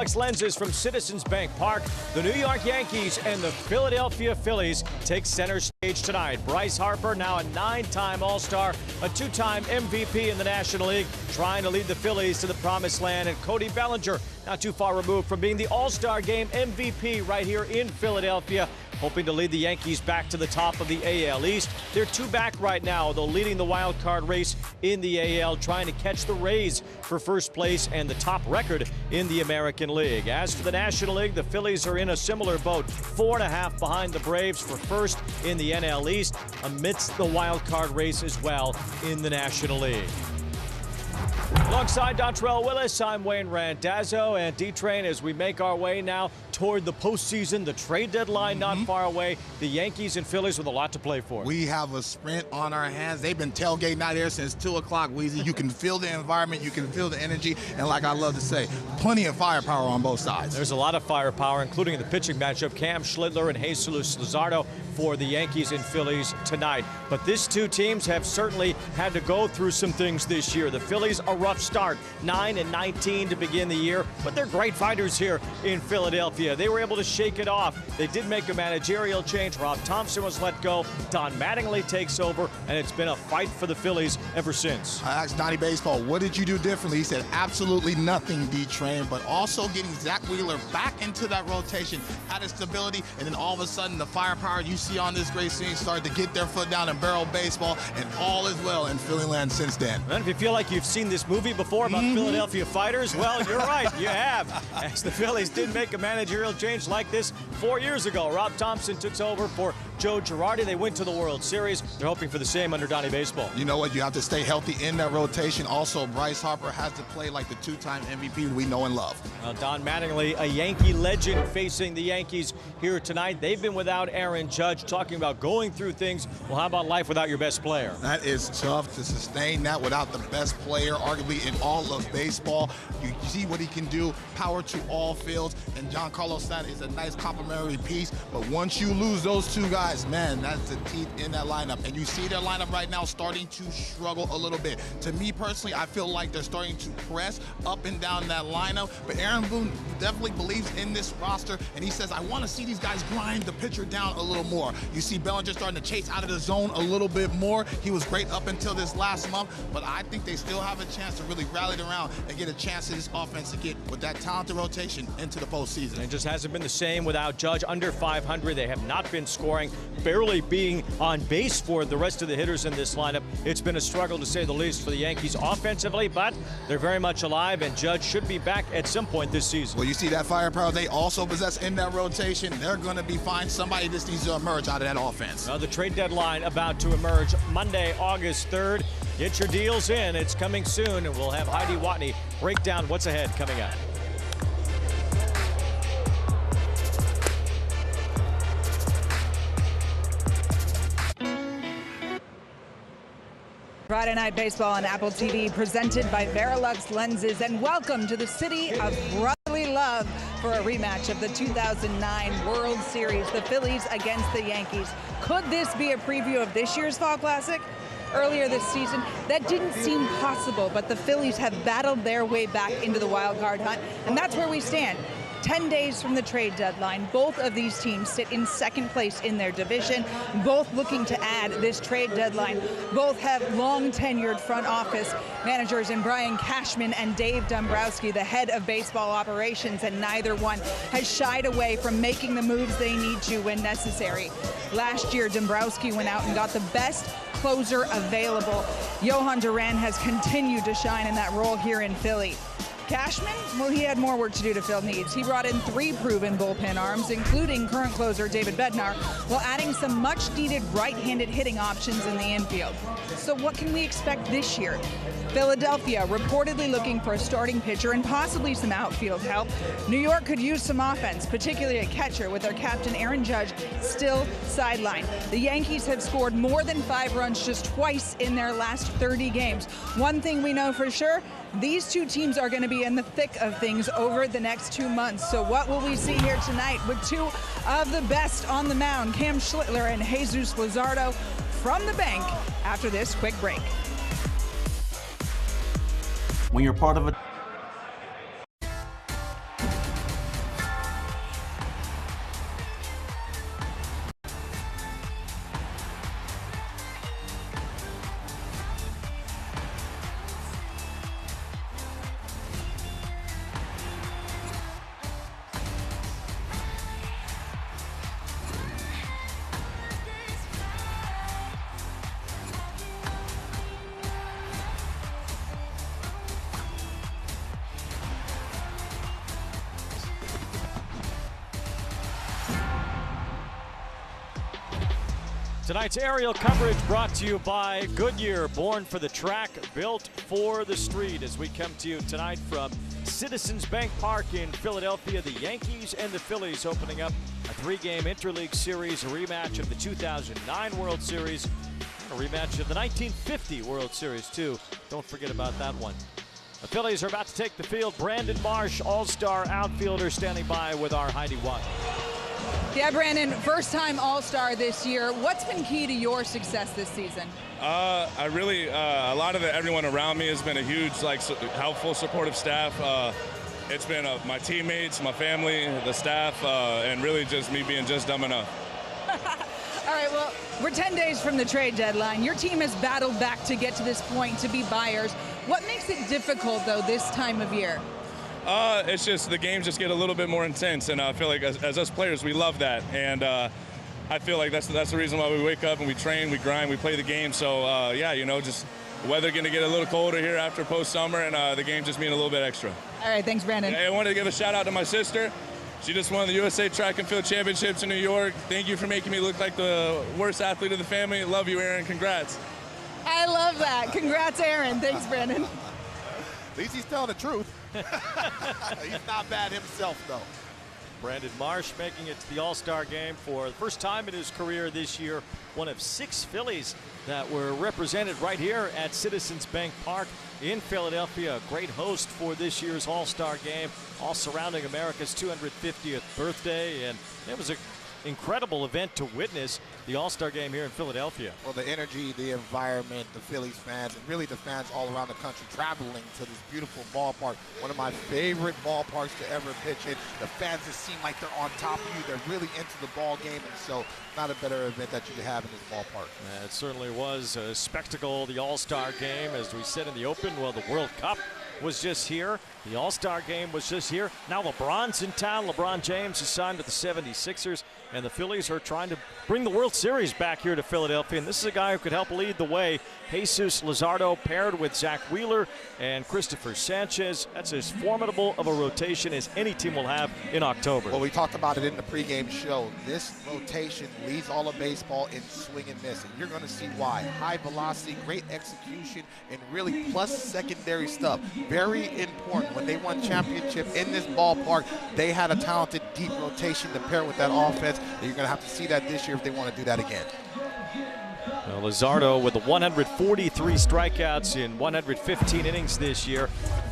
Lux Lenses from Citizens Bank Park. The New York Yankees and the Philadelphia Phillies take center stage tonight. Bryce Harper, now a 9-time All-Star, a 2-time MVP in the National League, trying to lead the Phillies to the promised land. And Cody Bellinger, not too far removed from being the All-Star Game MVP right here in Philadelphia, hoping to lead the Yankees back to the top of the AL East. They're 2 back right now, though, leading the wild card race in the AL, trying to catch the Rays for first place and the top record in the American League. As for the National League, the Phillies are in a similar boat, 4.5 behind the Braves for first in the NL East, amidst the wild card race as well in the National League. Alongside Dontrell Willis, I'm Wayne Randazzo, and D-Train, as we make our way now toward the postseason, the trade deadline not far away, the Yankees and Phillies with a lot to play for. We have a sprint on our hands. They've been tailgating out here since 2 o'clock, Weezy. You can feel the environment, you can feel the energy, and like I love to say, plenty of firepower on both sides. There's a lot of firepower, including in the pitching matchup, Cam Schlittler and Jesus Luzardo for the Yankees and Phillies tonight. But these 2 teams have certainly had to go through some things this year. The Phillies, a rough start, 9-19 to begin the year, but they're great fighters here in Philadelphia. They were able to shake it off. They did make a managerial change. Rob Thompson was let go. Don Mattingly takes over, and it's been a fight for the Phillies ever since. I asked Donnie Baseball, what did you do differently? He said, absolutely nothing, D-Train, but also getting Zach Wheeler back into that rotation, added stability, and then all of a sudden the firepower you see on this great scene started to get their foot down and barrel baseball, and all is well in Philly land since then. And if you feel like you've seen this movie before about Philadelphia fighters, well, you're right, you have. As the Phillies did make a managerial change like this 4 years ago. Rob Thompson took over for Joe Girardi. They went to the World Series. They're hoping for the same under Donnie Baseball. You know what? You have to stay healthy in that rotation. Also, Bryce Harper has to play like the 2-time MVP we know and love. Well, Don Mattingly, a Yankee legend, facing the Yankees here tonight. They've been without Aaron Judge, talking about going through things. Well, how about life without your best player? That is tough to sustain that without the best player, arguably in all of baseball. You see what he can do, power to all fields, and Giancarlo Stanton is a nice complementary piece. But once you lose those 2 guys, man, that's the teeth in that lineup. And you see their lineup right now starting to struggle a little bit. To me personally, I feel like they're starting to press up and down that lineup. But Aaron Boone definitely believes in this roster, and he says, I want to see these guys grind the pitcher down a little more. You see Bellinger starting to chase out of the zone a little bit more. He was great up until this last month, but I think they still have a chance to really rally around and get a chance to this offense to get with that talented rotation into the postseason. It just hasn't been the same without Judge. Under 500, they have not been scoring, barely being on base for the rest of the hitters in this lineup. It's been a struggle, to say the least, for the Yankees offensively, but they're very much alive, and Judge should be back at some point this season. Well, you see that firepower they also possess in that rotation. They're going to be fine. Somebody just needs to emerge out of that offense. The trade deadline about to emerge Monday, August 3rd. Get your deals in. It's coming soon, and we'll have Heidi Watney break down what's ahead coming up. Friday Night Baseball on Apple TV, presented by Lux Lenses, and welcome to the city of brotherly love for a rematch of the 2009 World Series, the Phillies against the Yankees. Could this be a preview of this year's Fall Classic? Earlier this season, that didn't seem possible, but the Phillies have battled their way back into the wild card hunt, and that's where we stand. 10 days from the trade deadline, both of these teams sit in 2nd place in their division, both looking to add this trade deadline. Both have long-tenured front office managers in Brian Cashman and Dave Dombrowski, the head of baseball operations, and neither one has shied away from making the moves they need to when necessary. Last year, Dombrowski went out and got the best closer available. Johan Duran has continued to shine in that role here in Philly. Cashman, well, he had more work to do to fill needs. He brought in 3 proven bullpen arms, including current closer David Bednar, while adding some much-needed right-handed hitting options in the infield. So what can we expect this year? Philadelphia reportedly looking for a starting pitcher and possibly some outfield help. New York could use some offense, particularly a catcher, with their captain Aaron Judge still sidelined. The Yankees have scored more than 5 runs just twice in their last 30 games. One thing we know for sure, these 2 teams are going to be in the thick of things over the next 2 months. So what will we see here tonight with 2 of the best on the mound, Cam Schlittler and Jesus Luzardo, from the bank after this quick break? When you're part of a Tonight's aerial coverage brought to you by Goodyear, born for the track, built for the street. As we come to you tonight from Citizens Bank Park in Philadelphia, the Yankees and the Phillies opening up a three-game interleague series, a rematch of the 2009 World Series, and a rematch of the 1950 World Series, too. Don't forget about that one. The Phillies are about to take the field. Brandon Marsh, all-star outfielder, standing by with our Heidi Watt. Yeah, Brandon, first-time All-Star this year. What's been key to your success this season? A lot of everyone around me has been a huge, helpful, supportive staff. It's been my teammates, my family, the staff, and really just me being just dumb enough. All right, well, we're 10 days from the trade deadline. Your team has battled back to get to this point to be buyers. What makes it difficult, though, this time of year? It's just the games just get a little bit more intense, and I feel like as us players, we love that. And I feel like that's the reason why we wake up and we train, we grind, we play the game. So, just the weather going to get a little colder here after post-summer, and the game just being a little bit extra. All right, thanks, Brandon. I wanted to give a shout-out to my sister. She just won the USA Track and Field Championships in New York. Thank you for making me look like the worst athlete of the family. Love you, Aaron. Congrats. I love that. Congrats, Aaron. Thanks, Brandon. At least he's telling the truth. He's not bad himself, though. Brandon Marsh making it to the All-Star game for the first time in his career this year. One of 6 Phillies that were represented right here at Citizens Bank Park in Philadelphia. A great host for this year's All-Star game, all surrounding America's 250th birthday. And it was an incredible event to witness, the All-Star game here in Philadelphia. Well, the energy, the environment, the Phillies fans, and really the fans all around the country traveling to this beautiful ballpark. One of my favorite ballparks to ever pitch in. The fans just seem like they're on top of you. They're really into the ball game, and so not a better event that you could have in this ballpark. It certainly was a spectacle, the All-Star game. As we said in the open, well, the World Cup was just here. The All-Star game was just here. Now LeBron's in town. LeBron James is signed with the 76ers, and the Phillies are trying to bring the World Series back here to Philadelphia. And this is a guy who could help lead the way. Jesus Luzardo paired with Zach Wheeler and Christopher Sanchez. That's as formidable of a rotation as any team will have in October. Well, we talked about it in the pregame show. This rotation leads all of baseball in swing and miss, and you're going to see why. High velocity, great execution, and really plus secondary stuff. Very important. When they won championship in this ballpark, they had a talented deep rotation to pair with that offense. And you're going to have to see that this year if they want to do that again. Well, Luzardo with the 143 strikeouts in 115 innings this year.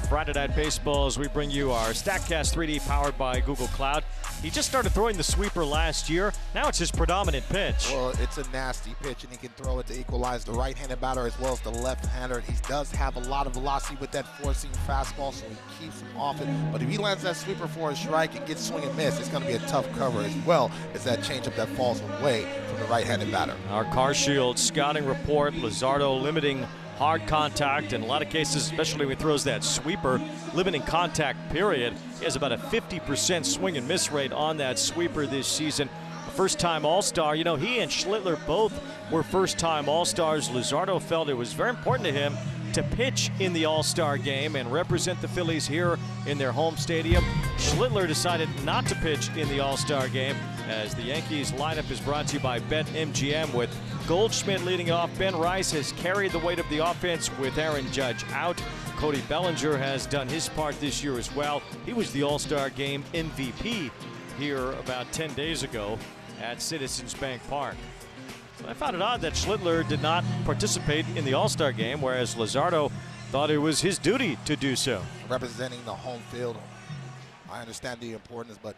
Friday Night Baseball, as we bring you our StatCast 3D powered by Google Cloud. He just started throwing the sweeper last year. Now it's his predominant pitch. Well, it's a nasty pitch, and he can throw it to equalize the right-handed batter as well as the left-hander. He does have a lot of velocity with that four-seam fastball, so he keeps him off it. But if he lands that sweeper for a strike and gets swing and miss, it's going to be a tough cover as well as that changeup that falls away from the right-handed batter. Our Car Shield scouting report, Luzardo limiting hard contact in a lot of cases, especially when he throws that sweeper, limiting contact period. He has about a 50% swing and miss rate on that sweeper this season. A first-time All-Star. You know, he and Schlittler both were first-time All-Stars. Luzardo felt it was very important to him to pitch in the All-Star game and represent the Phillies here in their home stadium. Schlittler decided not to pitch in the All-Star game, as the Yankees lineup is brought to you by BetMGM, with Goldschmidt leading off. Ben Rice has carried the weight of the offense with Aaron Judge out. Cody Bellinger has done his part this year as well. He was the All-Star game MVP here about 10 days ago at Citizens Bank Park. I found it odd that Schlittler did not participate in the All-Star game, whereas Luzardo thought it was his duty to do so. Representing the home field, I understand the importance, but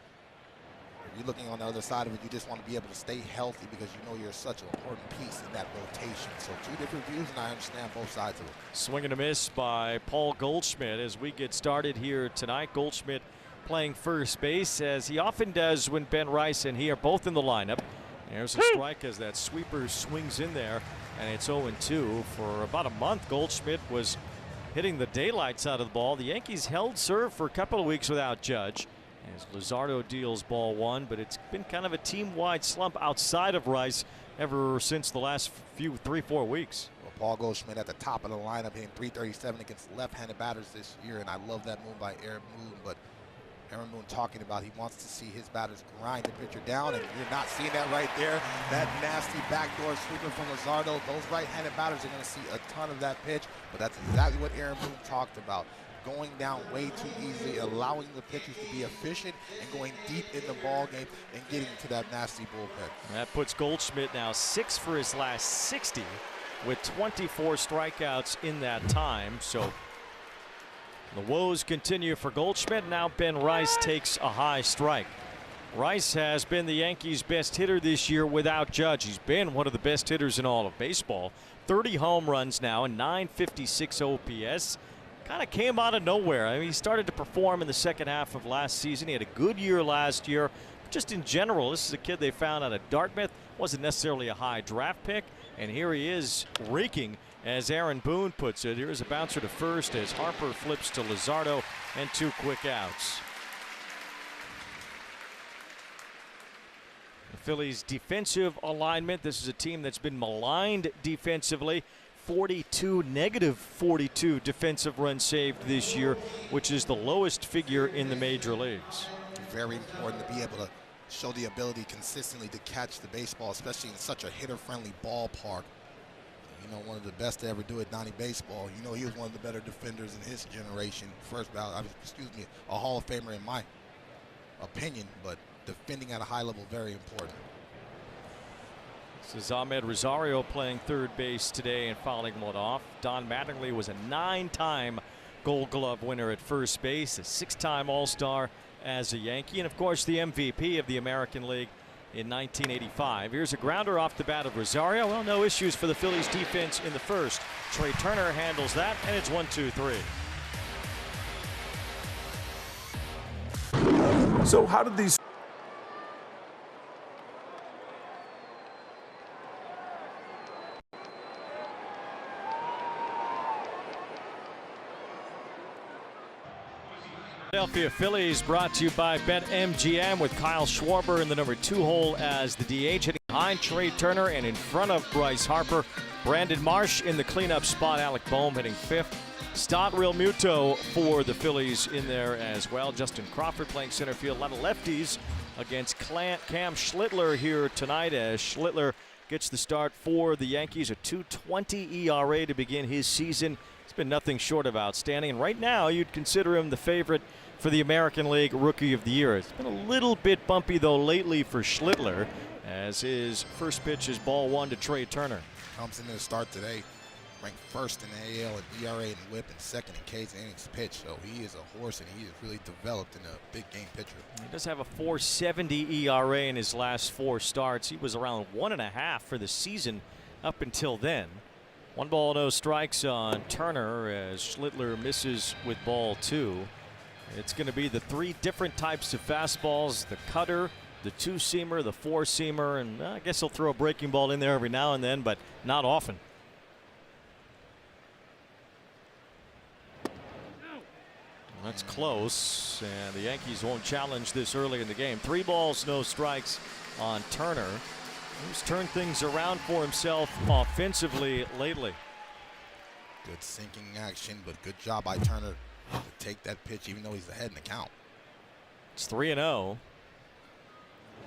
if you're looking on the other side of it, you just want to be able to stay healthy because you know you're such an important piece in that rotation. So 2 different views, and I understand both sides of it. Swing and a miss by Paul Goldschmidt as we get started here tonight. Goldschmidt playing first base, as he often does when Ben Rice and he are both in the lineup. There's a strike as that sweeper swings in there, and it's 0-2. For about a month, Goldschmidt was hitting the daylights out of the ball. The Yankees held serve for a couple of weeks without Judge, as Luzardo deals ball 1, but it's been kind of a team-wide slump outside of Rice ever since the last 3-4 weeks. Well, Paul Goldschmidt at the top of the lineup, hitting .337 against left-handed batters this year, and I love that move by Aaron Boone, but Aaron Boone talking about he wants to see his batters grind the pitcher down, and you're not seeing that right there. That nasty backdoor sweeper from Luzardo. Those right-handed batters are going to see a ton of that pitch, but that's exactly what Aaron Boone talked about. Going down way too easily, allowing the pitchers to be efficient and going deep in the ball game and getting to that nasty bullpen. That puts Goldschmidt now 6 for his last 60 with 24 strikeouts in that time. So the woes continue for Goldschmidt. Now Ben Rice takes a high strike. Rice has been the Yankees' best hitter this year without Judge. He's been one of the best hitters in all of baseball. 30 home runs now and 956 OPS. Kind of came out of nowhere. I mean, he started to perform in the second half of last season. He had a good year last year. Just in general, this is a kid they found out of Dartmouth. Wasn't necessarily a high draft pick. And here he is raking, as Aaron Boone puts it. Here's a bouncer to first as Harper flips to Luzardo, and 2 quick outs. The Phillies' defensive alignment. This is a team that's been maligned defensively. 42, negative 42 defensive runs saved this year, which is the lowest figure in the major leagues. Very important to be able to show the ability consistently to catch the baseball, especially in such a hitter-friendly ballpark. You know, one of the best to ever do it, Donnie Baseball. You know, he was one of the better defenders in his generation. First ballot, a Hall of Famer in my opinion, but defending at a high level, very important. This is Ahmed Rosario playing third base today and fouling one off. Don Mattingly was a 9-time Gold Glove winner at first base, a 6-time All-Star as a Yankee, and of course the MVP of the American League in 1985. Here's a grounder off the bat of Rosario. Well, no issues for the Phillies defense in the first. Trey Turner handles that, and it's 1-2-3. So how did these Philadelphia Phillies brought to you by BetMGM with Kyle Schwarber in the number 2 hole as the DH, hitting behind Trey Turner and in front of Bryce Harper. Brandon Marsh in the cleanup spot. Alec Boehm hitting 5th. Stott Real Muto for the Phillies in there as well. Justin Crawford playing center field. A lot of lefties against Cam Schlittler here tonight as Schlittler gets the start for the Yankees. A 2.20 ERA to begin his season. It's been nothing short of outstanding. And right now you'd consider him the favorite for the American League Rookie of the Year. It's been a little bit bumpy though lately for Schlittler as his first pitch is ball 1 to Trey Turner. Comes into the start today, ranked first in the AL in ERA and WHIP, and second in Ks and innings pitched. So he is a horse, and he is really developed in a big game pitcher. He does have a 4.70 ERA in his last 4 starts. He was around 1.5 for the season up until then. 1 ball, no strikes on Turner as Schlittler misses with ball 2. It's going to be the 3 different types of fastballs: the cutter, the 2-seamer, the 4-seamer, and I guess he'll throw a breaking ball in there every now and then, but not often. That's close, and the Yankees won't challenge this early in the game. 3 balls, no strikes on Turner, who's turned things around for himself offensively lately. Good sinking action, but good job by Turner to take that pitch even though he's ahead in the count. It's 3-0.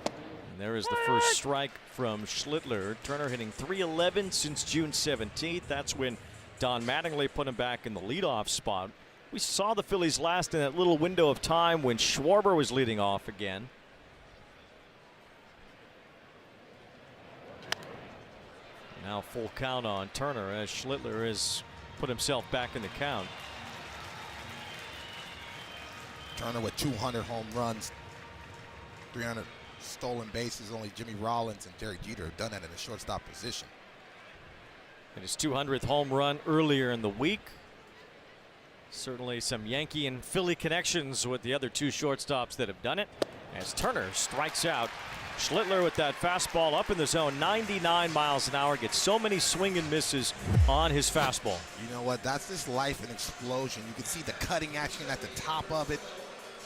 And there is the first strike from Schlittler. Turner hitting .311 since June 17th. That's when Don Mattingly put him back in the leadoff spot. We saw the Phillies last in that little window of time when Schwarber was leading off again. Now full count on Turner as Schlittler has put himself back in the count. Turner with 200 home runs, 300 stolen bases. Only Jimmy Rollins and Derek Jeter have done that in the shortstop position. And his 200th home run earlier in the week. Certainly some Yankee and Philly connections with the other 2 shortstops that have done it. As Turner strikes out Schlittler with that fastball up in the zone, 99 miles an hour, gets so many swing and misses on his fastball. You know what? That's just life and explosion. You can see the cutting action at the top of it.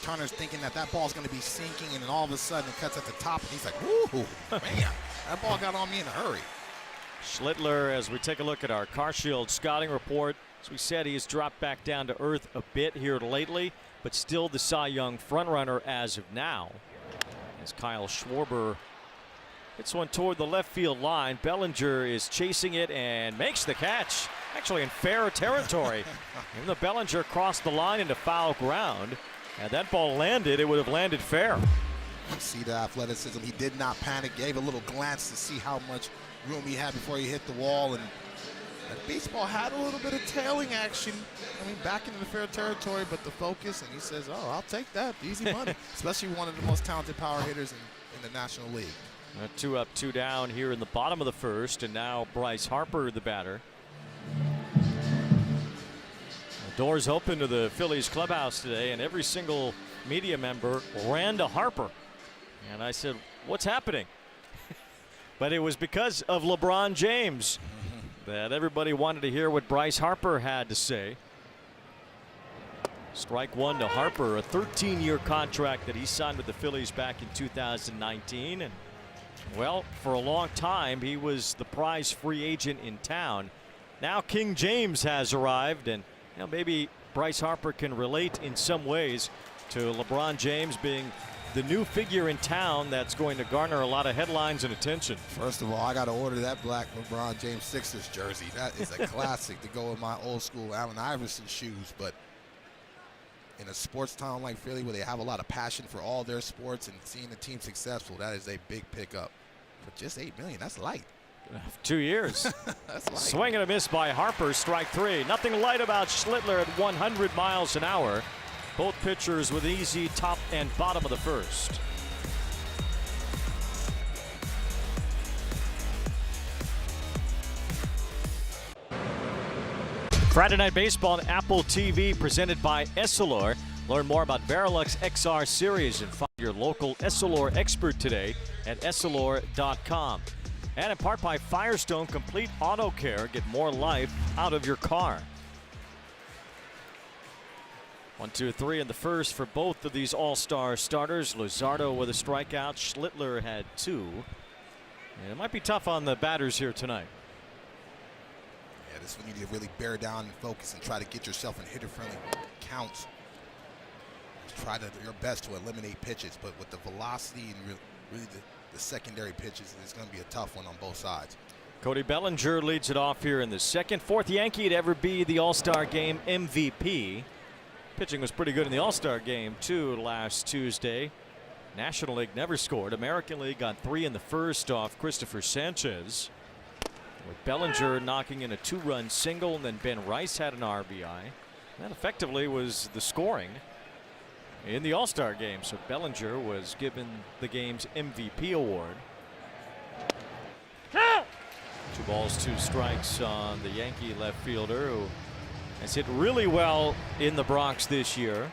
Turner's thinking that that ball's going to be sinking, and then all of a sudden it cuts at the top, and he's like, "Ooh, man, that ball got on me in a hurry." Schlittler, as we take a look at our CarShield scouting report, As we said, he has dropped back down to earth a bit here lately, but still the Cy Young frontrunner as of now. As Kyle Schwarber hits one toward the left field line, Bellinger is chasing it and makes the catch. Actually in fair territory. Even though Bellinger crossed the line into foul ground, and that ball landed, it would have landed fair. You see the athleticism. He did not panic, gave a little glance to see how much room he had before he hit the wall, and that baseball had a little bit of tailing action. I mean, back into the fair territory, but the focus, and he says, oh, I'll take that, easy money. Especially one of the most talented power hitters in the National League. 2 up, 2 down here in the bottom of the first, and now Bryce Harper, the batter. The doors open to the Phillies clubhouse today, and every single media member ran to Harper. And I said, what's happening? But it was because of LeBron James that everybody wanted to hear what Bryce Harper had to say. Strike one to Harper, a 13-year contract that he signed with the Phillies back in 2019. And well, for a long time, he was the prize free agent in town. Now King James has arrived, and maybe Bryce Harper can relate in some ways to LeBron James being the new figure in town that's going to garner a lot of headlines and attention. First of all, I got to order that black LeBron James Sixers jersey. That is a classic to go with my old school Allen Iverson shoes. But in a sports town like Philly, where they have a lot of passion for all their sports and seeing the team successful, that is a big pickup. For just $8 million, that's light. 2 years. That's light. Swing and a miss by Harper, strike three. Nothing light about Schlittler at 100 miles an hour. Both pitchers with easy top and bottom of the first. Friday Night Baseball on Apple TV presented by Essilor. Learn more about Verilux XR series and find your local Essilor expert today at Essilor.com. And in part by Firestone Complete Auto Care. Get more life out of your car. 1, 2, 3 in the first for both of these all-star starters. Luzardo with a strikeout. Schlittler had 2. And it might be tough on the batters here tonight. Yeah, this one you need to really bear down and focus and try to get yourself in hitter-friendly counts. Try your best to eliminate pitches, but with the velocity and really the secondary pitches, it's going to be a tough one on both sides. Cody Bellinger leads it off here in the second. 4th Yankee to ever be the All-Star Game MVP. Pitching was pretty good in the All-Star Game too last Tuesday. National League never scored. American League got 3 in the first off Christopher Sanchez, with Bellinger knocking in a 2-run single, and then Ben Rice had an RBI. That effectively was the scoring in the All-Star Game. So Bellinger was given the game's MVP award. 2 balls, 2 strikes on the Yankee left fielder, who has hit really well in the Bronx this year,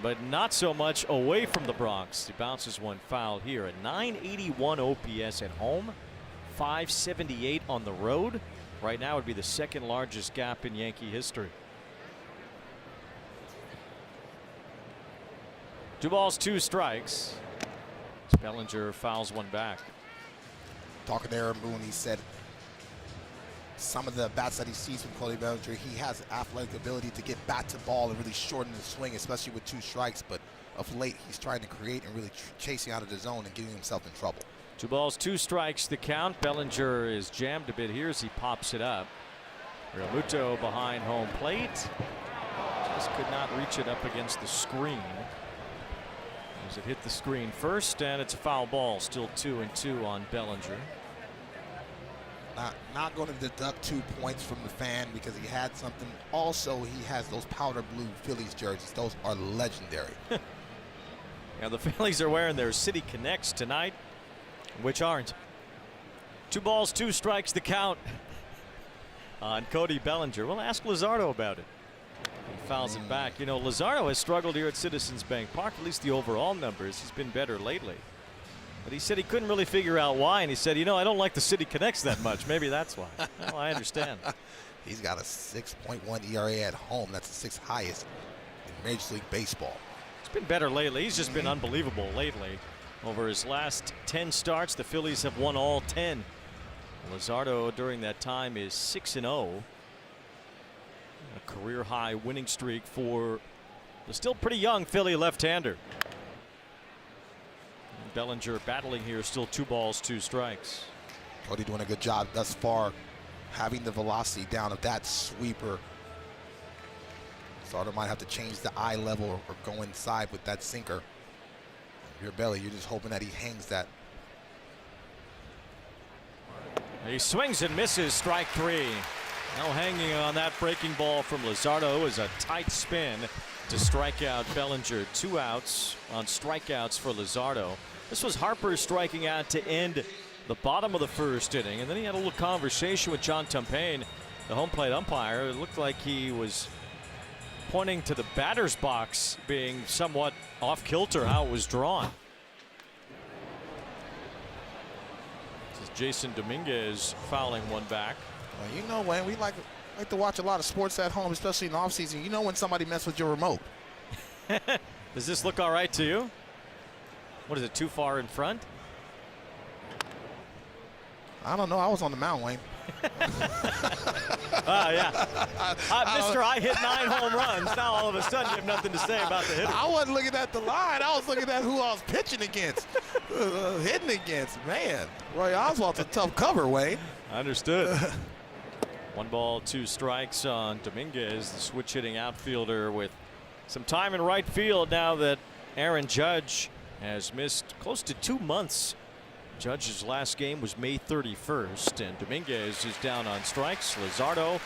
but not so much away from the Bronx. He bounces one foul here. A 981 OPS at home, 578 on the road. Right now would be the second largest gap in Yankee history. 2 balls, 2 strikes. Bellinger fouls one back. Talking to Aaron Boone, he said some of the bats that he sees from Cody Bellinger, he has athletic ability to get bat to ball and really shorten the swing, especially with 2 strikes. But of late, he's trying to create and really chasing out of the zone and getting himself in trouble. 2 balls, 2 strikes the count. Bellinger is jammed a bit here as he pops it up. Realmuto behind home plate. Just could not reach it up against the screen. As it hit the screen first, and it's a foul ball. Still 2-2 on Bellinger. Not going to deduct 2 points from the fan because he had something. Also, he has those powder blue Phillies jerseys. Those are legendary. Now the Phillies are wearing their City Connects tonight, which aren't. 2 balls, 2 strikes the count on Cody Bellinger. We'll ask Luzardo about it. He fouls it back. You know, Luzardo has struggled here at Citizens Bank Park, at least the overall numbers. He's been better lately. But he said he couldn't really figure out why, and he said, you know, I don't like the City Connects that much. Maybe that's why. Well, I understand. He's got a 6.1 ERA at home. That's the 6th highest in Major League Baseball. It's been better lately. He's just been unbelievable lately. Over his last 10 starts, the Phillies have won all 10. Luzardo during that time is 6-0. A career-high winning streak for the still pretty young Philly left-hander. Bellinger battling here, still 2 balls, 2 strikes. Cody doing a good job thus far, having the velocity down of that sweeper. Starter might have to change the eye level or go inside with that sinker. Your belly, you're just hoping that he hangs that. He swings and misses, strike 3. Now hanging on that breaking ball from Luzardo is a tight spin to strike out Bellinger. 2 outs on strikeouts for Luzardo. This was Harper striking out to end the bottom of the 1st inning, and then he had a little conversation with John Tumpain, the home plate umpire. It looked like he was pointing to the batter's box being somewhat off kilter how it was drawn. This is Jason Dominguez fouling one back. Well, you know, Wayne, we like to watch a lot of sports at home, especially in the offseason. You know when somebody messes with your remote. Does this look all right to you? What is it, too far in front? I don't know. I was on the mound, Wayne. Yeah. Mister, I hit 9 home runs. Now all of a sudden you have nothing to say about the hitter. I wasn't looking at the line. I was looking at who I was pitching against, hitting against. Man, Roy Oswald's a tough cover, Wayne. Understood. 1 ball, 2 strikes on Dominguez, the switch hitting outfielder with some time in right field now that Aaron Judge has missed close to 2 months. Judge's last game was May 31st, and Dominguez is down on strikes. Luzardo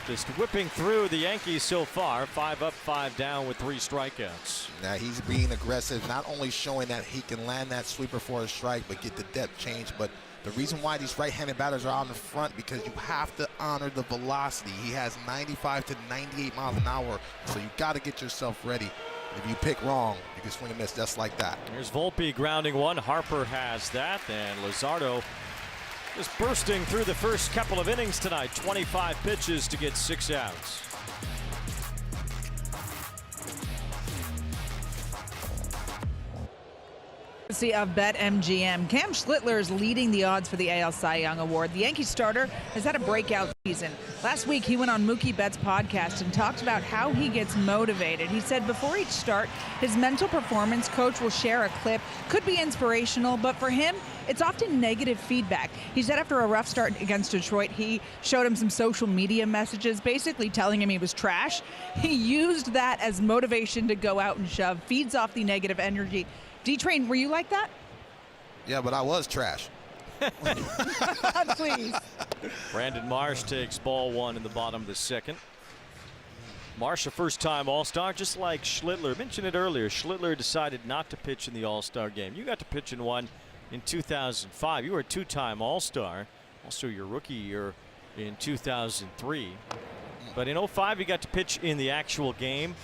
just whipping through the Yankees so far, 5 up, 5 down with 3 strikeouts. Now he's being aggressive, not only showing that he can land that sweeper for a strike, but get the depth change. But the reason why these right-handed batters are out in the front, because you have to honor the velocity. He has 95 to 98 miles an hour, so you got to get yourself ready. If you pick wrong, you can swing and miss just like that. Here's Volpe grounding one. Harper has that, and Luzardo just bursting through the first couple of innings tonight. 25 pitches to get 6 outs. Of BetMGM. Cam Schlittler is leading the odds for the AL Cy Young Award. The Yankee starter has had a breakout season. Last week, he went on Mookie Betts' podcast and talked about how he gets motivated. He said before each start, his mental performance coach will share a clip. Could be inspirational, but for him, it's often negative feedback. He said after a rough start against Detroit, he showed him some social media messages, basically telling him he was trash. He used that as motivation to go out and shove, feeds off the negative energy. D-Train, were you like that? Yeah, but I was trash. Please. Brandon Marsh takes ball 1 in the bottom of the 2nd. Marsh, a first-time All-Star, just like Schlittler. Mentioned it earlier. Schlittler decided not to pitch in the All-Star game. You got to pitch in one in 2005. You were a 2-time All-Star. Also your rookie year in 2003. But in 05, you got to pitch in the actual game.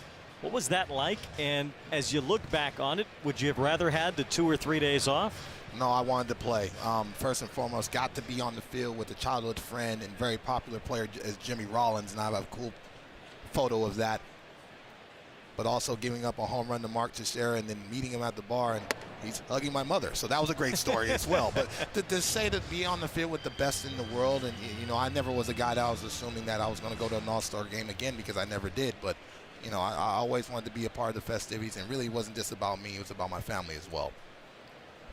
What was that like? And as you look back on it, would you have rather had the 2 or 3 days off? No, I wanted to play. First and foremost, got to be on the field with a childhood friend and very popular player as Jimmy Rollins, and I have a cool photo of that. But also giving up a home run to Mark Teixeira and then meeting him at the bar, and he's hugging my mother. So that was a great story as well. But to say to be on the field with the best in the world, and you know, I never was a guy that was assuming that I was going to go to an All-Star game again, because I never did. But you know, I always wanted to be a part of the festivities, and really it wasn't just about me, it was about my family as well.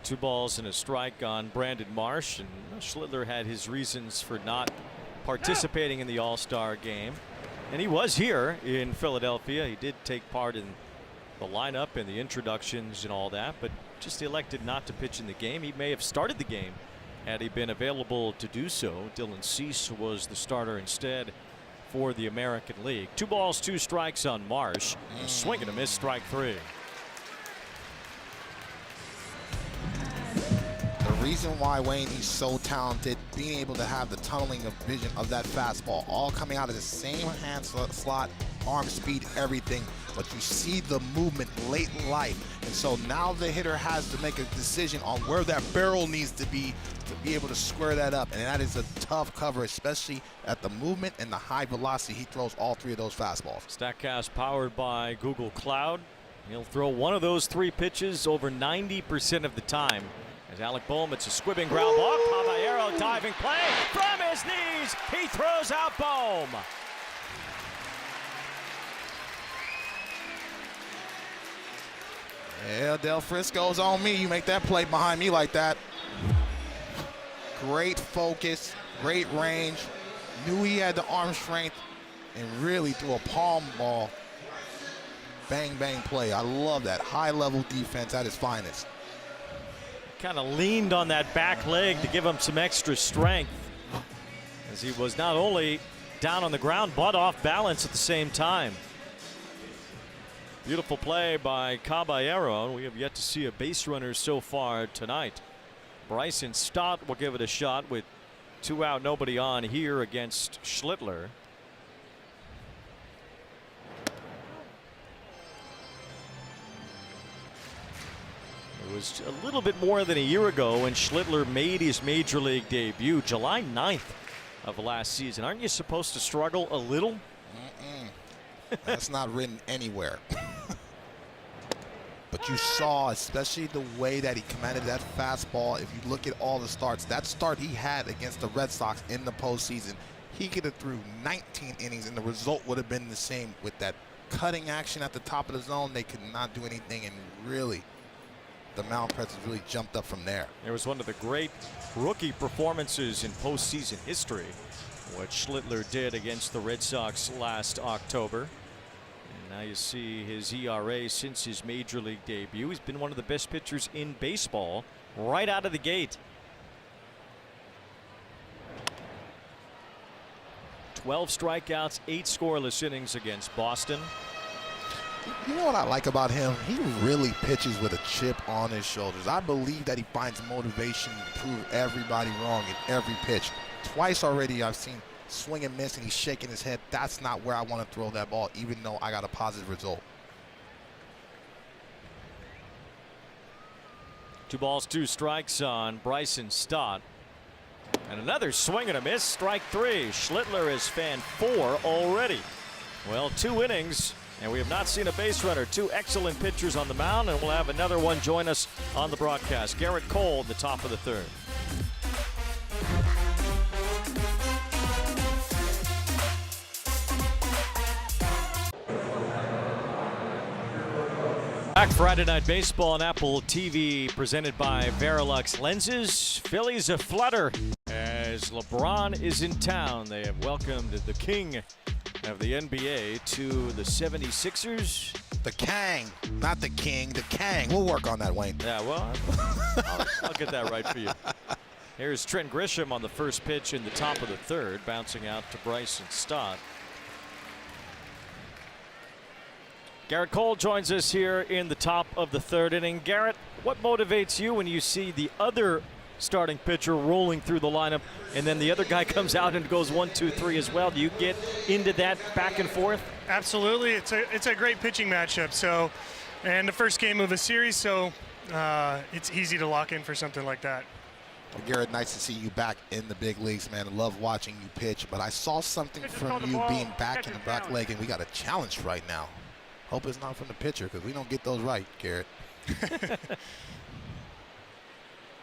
2 balls and a strike on Brandon Marsh, and Schlittler had his reasons for not participating in the All-Star game. And he was here in Philadelphia. He did take part in the lineup and the introductions and all that, but just elected not to pitch in the game. He may have started the game had he been available to do so. Dylan Cease was the starter instead for the American League. 2 balls, 2 strikes on Marsh. Swing and a miss, strike 3. The reason why, Wayne, he's so talented, being able to have the tunneling of vision of that fastball, all coming out of the same hand slot, arm speed, everything, but you see the movement late in life. And so now the hitter has to make a decision on where that barrel needs to be able to square that up. And that is a tough cover, especially at the movement and the high velocity. He throws all 3 of those fastballs. Statcast powered by Google Cloud. He'll throw one of those 3 pitches over 90% of the time. As Alec Bohm, it's a squibbing ground ball. Caballero diving play from his knees. He throws out Bohm. Yeah, Del Frisco's on me. You make that play behind me like that. Great focus, great range. Knew he had the arm strength and really threw a palm ball. Bang, bang play. I love that. High-level defense at its finest. Kind of leaned on that back leg to give him some extra strength, as he was not only down on the ground but off balance at the same time. Beautiful play by Caballero. We have yet to see a base runner so far tonight. Bryson Stott will give it a shot with 2 out, nobody on here against Schlittler. It was a little bit more than a year ago when Schlittler made his major league debut, July 9th of last season. Aren't you supposed to struggle a little? That's not written anywhere. But you saw, especially the way that he commanded that fastball. If you look at all the starts, that start he had against the Red Sox in the postseason, he could have threw 19 innings and the result would have been the same. With that cutting action at the top of the zone, they could not do anything, and really the mound presence really jumped up from there. It was one of the great rookie performances in postseason history, what Schlittler did against the Red Sox last October. And now you see his ERA since his major league debut. He's been one of the best pitchers in baseball right out of the gate. 12 strikeouts, 8 scoreless innings against Boston. You know what I like about him? He really pitches with a chip on his shoulders. I believe that he finds motivation to prove everybody wrong in every pitch. Twice already I've seen swing and miss and he's shaking his head. That's not where I want to throw that ball, even though I got a positive result. 2 balls, 2 strikes on Bryson Stott. And another swing and a miss, strike 3. Schlittler has fanned 4 already. Well, 2 innings. And we have not seen a base runner. 2 excellent pitchers on the mound, and we'll have another one join us on the broadcast. Garrett Cole at the top of the 3rd. Back Friday Night Baseball on Apple TV, presented by Verilux Lenses. Phillies aflutter as LeBron is in town. They have welcomed the king of the NBA to the 76ers. The Kang, not the King, the Kang. We'll work on that, Wayne. Yeah, well, I'll get that right for you. Here's Trent Grisham on the first pitch in the top of the 3rd, bouncing out to Bryson Stott. Garrett Cole joins us here in the top of the 3rd inning. Garrett, what motivates you when you see the other starting pitcher rolling through the lineup and then the other guy comes out and goes 1, 2, 3 as well? Do you get into that back and forth? Absolutely. It's a great pitching matchup. So, and the first game of a series, so it's easy to lock in for something like that. Well, Garrett, nice to see you back in the big leagues, man. I love watching you pitch, but I saw something from you being back in the back leg, and we got a challenge right now. Hope it's not from the pitcher, because we don't get those right, Garrett.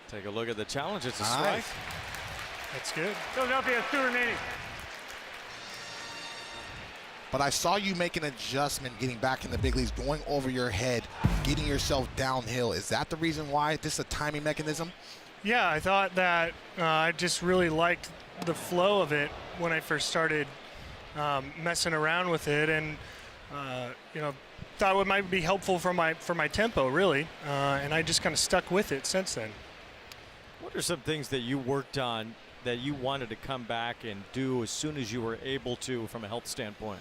Take a look at the challenge. It's a strike. That's good. Philadelphia, 2 remaining. But I saw you make an adjustment getting back in the big leagues, going over your head, getting yourself downhill. Is that the reason why? This a timing mechanism? Yeah, I thought that I just really liked the flow of it when I first started messing around with it, and thought it might be helpful for my tempo, really, and I just kind of stuck with it since then. What are some things that you worked on that you wanted to come back and do as soon as you were able to, from a health standpoint?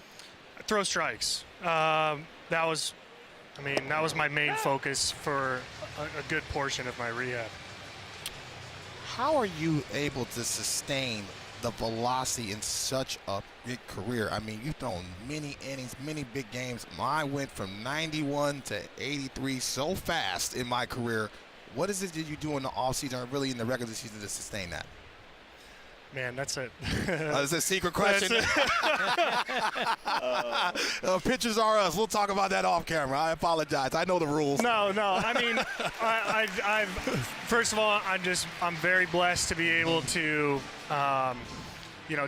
Throw strikes. That was my main focus for a good portion of my rehab. How are you able to sustain the velocity in such a big career? I mean, you've thrown many innings, many big games. Mine went from 91 to 83 so fast in my career. What is it that you do in the offseason or really in the regular season to sustain that? Man, that's it. That's a secret question. Pitchers are us. We'll talk about that off camera. I apologize. I know the rules. No. I mean, I first of all, I'm very blessed to be able to,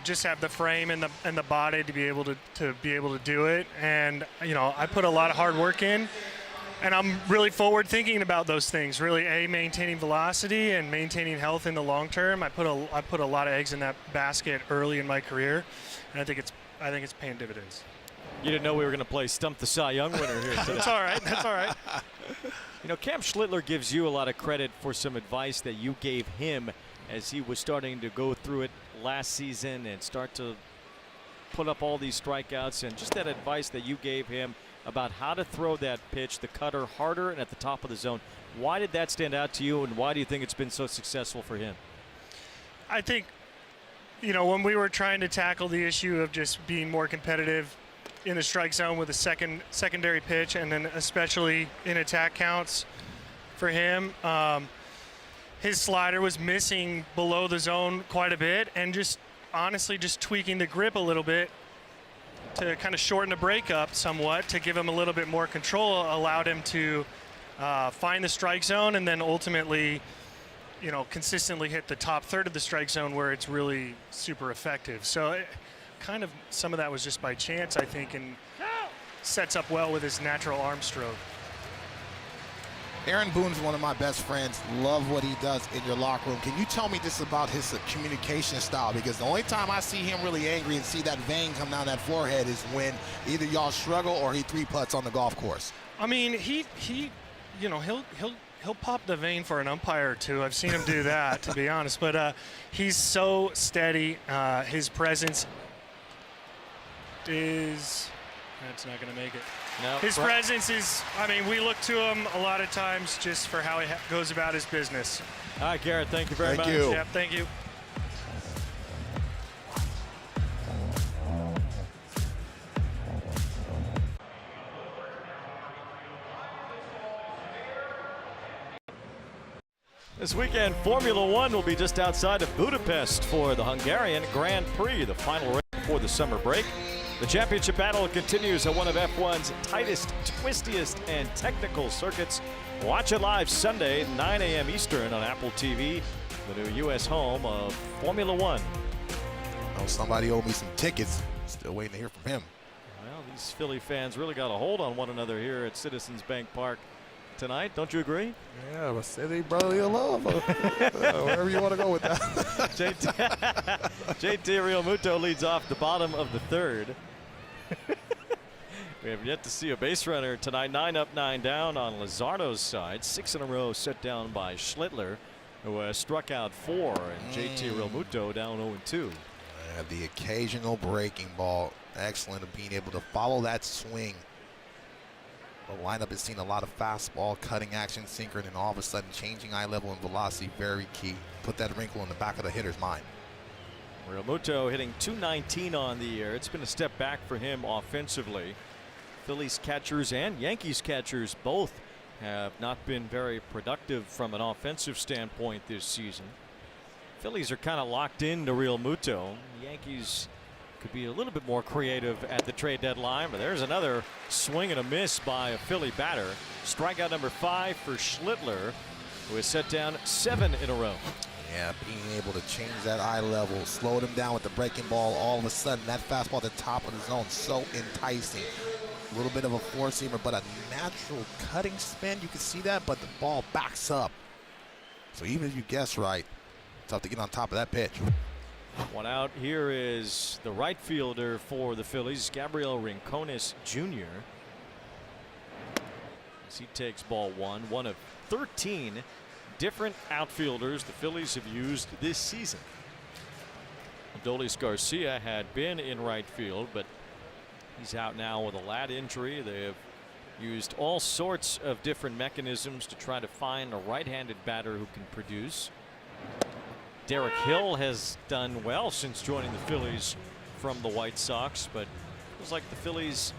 just have the frame and the body to be able to do it. And I put a lot of hard work in, And I'm really forward thinking about those things. Really, maintaining velocity and maintaining health in the long term. I put a lot of eggs in that basket early in my career, and I think it's paying dividends. You didn't know we were going to play Stump the Cy Young winner here today. That's all right. That's all right. You know, Cam Schlittler gives you a lot of credit for some advice that you gave him as he was starting to go through it last season and start to put up all these strikeouts, and just that advice that you gave him about how to throw that pitch, the cutter, harder and at the top of the zone. Why did that stand out to you, and why do you think it's been so successful for him? I think, you know, when we were trying to tackle the issue of just being more competitive in the strike zone with a secondary pitch, and then especially in attack counts for him, his slider was missing below the zone quite a bit, and just honestly just tweaking the grip a little bit to kind of shorten the breakup somewhat to give him a little bit more control allowed him to find the strike zone, and then ultimately, you know, consistently hit the top third of the strike zone where it's really super effective. So kind of some of that was just by chance, I think, and sets up well with his natural arm stroke. Aaron Boone's one of my best friends. Love what he does in your locker room. Can you tell me this about his communication style? Because the only time I see him really angry and see that vein come down that forehead is when either y'all struggle or he three putts on the golf course. I mean, he you know, he'll pop the vein for an umpire or two. I've seen him do that, to be honest. But he's so steady. His presence is. That's not going to make it. No, his presence is, I mean, we look to him a lot of times just for how he goes about his business. All right, Garrett, thank you very much. Thank you. Yep, thank you. This weekend, Formula One will be just outside of Budapest for the Hungarian Grand Prix, the final race before the summer break. The championship battle continues at one of F1's tightest, twistiest, and technical circuits. Watch it live Sunday, 9 a.m. Eastern on Apple TV, the new U.S. home of Formula One. Oh, somebody owed me some tickets. Still waiting to hear from him. Well, these Philly fans really got a hold on one another here at Citizens Bank Park tonight. Don't you agree? Yeah, but city brotherly love. Wherever you want to go with that. JT Real Muto leads off the bottom of the third. We have yet to see a base runner tonight. 9 up, 9 down on Luzardo's side. 6 in a row set down by Schlittler, who has struck out 4, and JT Real Muto down 0-2. The occasional breaking ball. Excellent of being able to follow that swing. The lineup has seen a lot of fastball, cutting action, sinker, and all of a sudden changing eye level and velocity. Very key. Put that wrinkle in the back of the hitter's mind. Real Muto hitting .219 on the year. It's been a step back for him offensively. Phillies catchers and Yankees catchers both have not been very productive from an offensive standpoint this season. Phillies are kind of locked into Real Muto. Yankees could be a little bit more creative at the trade deadline, but there's another swing and a miss by a Philly batter. Strikeout number 5 for Schlittler, who has set down 7 in a row. Yeah, being able to change that eye level, slowed him down with the breaking ball. All of a sudden, that fastball at the top of the zone, so enticing. A little bit of a four-seamer, but a natural cutting spin. You can see that, but the ball backs up. So even if you guess right, tough to get on top of that pitch. One out. Here is the right fielder for the Phillies, Gabriel Rincones Jr. As he takes ball 1. One of 13 different outfielders the Phillies have used this season. Adolis Garcia had been in right field, but he's out now with a lat injury. They have used all sorts of different mechanisms to try to find a right-handed batter who can produce. Derek Hill has done well since joining the Phillies from the White Sox, but it feels like the Phillies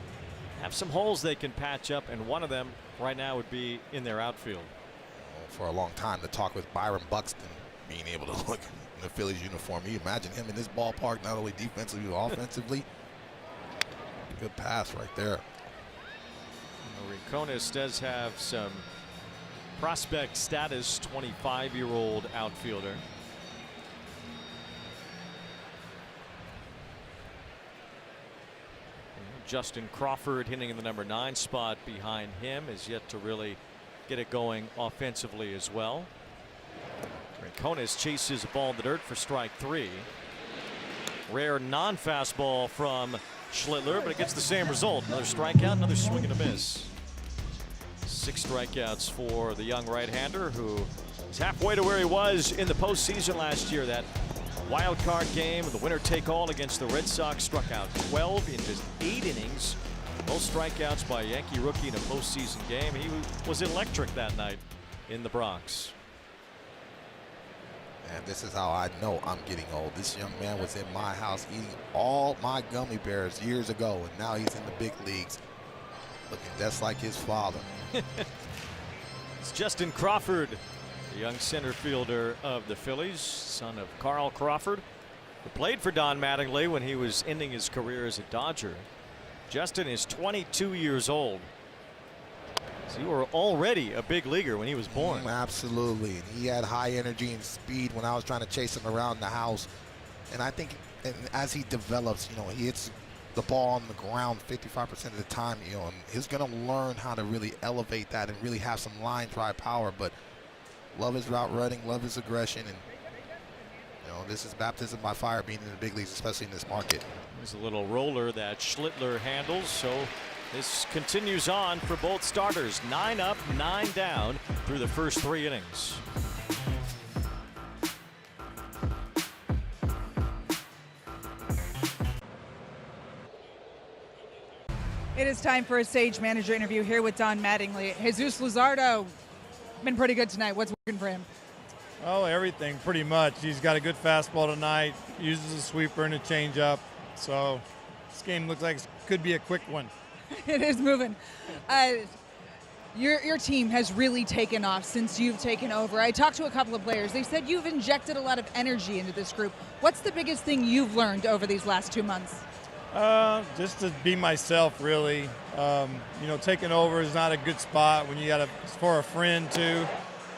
have some holes they can patch up, and one of them right now would be in their outfield. For a long time, to talk with Byron Buxton being able to look in the Phillies uniform. You imagine him in this ballpark, not only defensively but offensively. Good pass right there. Rincones does have some prospect status, 25-year-old outfielder. Justin Crawford hitting in the number 9 spot behind him is yet to really get it going offensively as well. Rincones chases a ball in the dirt for strike 3. Rare non-fastball from Schlittler, but it gets the same result. Another strikeout, another swing and a miss. 6 strikeouts for the young right-hander, who is halfway to where he was in the postseason last year. That wild card game, the winner-take-all against the Red Sox, struck out 12 in just 8 innings. Most strikeouts by a Yankee rookie in a postseason game. He was electric that night in the Bronx. And this is how I know I'm getting old. This young man was in my house eating all my gummy bears years ago, and now he's in the big leagues looking just like his father. It's Justin Crawford, the young center fielder of the Phillies, son of Carl Crawford, who played for Don Mattingly when he was ending his career as a Dodger. Justin is 22 years old. So you were already a big leaguer when he was born. Absolutely. He had high energy and speed when I was trying to chase him around the house. And I think as he develops, you know, he hits the ball on the ground 55% of the time, you know, and he's going to learn how to really elevate that and really have some line drive power. But love his route running, love his aggression, and you know, this is baptism by fire being in the big leagues, especially in this market. There's a little roller that Schlittler handles, so this continues on for both starters. 9 up, 9 down through the first 3 innings. It is time for a Sage manager interview here with Don Mattingly. Jesus Luzardo, been pretty good tonight. What's working for him? Oh, everything pretty much. He's got a good fastball tonight, uses a sweeper and a changeup. So this game looks like it could be a quick one. It is moving. Your team has really taken off since you've taken over. I talked to a couple of players. They said you've injected a lot of energy into this group. What's the biggest thing you've learned over these last 2 months? Just to be myself, really. You know, taking over is not a good spot when you got for a friend too.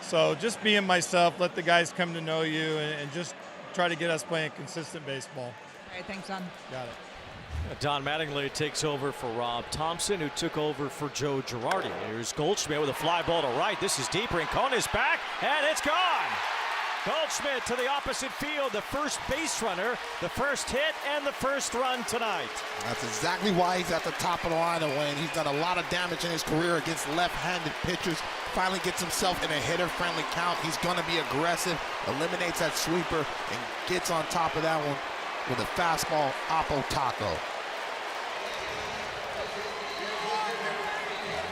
So just being myself, let the guys come to know you, and just try to get us playing consistent baseball. All right, thanks, Don. Got it. Don Mattingly takes over for Rob Thompson, who took over for Joe Girardi. Here's Goldschmidt with a fly ball to right. This is deep. Rincones back, and it's gone. Goldschmidt to the opposite field, the first base runner, the first hit, and the first run tonight. That's exactly why he's at the top of the lineup, Wayne. He's done a lot of damage in his career against left-handed pitchers. Finally gets himself in a hitter-friendly count. He's going to be aggressive, eliminates that sweeper, and gets on top of that one with a fastball oppo taco.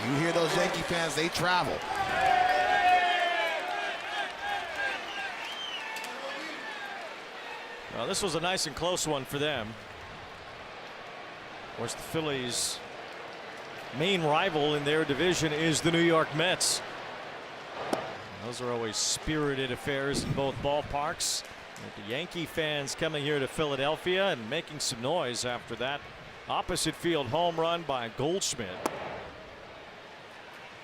You hear those Yankee fans, they travel. Well, this was a nice and close one for them. Of course, the Phillies' main rival in their division is the New York Mets. Those are always spirited affairs in both ballparks. The Yankee fans coming here to Philadelphia and making some noise after that opposite field home run by Goldschmidt.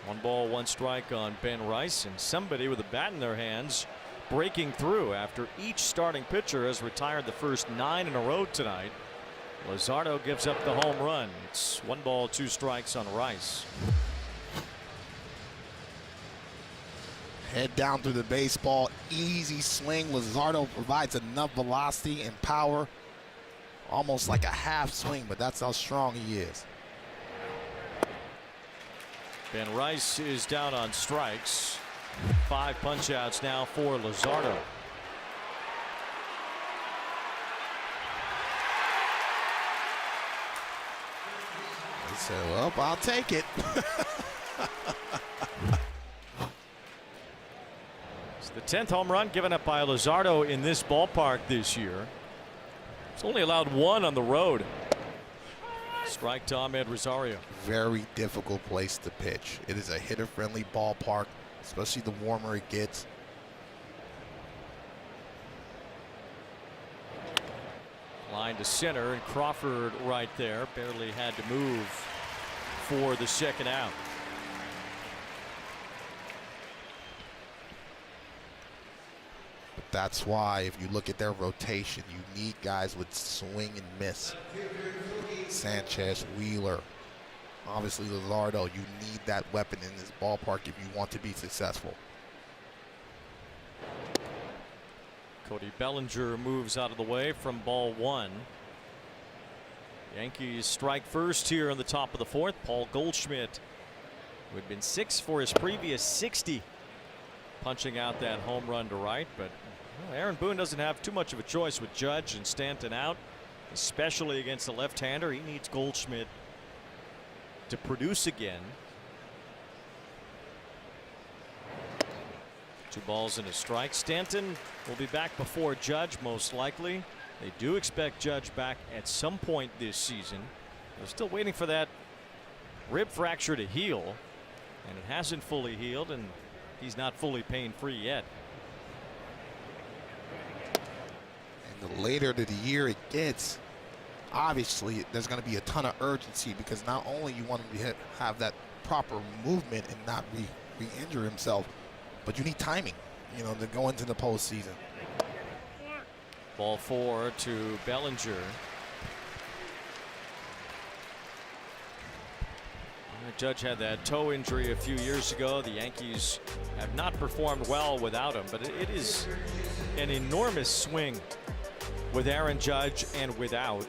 1 ball, 1 strike on Ben Rice, and somebody with a bat in their hands breaking through after each starting pitcher has retired the first 9 in a row tonight. Luzardo gives up the home run. It's 1 ball, 2 strikes on Rice. Head down through the baseball, easy swing. Luzardo provides enough velocity and power, almost like a half swing, but that's how strong he is. Ben Rice is down on strikes. 5 punch-outs now for Luzardo. He said, well, I'll take it. It's the 10th home run given up by Luzardo in this ballpark this year. He's only allowed 1 on the road. Strike to Ahmed Rosario. Very difficult place to pitch. It is a hitter-friendly ballpark, especially the warmer it gets. Line to center, and Crawford right there. Barely had to move for the second out. But that's why if you look at their rotation, you need guys with swing and miss. Sanchez, Wheeler, obviously Luzardo. You need that weapon in this ballpark if you want to be successful. Cody Bellinger moves out of the way from ball one. Yankees strike first here in the top of the fourth. Paul Goldschmidt, who had been 6 for his previous 60, punching out that home run to right. But well, Aaron Boone doesn't have too much of a choice with Judge and Stanton out, especially against a left-hander. He needs Goldschmidt to produce again. 2 balls and a strike. Stanton will be back before Judge, most likely. They do expect Judge back at some point this season. They're still waiting for that rib fracture to heal, and it hasn't fully healed, and he's not fully pain-free yet. And the later to the year it gets, obviously there's going to be a ton of urgency, because not only you want him to have that proper movement and not re-injure himself, but you need timing, you know, to go into the postseason. Ball 4 to Bellinger. Judge had that toe injury a few years ago. The Yankees have not performed well without him, but it is an enormous swing with Aaron Judge and without.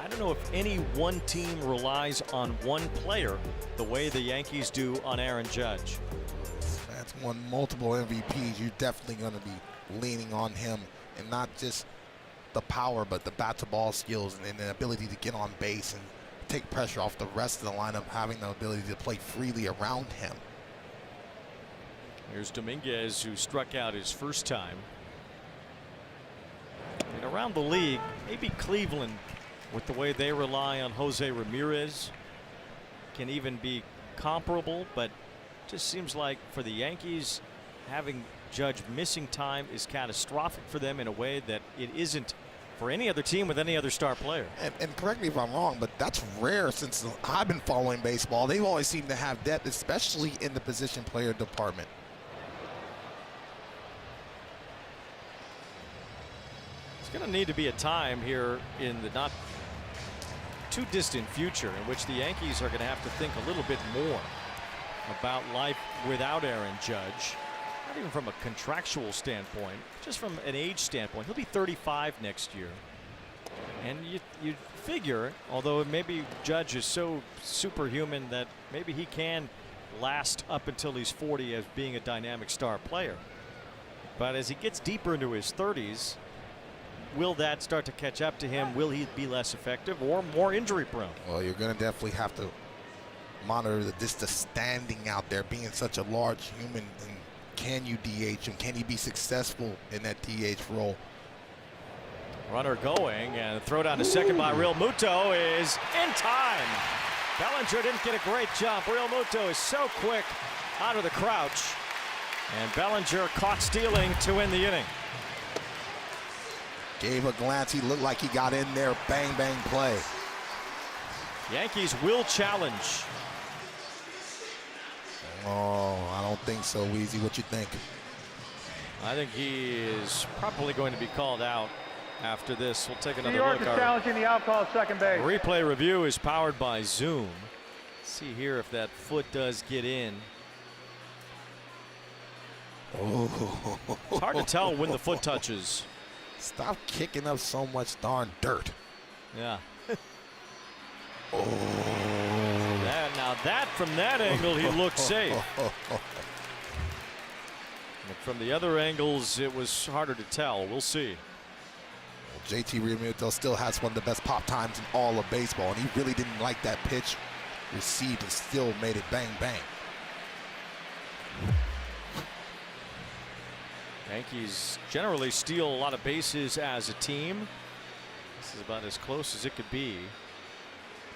I don't know if any one team relies on one player the way the Yankees do on Aaron Judge. That's won multiple MVPs. You're definitely going to be leaning on him, and not just the power, but the bat to ball skills and the ability to get on base and take pressure off the rest of the lineup, having the ability to play freely around him. Here's Dominguez, who struck out his first time. And around the league, maybe Cleveland, with the way they rely on Jose Ramirez, can even be comparable, but just seems like for the Yankees, having Judge missing time is catastrophic for them in a way that it isn't for any other team with any other star player. And correct me if I'm wrong, but that's rare since I've been following baseball. They've always seemed to have depth, especially in the position player department. It's going to need to be a time here in the not too distant future in which the Yankees are going to have to think a little bit more about life without Aaron Judge. Not even from a contractual standpoint, just from an age standpoint. He'll be 35 next year. And you figure, although maybe Judge is so superhuman that maybe he can last up until he's 40 as being a dynamic star player. But as he gets deeper into his 30s, will that start to catch up to him? Will he be less effective or more injury prone? Well, you're going to definitely have to monitor the standing out there, being such a large human. And can you DH him? Can he be successful in that DH role? Runner going, and throw down to second by Real Muto is in time. Bellinger didn't get a great jump. Real Muto is so quick out of the crouch, and Bellinger caught stealing to win the inning. Gave a glance. He looked like he got in there. Bang, bang play. Yankees will challenge. Oh, I don't think so, Weezy. What you think? I think he is probably going to be called out after this. We'll take another New York look. is challenging the outcall at second base. Replay review is powered by Zoom. See here if that foot does get in. Oh. It's hard to tell when the foot touches. Stop kicking up so much darn dirt. Yeah. Oh. Now that from that angle he looked safe. But from the other angles it was harder to tell. We'll see. JT Realmuto still has one of the best pop times in all of baseball, and he really didn't like that pitch received and still made it bang bang. Yankees generally steal a lot of bases as a team. This is about as close as it could be.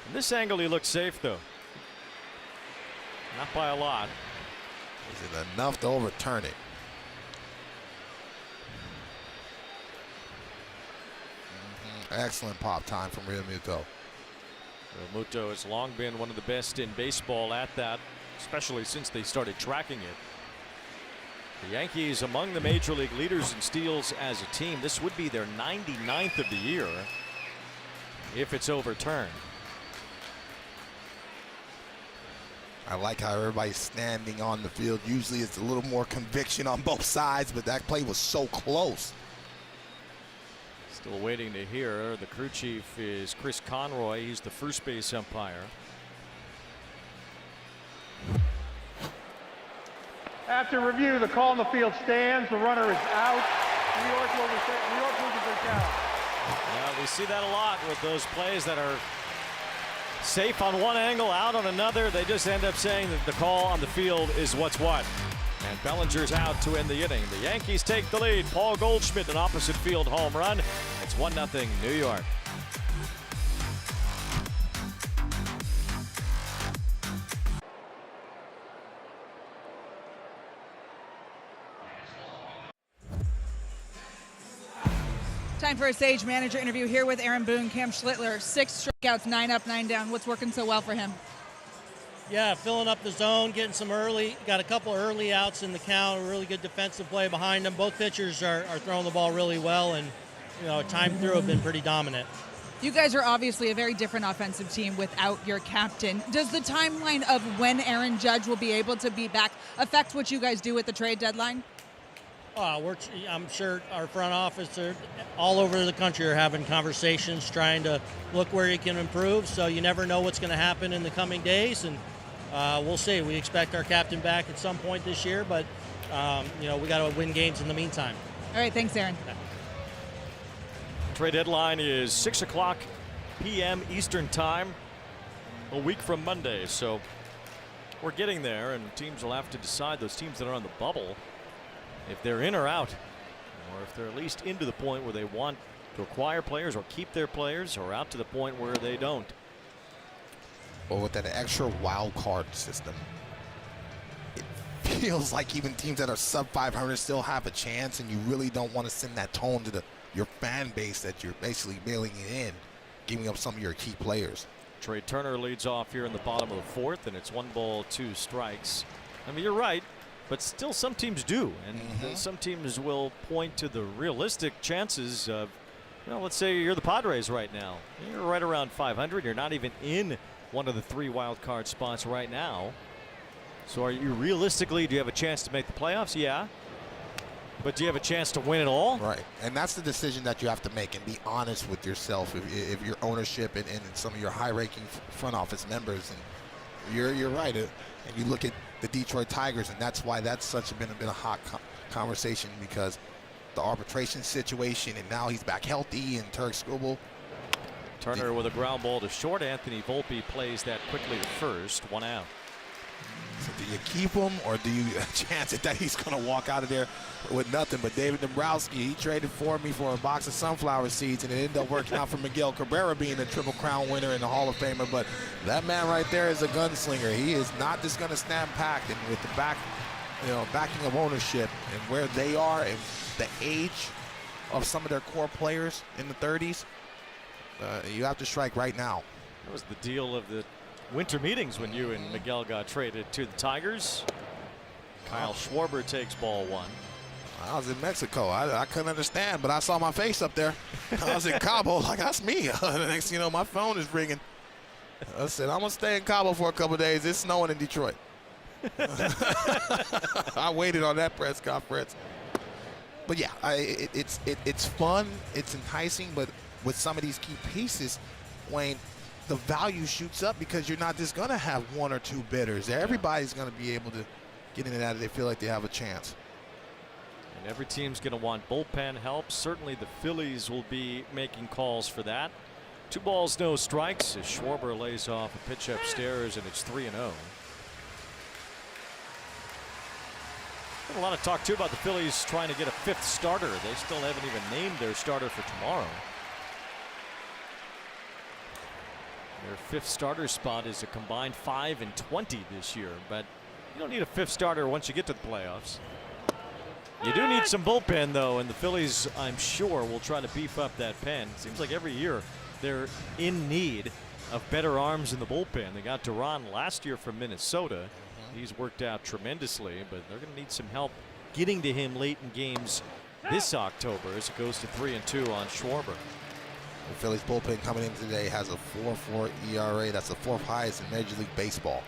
From this angle he looks safe though. Not by a lot. Is it enough to overturn it? Excellent pop time from Realmuto. Realmuto has long been one of the best in baseball at that, especially since they started tracking it. The Yankees among the major league leaders in steals as a team. This would be their 99th of the year if it's overturned. I like how everybody's standing on the field. Usually it's a little more conviction on both sides, but that play was so close. Still waiting to hear. The crew chief is Chris Conroy. He's the first base umpire. After review, the call on the field stands. The runner is out. New York loses their count. Yeah, we see that a lot with those plays that are safe on one angle, out on another. They just end up saying that the call on the field is what's what. And Bellinger's out to end the inning. The Yankees take the lead. Paul Goldschmidt, an opposite field home run. It's 1-0 New York. Time for a stage manager interview here with Aaron Boone. Cam Schlittler, 6 strikeouts, 9 up, 9 down. What's working so well for him? Yeah, filling up the zone, getting some early, got a couple early outs in the count, a really good defensive play behind them. Both pitchers are throwing the ball really well, and time through have been pretty dominant. You guys are obviously a very different offensive team without your captain. Does the timeline of when Aaron Judge will be able to be back affect what you guys do at the trade deadline? I'm sure our front office are all over the country are having conversations, trying to look where he can improve. So you never know what's going to happen in the coming days, and we'll see. We expect our captain back at some point this year, but we got to win games in the meantime. All right, thanks, Aaron. Trade deadline is 6 o'clock p.m. Eastern time, a week from Monday. So we're getting there, and teams will have to decide, those teams that are on the bubble, if they're in or out, or if they're at least into the point where they want to acquire players or keep their players, or out to the point where they don't. Well, with that extra wild card system, it feels like even teams that are sub 500 still have a chance, and you really don't want to send that tone to your fan base that you're basically mailing it in, giving up some of your key players. Trey Turner leads off here in the bottom of the fourth, and it's 1 ball, 2 strikes. I mean, you're right. But still, some teams do, and some teams will point to the realistic chances of, let's say you're the Padres right now. You're right around 500. You're not even in one of the 3 wild card spots right now. So are you realistically, do you have a chance to make the playoffs? Yeah. But do you have a chance to win it all? Right. And that's the decision that you have to make, and be honest with yourself. If your ownership and some of your high-ranking front office members, and you're right. And you look at the Detroit Tigers, and that's why that's been a hot conversation, because the arbitration situation, and now he's back healthy, and Turk Skubal. Turner with a ground ball to short. Anthony Volpe plays that quickly to first. 1 out. So do you keep him, or do you chance it that he's going to walk out of there with nothing? But David Dombrowski, he traded for me for a box of sunflower seeds, and it ended up working out for Miguel Cabrera being a Triple Crown winner and a Hall of Famer. But that man right there is a gunslinger. He is not just going to stand packed, and with the backing of ownership and where they are and the age of some of their core players in the 30s, you have to strike right now. That was the deal of the winter meetings when you and Miguel got traded to the Tigers. Kyle Schwarber takes ball 1. I was in Mexico. I couldn't understand, but I saw my face up there. I was in Cabo, like, that's me. The next thing you know, my phone is ringing. I said, I'm going to stay in Cabo for a couple of days. It's snowing in Detroit. I waited on that press conference. But, yeah, it's fun. It's enticing. But with some of these key pieces, Wayne, the value shoots up, because you're not just going to have 1 or 2 bidders. Everybody's going to be able to get in and out if they feel like they have a chance. And every team's going to want bullpen help. Certainly the Phillies will be making calls for that. 2 balls, no strikes as Schwarber lays off a pitch upstairs, and it's 3-0. A lot of talk, too, about the Phillies trying to get a 5th starter. They still haven't even named their starter for tomorrow. Their 5th starter spot is a combined 5-20 this year, but you don't need a 5th starter once you get to the playoffs. You do need some bullpen, though, and the Phillies, I'm sure, will try to beef up that pen. Seems like every year they're in need of better arms in the bullpen. They got Duran last year from Minnesota. He's worked out tremendously, but they're going to need some help getting to him late in games this October as it goes to 3-2 on Schwarber. The Phillies bullpen coming in today has a 4.4 ERA. That's the 4th highest in Major League Baseball.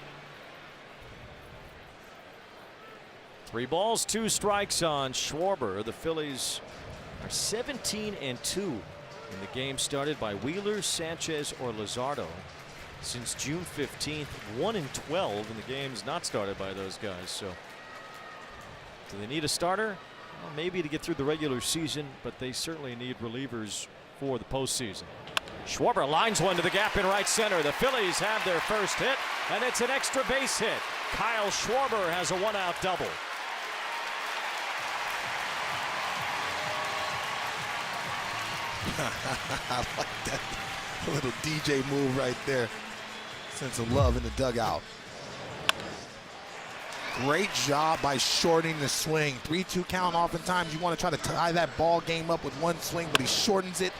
3 balls, 2 strikes on Schwarber. The Phillies are 17-2 in the game started by Wheeler, Sanchez, or Luzardo since June 15th. 1-12 in the games not started by those guys. So do they need a starter? Well, maybe to get through the regular season, but they certainly need relievers for the postseason. Schwarber lines one to the gap in right center. The Phillies have their first hit, and it's an extra base hit. Kyle Schwarber has a 1-out double. I like that little DJ move right there. Sense of love in the dugout. Great job by shortening the swing. 3-2 count. Oftentimes you want to try to tie that ball game up with one swing, but he shortens it.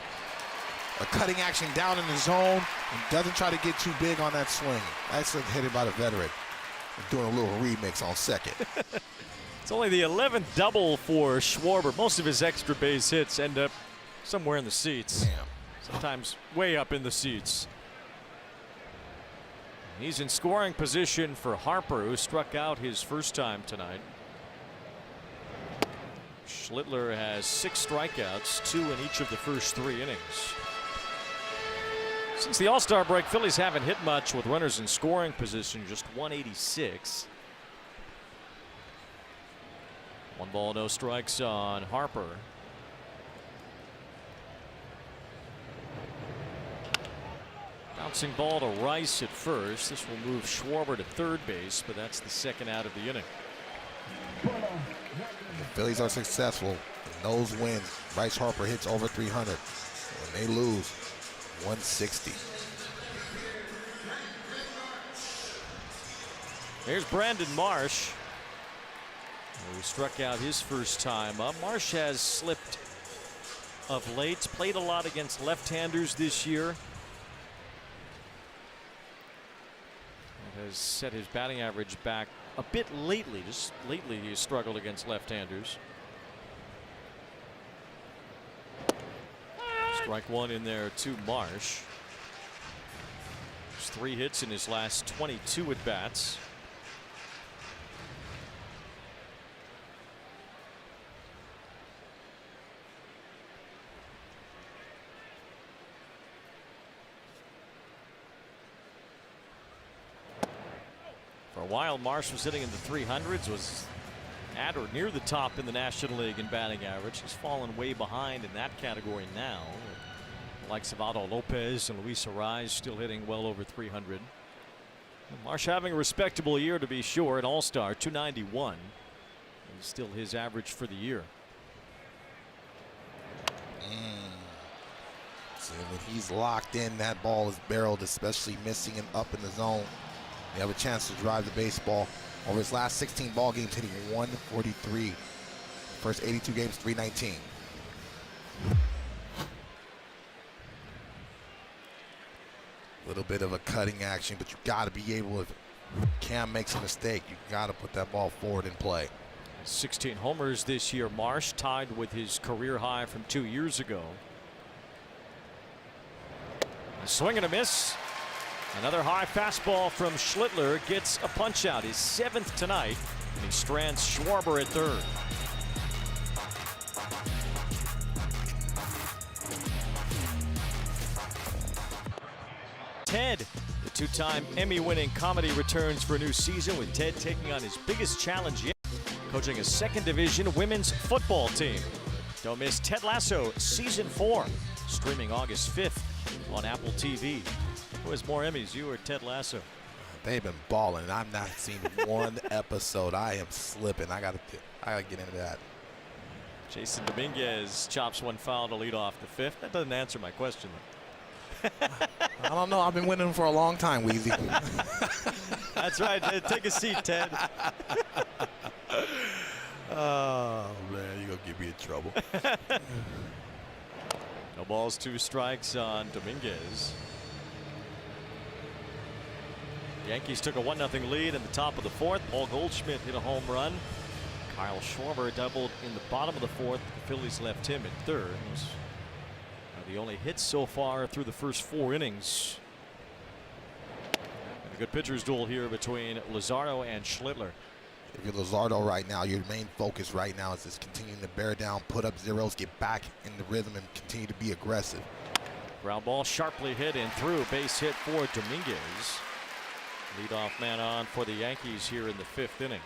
A cutting action down in the zone and doesn't try to get too big on that swing. Excellent hit by the veteran. Doing a little remix on second. It's only the 11th double for Schwarber. Most of his extra base hits end up somewhere in the seats. Damn. Sometimes way up in the seats. He's in scoring position for Harper, who struck out his first time tonight. Schlittler has 6 strikeouts, 2 in each of the first 3 innings. Since the All-Star break, Phillies haven't hit much with runners in scoring position, just 186. 1 ball, no strikes on Harper. Bouncing ball to Rice at first. This will move Schwarber to third base, but that's the 2nd out of the inning. The Phillies are successful in those wins. Bryce Harper hits over 300. When they lose, 160. Here's Brandon Marsh, who struck out his first time up. Marsh has slipped of late, played a lot against left-handers this year. Has set his batting average back a bit lately. Just lately he's struggled against left-handers. Strike 1 in there to Marsh. There's 3 hits in his last 22 at bats. For a while, Marsh was hitting in the 300s, was at or near the top in the National League in batting average. He's fallen way behind in that category now. The likes of Otto Lopez and Luis Arraez still hitting well over 300. Marsh having a respectable year, to be sure, an All-Star, 291. And still his average for the year. So when he's locked in, that ball is barreled, especially missing him up in the zone. You have a chance to drive the baseball. Over his last 16 ball games, hitting 143. First 82 games, 319. A little bit of a cutting action, but you got to be able, if Cam makes a mistake, you got to put that ball forward and play. 16 homers this year. Marsh tied with his career high from 2 years ago. A swing and a miss. Another high fastball from Schlittler gets a punch out, his 7th tonight, and he strands Schwarber at third. Ted, the 2-time Emmy-winning comedy, returns for a new season, with Ted taking on his biggest challenge yet, coaching a 2nd division women's football team. Don't miss Ted Lasso Season 4, streaming August 5th on Apple TV. Who has more Emmys, you or Ted Lasso? They've been balling, and I've not seen one episode. I am slipping. I gotta get into that. Jason Dominguez chops one foul to lead off the 5th. That doesn't answer my question, though. I don't know. I've been winning for a long time, Weezy. That's right. Take a seat, Ted. Oh, man, you're going to get me in trouble. No balls, 2 strikes on Dominguez. Yankees took a 1-0 lead in the top of the 4th. Paul Goldschmidt hit a home run. Kyle Schwarber doubled in the bottom of the fourth. The Phillies left him at third. Those are the only hits so far through the first 4 innings. And a good pitcher's duel here between Luzardo and Schlittler. If you're Luzardo right now, your main focus right now is just continuing to bear down, put up zeros, get back in the rhythm, and continue to be aggressive. Ground ball sharply hit and through. Base hit for Dominguez. Leadoff man on for the Yankees here in the 5th inning.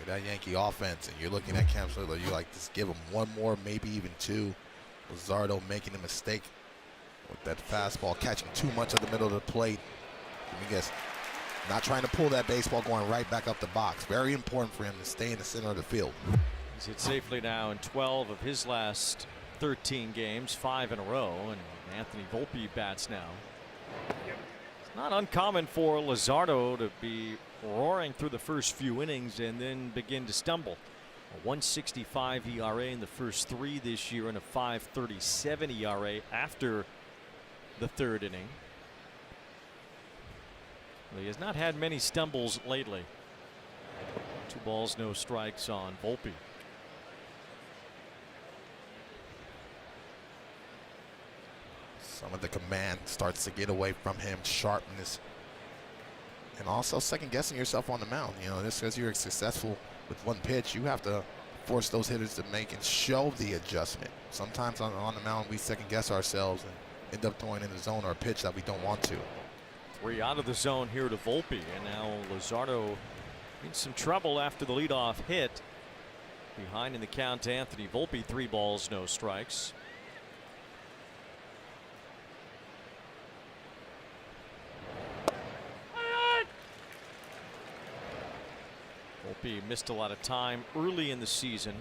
That Yankee offense, and you're looking at Cam Schlittler, you like just give him 1 more, maybe even 2. Luzardo making a mistake with that fastball, catching too much of the middle of the plate. Dominguez not trying to pull that baseball, going right back up the box. Very important for him to stay in the center of the field. He's hit safely now in 12 of his last 13 games, 5 in a row, and Anthony Volpe bats now. It's not uncommon for Luzardo to be roaring through the first few innings and then begin to stumble. A 1.65 ERA in the first 3 this year and a 5.37 ERA after the 3rd inning. He has not had many stumbles lately. 2 balls, no strikes on Volpe. Some of the command starts to get away from him, sharpness, and also second guessing yourself on the mound. You know, just because you're successful with 1 pitch, you have to force those hitters to make and show the adjustment. Sometimes on the mound, we second guess ourselves and end up throwing in the zone or a pitch that we don't want to. 3 out of the zone here to Volpe, and now Luzardo in some trouble after the leadoff hit. Behind in the count to Anthony Volpe, 3 balls, no strikes. Volpe missed a lot of time early in the season.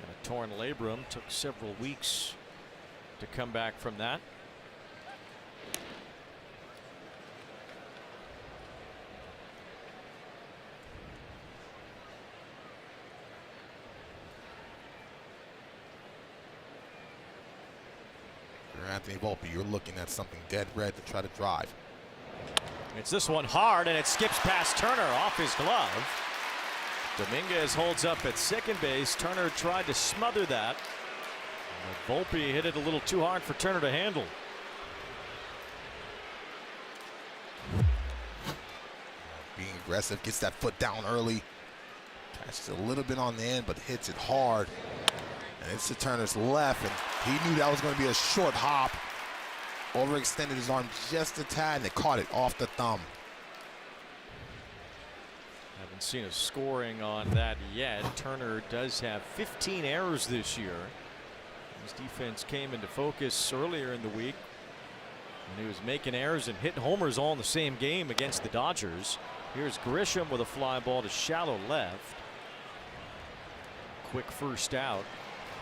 And a torn labrum, took several weeks to come back from that. Anthony Volpe, you're looking at something dead red to try to drive. It's this one hard, and it skips past Turner off his glove. Dominguez holds up at second base. Turner tried to smother that. But Volpe hit it a little too hard for Turner to handle. Being aggressive, gets that foot down early. Catches a little bit on the end, but hits it hard. And it's to Turner's left, and he knew that was going to be a short hop. Overextended his arm just a tad, and it caught it off the thumb. Haven't seen a scoring on that yet. Turner does have 15 errors this year. His defense came into focus earlier in the week when he was making errors and hitting homers all in the same game against the Dodgers. Here's Grisham with a fly ball to shallow left. Quick first out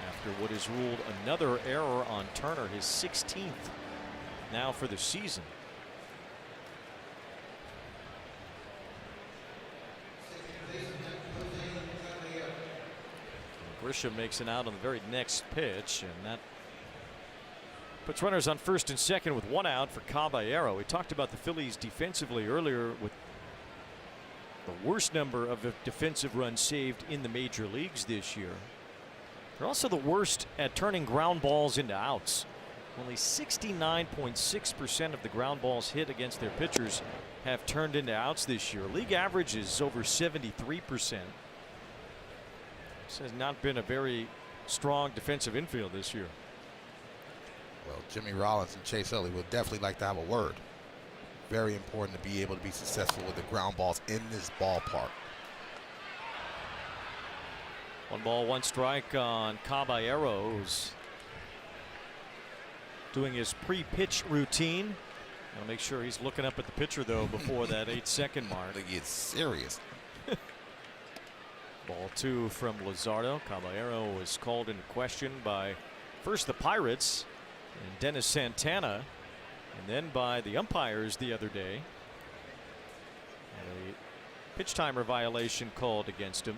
after what is ruled another error on Turner, his 16th now for the season. Grisham makes an out on the very next pitch, and that puts runners on first and second with 1 out for Caballero. We talked about the Phillies defensively earlier with the worst number of defensive runs saved in the major leagues this year. They're also the worst at turning ground balls into outs. Only 69.6% of the ground balls hit against their pitchers have turned into outs this year. League average is over 73%. This has not been a very strong defensive infield this year. Well, Jimmy Rollins and Chase Utley would definitely like to have a word. Very important to be able to be successful with the ground balls in this ballpark. 1 ball, 1 strike on Caballero, who's doing his pre-pitch routine. I'll make sure he's looking up at the pitcher though before that 8-second mark. They get serious. Ball 2 from Luzardo. Caballero was called into question by first the Pirates and Dennis Santana, and then by the umpires the other day. A pitch timer violation called against him.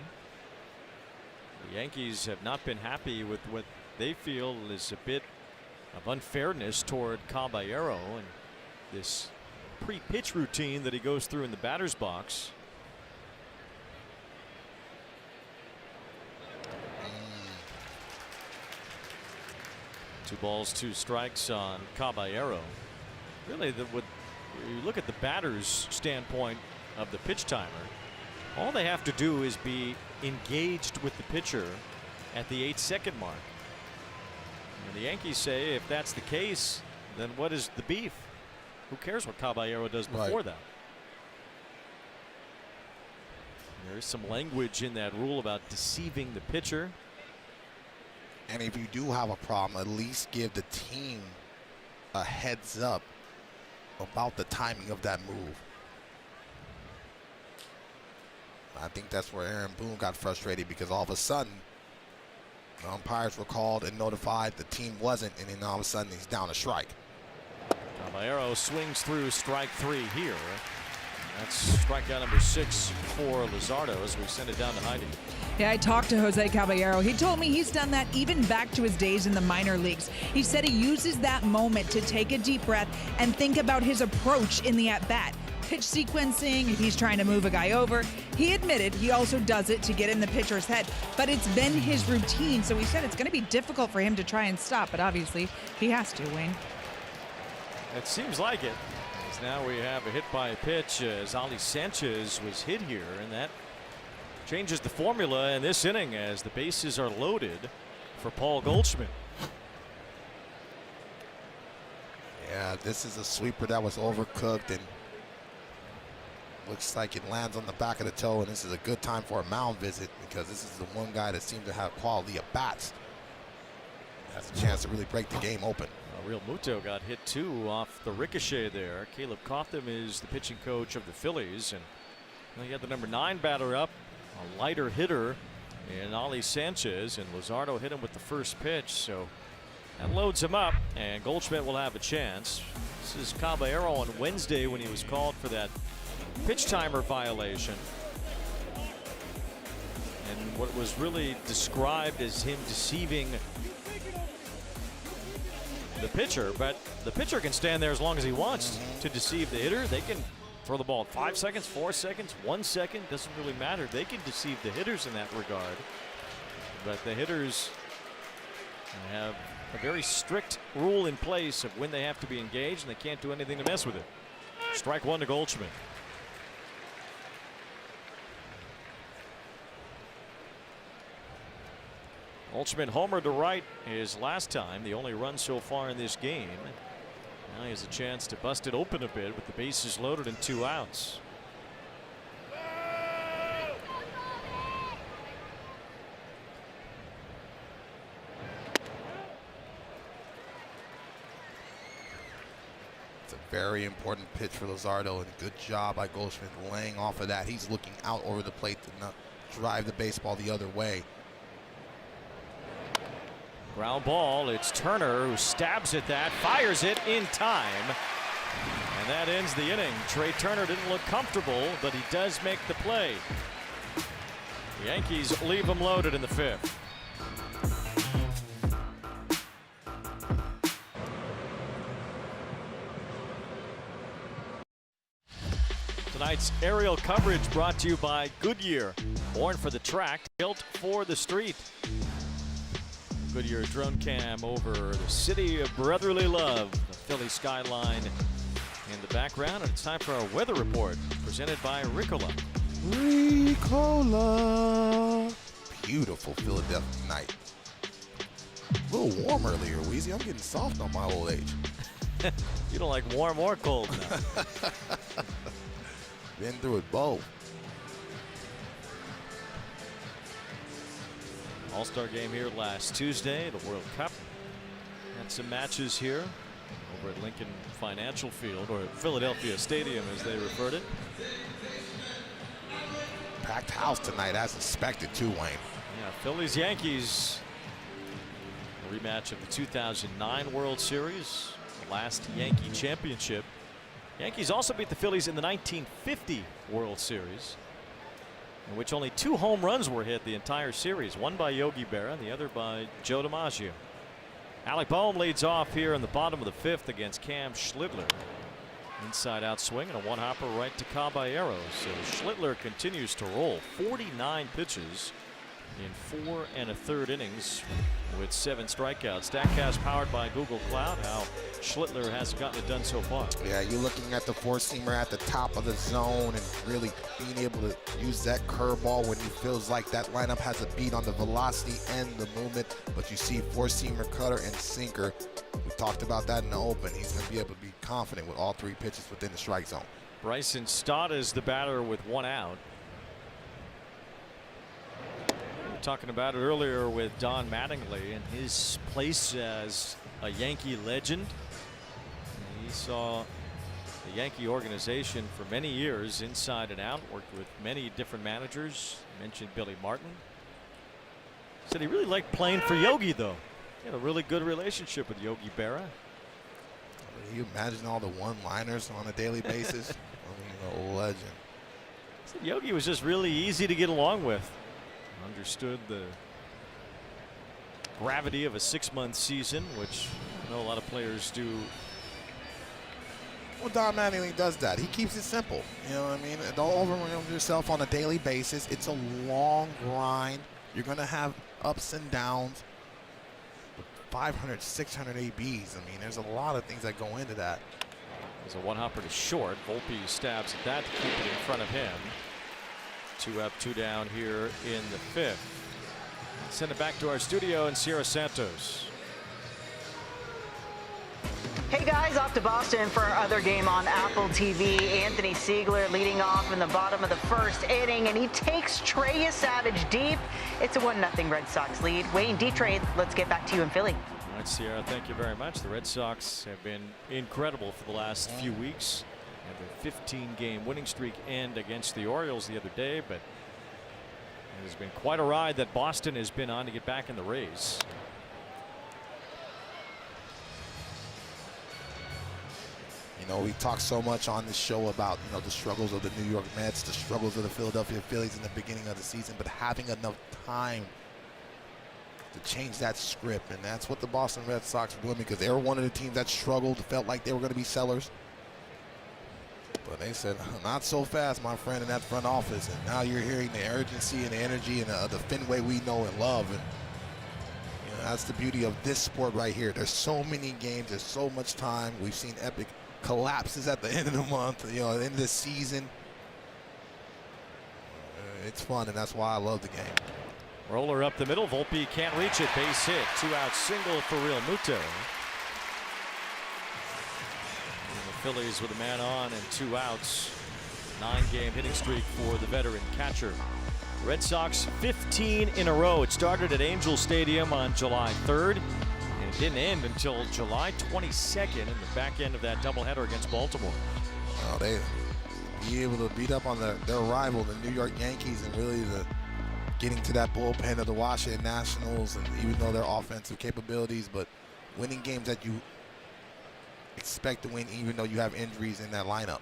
The Yankees have not been happy with what they feel is a bit of unfairness toward Caballero and this pre-pitch routine that he goes through in the batter's box. 2 balls, 2 strikes on Caballero. Really, you look at the batter's standpoint of the pitch timer, all they have to do is be engaged with the pitcher at the 8-second mark. And the Yankees say if that's the case, then what is the beef? Who cares what Caballero does before that? There is some language in that rule about deceiving the pitcher. And if you do have a problem, at least give the team a heads up about the timing of that move. I think that's where Aaron Boone got frustrated, because all of a sudden the umpires were called and notified, the team wasn't, and then all of a sudden he's down a strike. Caballero swings through strike 3 here. That's strikeout number 6 for Luzardo as we send it down to Heidi. Yeah, I talked to Jose Caballero. He told me he's done that even back to his days in the minor leagues. He said he uses that moment to take a deep breath and think about his approach in the at-bat. Pitch sequencing, if he's trying to move a guy over. He admitted he also does it to get in the pitcher's head, but it's been his routine, so he said it's going to be difficult for him to try and stop, but obviously he has to, Wayne. It seems like it. As now we have a hit by a pitch as Ali Sanchez was hit here, and that changes the formula in this inning as the bases are loaded for Paul Goldschmidt. Yeah, this is a sweeper that was overcooked, and looks like it lands on the back of the toe, and this is a good time for a mound visit, because this is the one guy that seems to have quality at bats. Has a chance to really break the game open. Real Muto got hit too off the ricochet there. Caleb Cotham is the pitching coach of the Phillies, and he had the number 9 batter up, a lighter hitter in Ali Sanchez, and Luzardo hit him with the first pitch, so that loads him up, and Goldschmidt will have a chance. This is Caballero on Wednesday when he was called for that pitch timer violation, and what was really described as him deceiving the pitcher, but the pitcher can stand there as long as he wants to deceive the hitter. They can throw the ball at 5 seconds, 4 seconds, 1 second, doesn't really matter. They can deceive the hitters in that regard, but the hitters have a very strict rule in place of when they have to be engaged, and they can't do anything to mess with it. Strike 1 to Goldschmidt. Goldschmidt homered to right his last time, the only run so far in this game. Now he has a chance to bust it open a bit with the bases loaded and 2 outs. It's a very important pitch for Luzardo, and good job by Goldschmidt laying off of that. He's looking out over the plate to not drive the baseball the other way. Ground ball. It's Turner who stabs at that, fires it in time, and that ends the inning. Trey Turner didn't look comfortable, but he does make the play. The Yankees leave him loaded in the 5th. Tonight's aerial coverage brought to you by Goodyear. Born for the track, built for the street. Goodyear drone cam over the city of brotherly love, the Philly skyline in the background, and it's time for our weather report presented by Ricola. Ricola. Beautiful Philadelphia night. A little warm earlier, Weezy. I'm getting soft on my old age. You don't like warm or cold now. Been through it both. All-Star game here last Tuesday, the World Cup. Had some matches here over at Lincoln Financial Field, or Philadelphia Stadium as they referred it. Packed house tonight as expected too, Wayne. Yeah, Phillies Yankees. A rematch of the 2009 World Series, the last Yankee championship. Yankees also beat the Phillies in the 1950 World Series, in which only 2 home runs were hit the entire series, one by Yogi Berra and the other by Joe DiMaggio. Alec Boehm leads off here in the bottom of the 5th against Cam Schlittler. Inside out swing and a one-hopper right to Caballero. So Schlittler continues to roll. 49 pitches, in 4 1/3 innings with 7 strikeouts. StatCast powered by Google Cloud. How Schlittler has gotten it done so far. Yeah, you're looking at the four-seamer at the top of the zone and really being able to use that curveball when he feels like that lineup has a beat on the velocity and the movement. But you see four-seamer, cutter, and sinker. We talked about that in the open. He's going to be able to be confident with all 3 pitches within the strike zone. Bryson Stott is the batter with 1 out. We were talking about it earlier with Don Mattingly and his place as a Yankee legend. He saw the Yankee organization for many years inside and out, worked with many different managers. Mentioned Billy Martin. Said he really liked playing for Yogi, though. He had a really good relationship with Yogi Berra. Can you imagine all the one-liners on a daily basis? I mean, a legend. Said Yogi was just really easy to get along with. Understood the gravity of a 6-month season, which I know a lot of players do. Well, Don Mattingly does that. He keeps it simple. You know what I mean? Don't overwhelm yourself on a daily basis. It's a long grind. You're going to have ups and downs. 500, 600 ABs. I mean, there's a lot of things that go into that. There's a 1-hopper to short. Volpe stabs at that to keep it in front of him. 2 up, 2 down here in the 5th. Send it back to our studio in Sierra Santos. Hey guys, off to Boston for our other game on Apple TV. Anthony Siegler leading off in the bottom of the 1st inning, and he takes Trey Savage deep. It's a 1-0 Red Sox lead. Wayne Detroit, let's get back to you in Philly. All right, Sierra, thank you very much. The Red Sox have been incredible for the last few weeks. Had their 15-game winning streak end against the Orioles the other day, but it has been quite a ride that Boston has been on to get back in the race. You know, we talk so much on this show about, you know, the struggles of the New York Mets, the struggles of the Philadelphia Phillies in the beginning of the season, but having enough time to change that script, and that's what the Boston Red Sox are doing, because they were one of the teams that struggled, felt like they were going to be sellers. But they said, not so fast, my friend, in that front office. And now you're hearing the urgency and the energy and the Fenway we know and love. And you know, that's the beauty of this sport right here. There's so many games, there's so much time. We've seen epic collapses at the end of the month, you know, at the end of the season. It's fun, and that's why I love the game. Roller up the middle. Volpe can't reach it. Base hit. 2-out single for Real Muto. The Phillies with a man on and 2 outs. 9-game hitting streak for the veteran catcher. Red Sox 15 in a row. It started at Angel Stadium on July 3rd. And it didn't end until July 22nd in the back end of that doubleheader against Baltimore. Well, they be able to beat up on their rival, the New York Yankees, and really getting to that bullpen of the Washington Nationals, and even though their offensive capabilities, but winning games that you expect to win even though you have injuries in that lineup.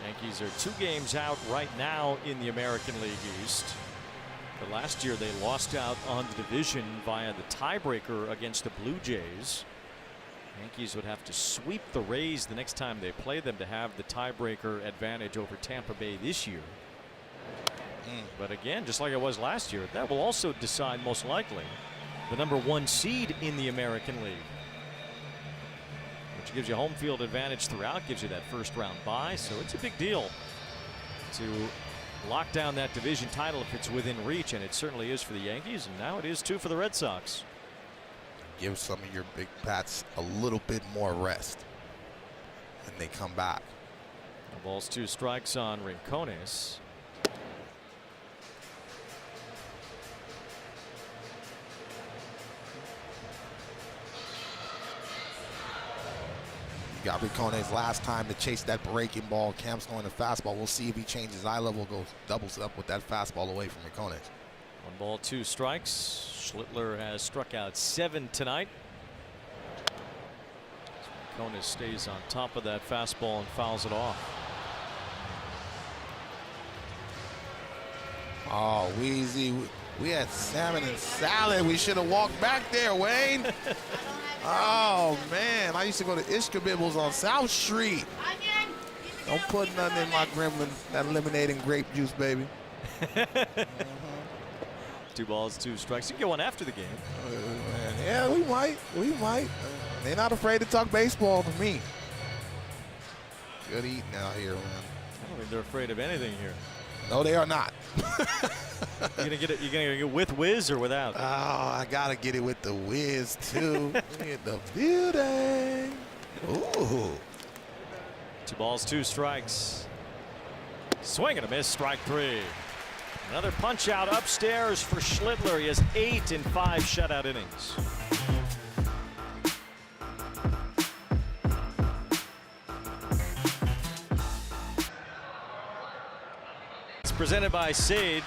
Yankees are 2 games out right now in the American League East. But last year they lost out on the division via the tiebreaker against the Blue Jays. Yankees would have to sweep the Rays the next time they play them to have the tiebreaker advantage over Tampa Bay this year. But again, just like it was last year, that will also decide most likely the #1 seed in the American League, which gives you home field advantage throughout, gives you that first-round bye. So it's a big deal to lock down that division title if it's within reach, and it certainly is for the Yankees, and now it is too for the Red Sox. Give some of your big bats a little bit more rest when they come back. No balls, 2 strikes on Rincones. You got Rincones last time to chase that breaking ball. Camp's going to fastball. We'll see if he changes eye level, goes doubles up with that fastball away from Rincones. 1 ball, 2 strikes. Schlittler has struck out 7 tonight. Rincones stays on top of that fastball and fouls it off. Oh, Wheezy, we had salmon and salad. We should have walked back there, Wayne. Oh, man. I used to go to Ishkabibbles on South Street. Don't put nothing in my gremlin, that lemonade and grape juice, baby. 2 balls, 2 strikes. You can get one after the game. Yeah, we might. We might. They're not afraid to talk baseball to me. Good eating out here, man. I don't think they're afraid of anything here. No, they are not. You're gonna get it. You're gonna get with whiz or without? Oh, I gotta get it with the whiz too. In the building. Ooh. 2 balls, 2 strikes. Swing and a miss. Strike 3. Another punch out upstairs for Schlittler. He has 8 in 5 shutout innings. It's presented by Sage.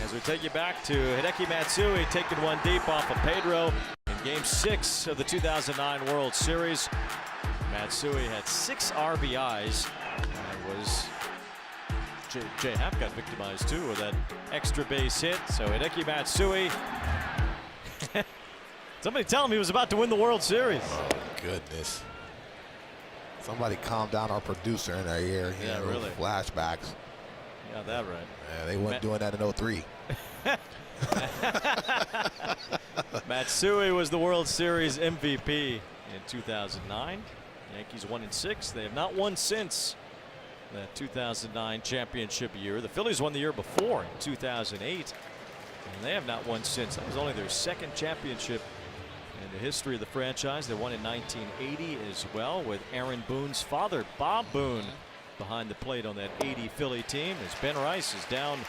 As we take you back to Hideki Matsui taking one deep off of Pedro in Game 6 of the 2009 World Series. Matsui had 6 RBIs and was Jay Happ got victimized too with that extra base hit. So Hideki Matsui, somebody tell him he was about to win the World Series. Oh goodness! Somebody calm down our producer in our ear. Yeah, really. Flashbacks. You got that right. Yeah, they weren't doing that in 03. Matsui was the World Series MVP in 2009. Yankees 1-6. They have not won since that 2009 championship year. The Phillies won the year before in 2008, and they have not won since. That was only their 2nd championship in the history of the franchise. They won in 1980 as well with Aaron Boone's father, Bob Boone, behind the plate on that 80 Philly team, as Ben Rice is down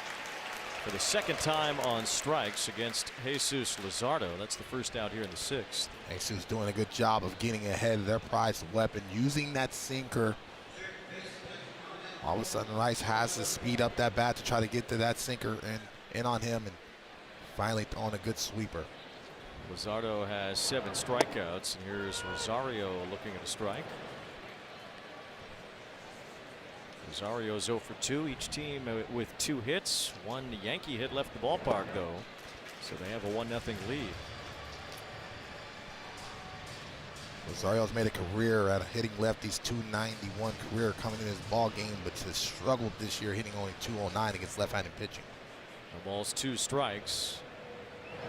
for the 2nd time on strikes against Jesus Luzardo. That's the first out here in the 6th. Jesus doing a good job of getting ahead of their prized weapon, using that sinker. All of a sudden, Rice has to speed up that bat to try to get to that sinker and in on him, and finally throwing a good sweeper. Luzardo has 7 strikeouts, and here's Rosario looking at a strike. Rosario's 0 for 2. Each team with 2 hits. 1 Yankee hit left the ballpark, though, so they have a 1-0 lead. Rosario's made a career at hitting lefties, 291 career coming in his ball game, but has struggled this year, hitting only 209 against left-handed pitching. No balls, 2 strikes,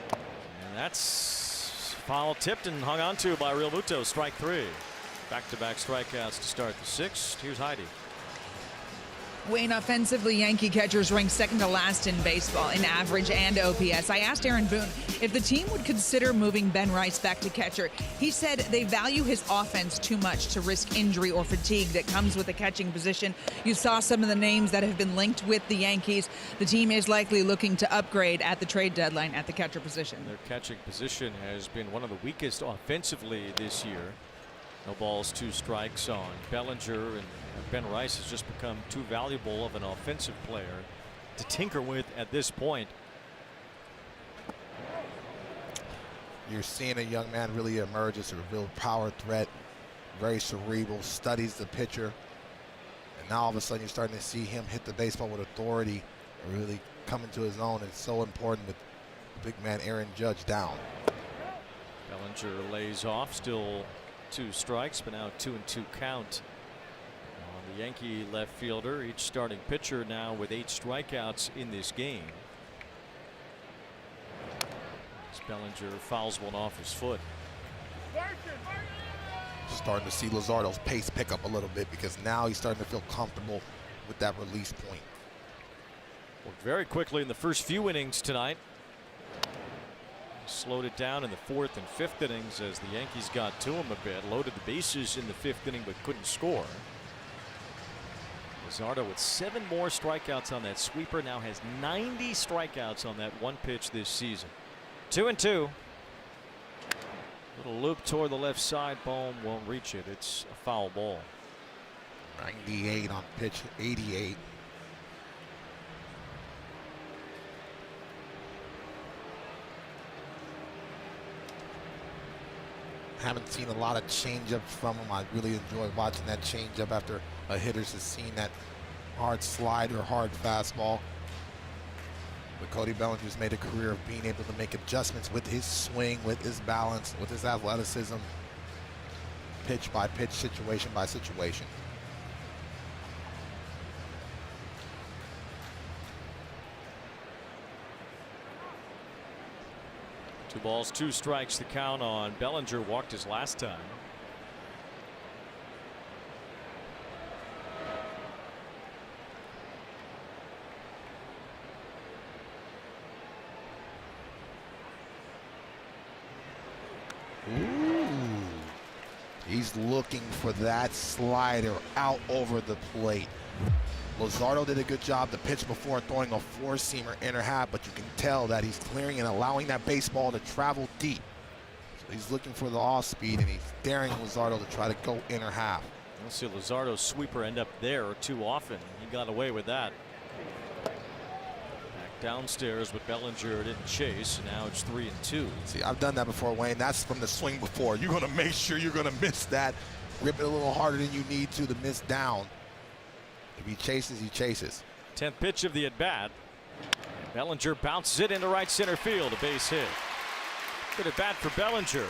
and that's foul tipped and hung on to by Real Muto. Strike 3. Back-to-back strikeouts to start the 6th. Here's Heidi. Wayne, offensively, Yankee catchers ranked 2nd to last in baseball in average and OPS. I asked Aaron Boone if the team would consider moving Ben Rice back to catcher. He said they value his offense too much to risk injury or fatigue that comes with the catching position. You saw some of the names that have been linked with the Yankees. The team is likely looking to upgrade at the trade deadline at the catcher position. Their catching position has been one of the weakest offensively this year. No balls, 2 strikes on Bellinger, and Ben Rice has just become too valuable of an offensive player to tinker with at this point. You're seeing a young man really emerge as a real power threat, very cerebral, studies the pitcher, and now all of a sudden you're starting to see him hit the baseball with authority and really come into his own. It's so important with big man Aaron Judge down. Bellinger lays off, still 2 strikes, but now 2-2 count on the Yankee left fielder. Each starting pitcher now with 8 strikeouts in this game. As Bellinger fouls one off his foot. Starting to see Luzardo's pace pick up a little bit because now he's starting to feel comfortable with that release point. Worked very quickly in the first few innings tonight. Slowed it down in the 4th and 5th innings as the Yankees got to him a bit. Loaded the bases in the 5th inning but couldn't score. Luzardo with 7 more strikeouts on that sweeper, now has 90 strikeouts on that 1 pitch this season. 2-2. Little loop toward the left side. Bohm won't reach it. It's a foul ball. 98 on pitch 88. Haven't seen a lot of changeups from him. I really enjoy watching that changeup after a hitter's has seen that hard slide or hard fastball. But Cody Bellinger's made a career of being able to make adjustments with his swing, with his balance, with his athleticism, pitch by pitch, situation by situation. 2 balls, 2 strikes, the count on Bellinger. Walked his last time. Ooh. He's looking for that slider out over the plate. Luzardo did a good job the pitch before throwing a 4-seamer inner half, but you can tell that he's clearing and allowing that baseball to travel deep. So he's looking for the off speed, and he's daring Luzardo to try to go inner half. We'll see Luzardo's sweeper end up there too often. He got away with that. Back downstairs, but Bellinger didn't chase. Now it's 3-2. See, I've done that before, Wayne. That's from the swing before. You're going to make sure you're going to miss that. Rip it a little harder than you need to miss down. If he chases, he chases. 10th pitch of the at-bat. Bellinger bounces it into right center field. A base hit. Good at bat for Bellinger.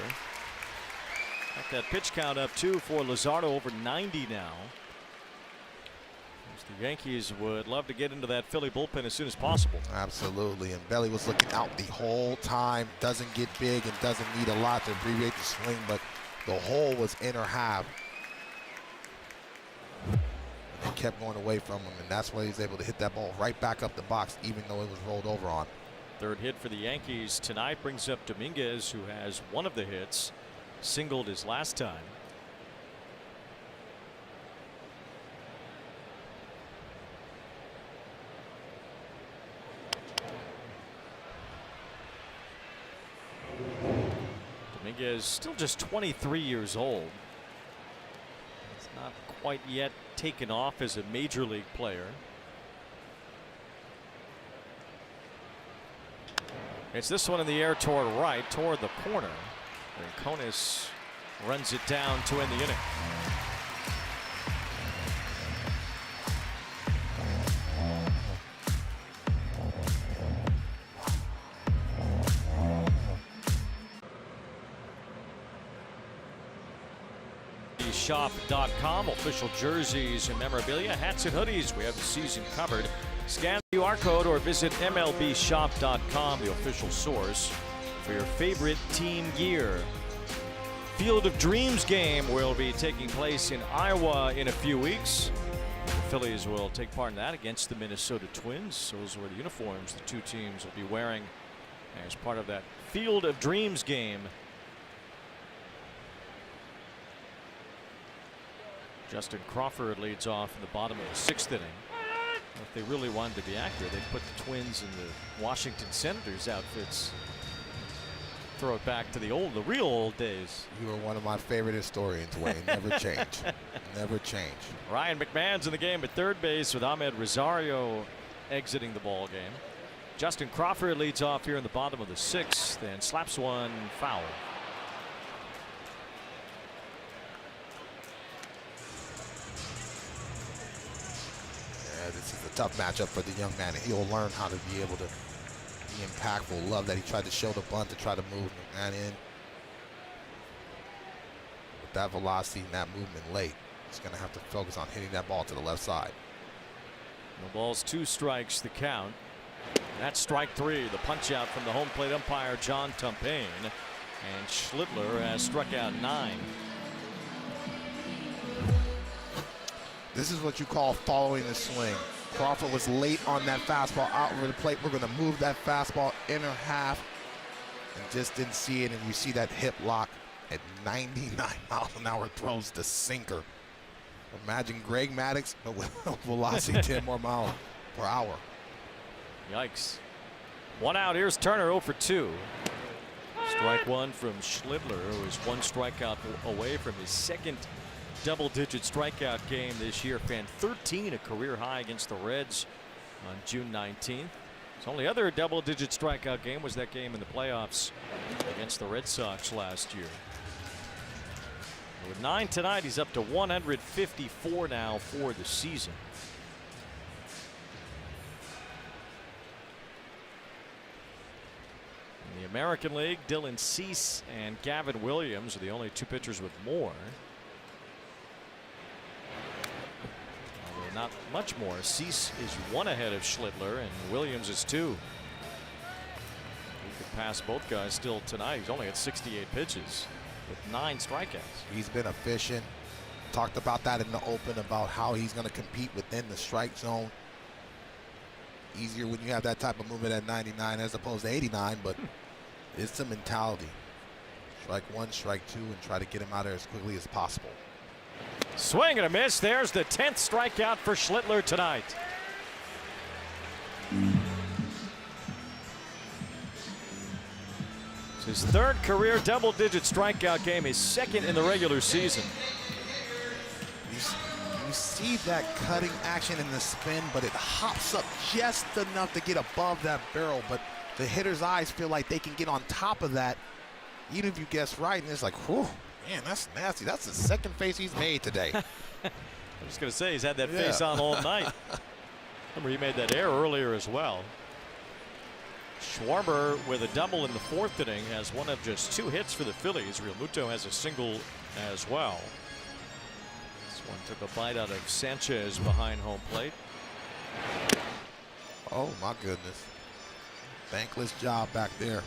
Got that pitch count up too for Luzardo, over 90 now. The Yankees would love to get into that Philly bullpen as soon as possible. Absolutely. And Belly was looking out the whole time. Doesn't get big and doesn't need a lot to abbreviate the swing, but the hole was inner half. They kept going away from him, and that's why he's able to hit that ball right back up the box, even though it was rolled over on. 3rd hit for the Yankees tonight brings up Dominguez, who has one of the hits, singled his last time. Dominguez still just 23 years old. He's not quite yet taken off as a major league player. It's this one in the air toward right, toward the corner. And Konis runs it down to end the inning. Shop.com, official jerseys and memorabilia, hats and hoodies. We have the season covered. Scan the QR code or visit MLBshop.com, the official source for your favorite team gear. Field of Dreams game will be taking place in Iowa in a few weeks. The Phillies will take part in that against the Minnesota Twins. Those were the uniforms the 2 teams will be wearing as part of that Field of Dreams game. Justin Crawford leads off in the bottom of the 6th inning. If they really wanted to be accurate, they'd put the Twins in the Washington Senators outfits. Throw it back to the real old days. You are one of my favorite historians, Wayne. Never change. Never change. Ryan McMahon's in the game at 3rd base with Ahmed Rosario exiting the ball game. Justin Crawford leads off here in the bottom of the 6th and slaps one foul. This is a tough matchup for the young man, and he'll learn how to be able to be impactful. Love that he tried to show the bunt to try to move McMahon in. With that velocity and that movement late, he's going to have to focus on hitting that ball to the left side. No balls, 2 strikes, the count. That's strike 3. The punch out from the home plate umpire, John Tumpain. And Schlittler has struck out 9. This is what you call following the swing. Crawford was late on that fastball out over the plate. We're going to move that fastball inner half and just didn't see it. And you see that hip lock at 99 miles an hour throws the sinker. Imagine Greg Maddux, but with velocity 10 more miles per hour. Yikes. 1 out. Here's Turner 0 for 2. Strike 1 from Schlittler, who is 1 strikeout away from his 2nd double-digit strikeout game this year. Fan 13, a career high against the Reds on June 19th. His only other double-digit strikeout game was that game in the playoffs against the Red Sox last year. With 9 tonight, he's up to 154 now for the season. In the American League, Dylan Cease and Gavin Williams are the only 2 pitchers with more. Not much more. Cease is 1 ahead of Schlittler, and Williams is 2. He could past both guys still tonight. He's only at 68 pitches with 9 strikeouts. He's been efficient. Talked about that in the open about how he's going to compete within the strike zone. Easier when you have that type of movement at 99 as opposed to 89, but it's the mentality. Strike 1, strike 2, and try to get him out of there as quickly as possible. Swing and a miss. There's the 10th strikeout for Schlittler tonight. It's his 3rd career double-digit strikeout game, his 2nd in the regular season. You see that cutting action in the spin, but it hops up just enough to get above that barrel. But the hitter's eyes feel like they can get on top of that, even if you guess right. And it's like, whew, man, that's nasty. That's the 2nd face he's made today. I was going to say, he's had that face on all night. Remember, he made that error earlier as well. Schwarber with a double in the 4th inning has one of just 2 hits for the Phillies. Realmuto has a single as well. One took a bite out of Sanchez behind home plate. Oh my goodness. Thankless job back there.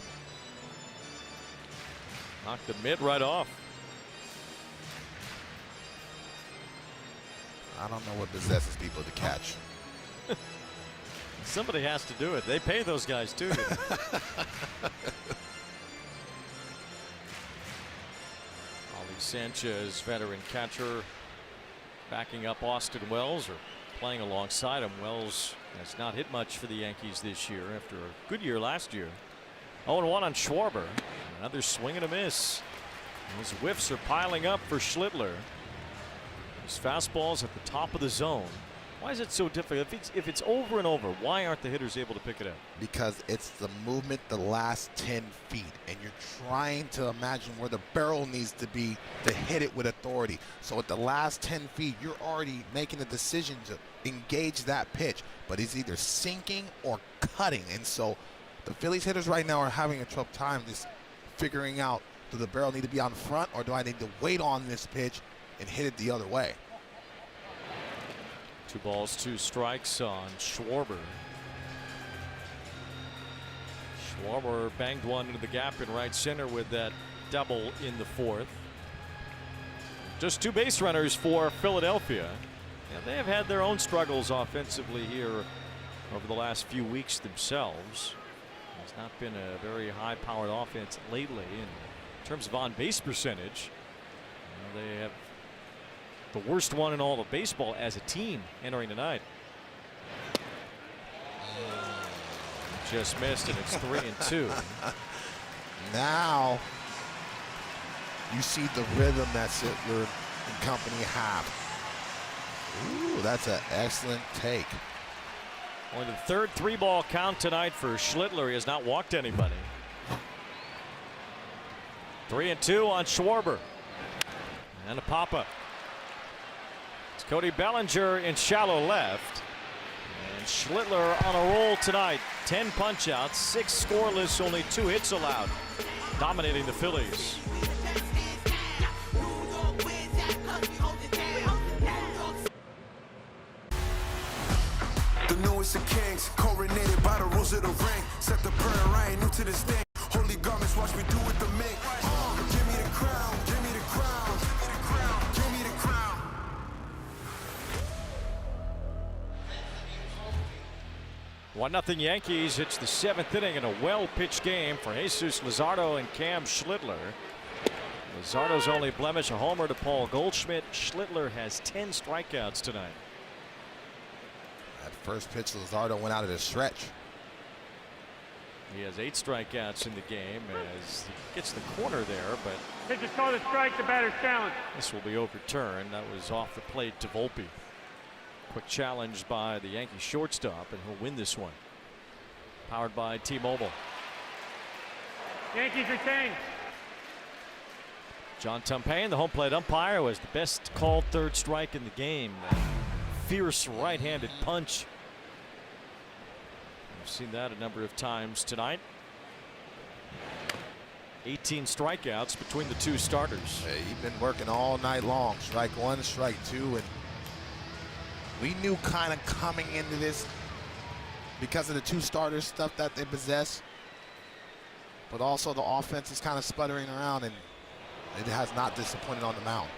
Knocked the mid right off. I don't know what possesses people to catch. Somebody has to do it. They pay those guys too. Ali Sanchez, veteran catcher, backing up Austin Wells, or playing alongside him. Wells has not hit much for the Yankees this year after a good year last year. 0-1 on Schwarber. Another swing and a miss. Those whiffs are piling up for Schlittler. His fastball's at the top of the zone. Why is it so difficult? If it's over and over, why aren't the hitters able to pick it up? Because it's the movement the last 10 feet, and you're trying to imagine where the barrel needs to be to hit it with authority. So at the last 10 feet, you're already making a decision to engage that pitch, but it's either sinking or cutting. And so the Phillies hitters right now are having a tough time just figuring out, do the barrel need to be on front, or do I need to wait on this pitch and hit it the other way? 2 balls, 2 strikes on Schwarber. Schwarber banged one into the gap in right center with that double in the 4th. Just 2 base runners for Philadelphia. And they have had their own struggles offensively here over the last few weeks themselves. It's not been a very high-powered offense lately in terms of on-base percentage. They have the worst one in all of baseball as a team entering tonight. Just missed, and it's 3-2. Now you see the rhythm that Sittler and company have. Ooh, that's an excellent take. Only the 3rd 3-ball count tonight for Schlittler. He has not walked anybody. 3-2 on Schwarber. And a pop-up. It's Cody Bellinger in shallow left. And Schlittler on a roll tonight. 10 punch-outs, 6 scoreless, only 2 hits allowed. Dominating the Phillies. The newest of kings, coronated by the rules of the ring. Set the prayer, I ain't new to this thing. Holy garments, watch me do it the mink. Give me the crown, give me the crown, give me the crown, give me the crown. 1-0 Yankees. It's the 7th inning in a well-pitched game for Jesus Luzardo and Cam Schlittler. Luzardo's only blemish, a homer to Paul Goldschmidt. Schlittler has 10 strikeouts tonight. At first pitch, Luzardo went out of the stretch. He has 8 strikeouts in the game as he gets the corner there, but Pitch is called a strike, the batter's challenge. this will be overturned. That was off the plate to Volpe. Quick challenge by the Yankee shortstop, and he'll win this one. Powered by T-Mobile. Yankees retain. John Tumpane, the home plate umpire, was the best called 3rd strike in the game. That fierce right-handed punch. We've seen that a number of times tonight. 18 strikeouts between the 2 starters. Hey, he's been working all night long. Strike 1, strike 2, and we knew kind of coming into this because of the 2 starters stuff that they possess. but also the offense is kind of sputtering around, and it has not disappointed on the mound.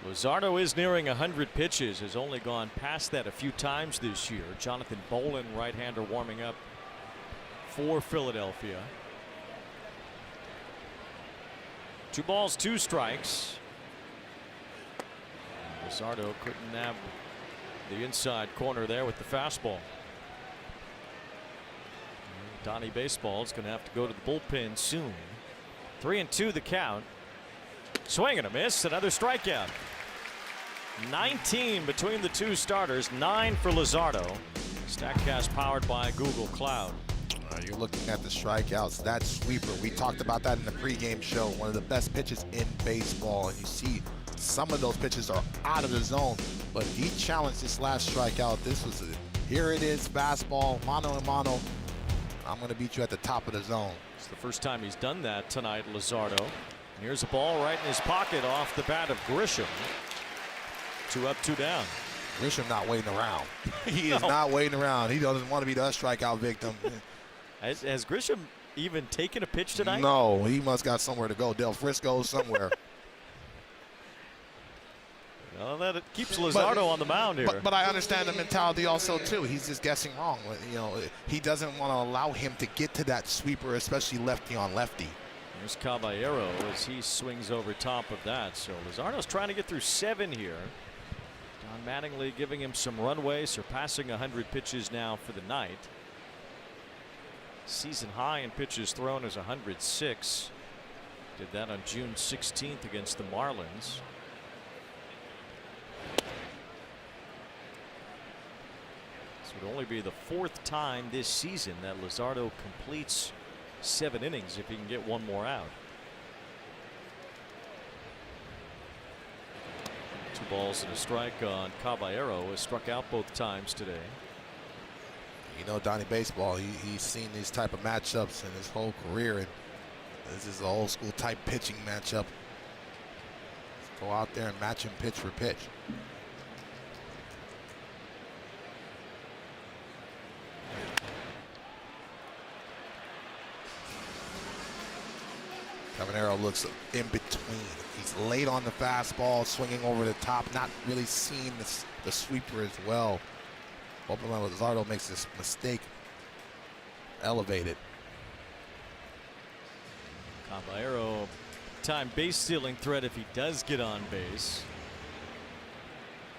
Luzardo is nearing 100 pitches, has only gone past that a few times this year. Jonathan Bolin, right-hander, warming up for Philadelphia. 2 balls, 2 strikes. Luzardo couldn't nab the inside corner there with the fastball. Donnie Baseball is going to have to go to the bullpen soon. 3-2 the count. Swing and a miss, another strikeout. 19 between the 2 starters, 9 for Luzardo. Statcast powered by Google Cloud. You're looking at the strikeouts. That sweeper, we talked about that in the pregame show. One of the best pitches in baseball, and you see some of those pitches are out of the zone. But he challenged this last strikeout. This was here it is, fastball, mano a mano. I'm going to beat you at the top of the zone. It's the first time he's done that tonight, Luzardo. And here's a ball right in his pocket off the bat of Grisham. 2 up, 2 down. Grisham not waiting around. He is not waiting around. He doesn't want to be the strikeout victim. Has Grisham even taken a pitch tonight? No, he must got somewhere to go. Del Frisco somewhere. Well, that keeps Luzardo on the mound here. But I understand the mentality also too. He's just guessing wrong. You know, he doesn't want to allow him to get to that sweeper, especially lefty on lefty. There's Caballero as he swings over top of that. So Luzardo's trying to get through 7 here. Don Mattingly giving him some runway, surpassing 100 pitches now for the night. Season high in pitches thrown is 106. Did that on June 16th against the Marlins. This would only be the 4th time this season that Luzardo completes 7 innings if he can get 1 more out. 2 balls and a strike on Caballero, has struck out both times today. You know, Donnie Baseball, he's seen these type of matchups in his whole career, and this is an old school type pitching matchup. Let's go out there and match him pitch for pitch. Caballero looks in between. He's late on the fastball, swinging over the top, not really seeing the sweeper as well. Hoping Luzardo makes this mistake. Elevated. Caballero, time base stealing threat if he does get on base.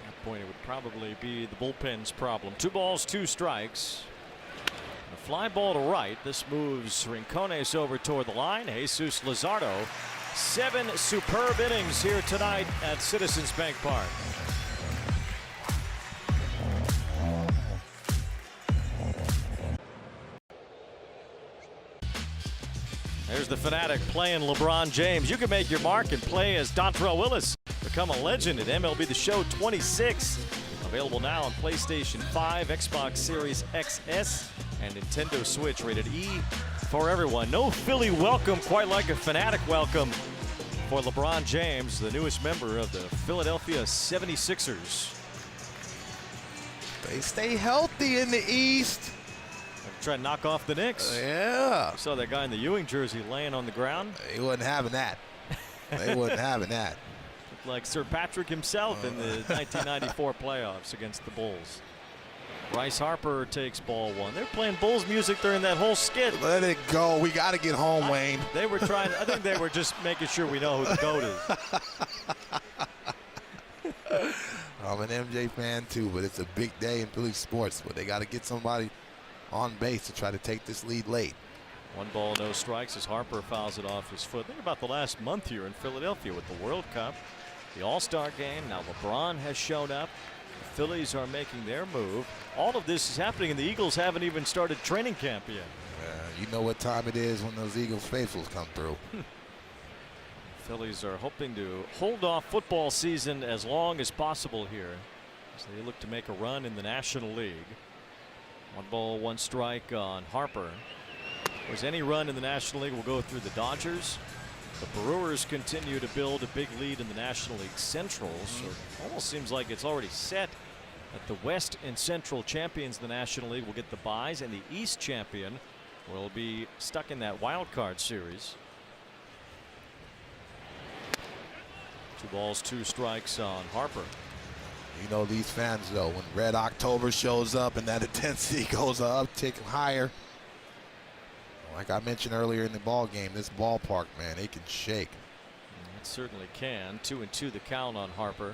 At that point, it would probably be the bullpen's problem. 2 balls, 2 strikes. A fly ball to right. This moves Rincones over toward the line. Jesus Luzardo. 7 superb innings here tonight at Citizens Bank Park. There's the fanatic playing LeBron James. You can make your mark and play as Dontrell Willis. Become a legend at MLB The Show 26. Available now on PlayStation 5, Xbox Series XS, and Nintendo Switch. Rated E for everyone. No Philly welcome quite like a fanatic welcome for LeBron James, the newest member of the Philadelphia 76ers. They stay healthy in the East. Try to knock off the Knicks. Yeah. Saw that guy in the Ewing jersey laying on the ground. He wasn't having that. They wasn't having that. Looked like Sir Patrick himself in the 1994 playoffs against the Bulls. Bryce Harper takes ball 1. They're playing Bulls music during that whole skit. Let it go. We got to get home, Wayne. They were trying. I think they were just making sure we know who the GOAT is. I'm an MJ fan too, but it's a big day in Philly sports. But they got to get somebody on base to try to take this lead late. 1 ball, no strikes as Harper fouls it off his foot. Think about the last month here in Philadelphia with the World Cup, the All-Star game. Now LeBron has shown up. The Phillies are making their move. All of this is happening, and the Eagles haven't even started training camp yet. You know what time it is when those Eagles faithfuls come through. Phillies are hoping to hold off football season as long as possible here as they look to make a run in the National League. 1 ball, 1 strike on Harper. Of course, any run in the National League will go through the Dodgers. The Brewers continue to build a big lead in the National League Central. So it almost seems like it's already set But the West and Central champions of the National League will get the byes, and the East champion will be stuck in that wild card series. 2 balls, 2 strikes on Harper. You know these fans, though, when Red October shows up and that intensity goes up, ticking higher. Like I mentioned earlier in the ball game, this ballpark, man, it can shake. It certainly can. 2-2 the count on Harper.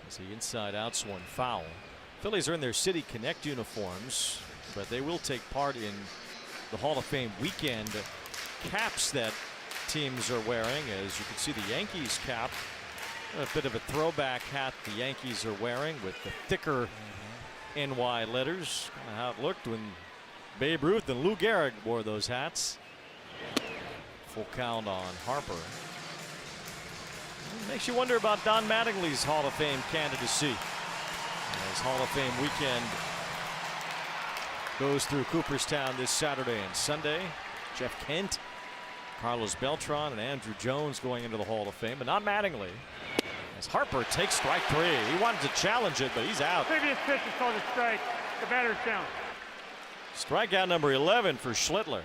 As he inside out swung foul. Phillies are in their City Connect uniforms, but they will take part in the Hall of Fame weekend caps that teams are wearing. As you can see, the Yankees cap, a bit of a throwback hat the Yankees are wearing with the thicker NY letters. Kind of how it looked when Babe Ruth and Lou Gehrig wore those hats. Full count on Harper. It makes you wonder about Don Mattingly's Hall of Fame candidacy as Hall of Fame weekend goes through Cooperstown this Saturday and Sunday. Jeff Kent, Carlos Beltran, and Andrew Jones going into the Hall of Fame, but not Mattingly. As Harper takes strike 3. He wanted to challenge it, but he's out. Previous pitch is called a strike. The batter's down. Strikeout number 11 for Schlittler.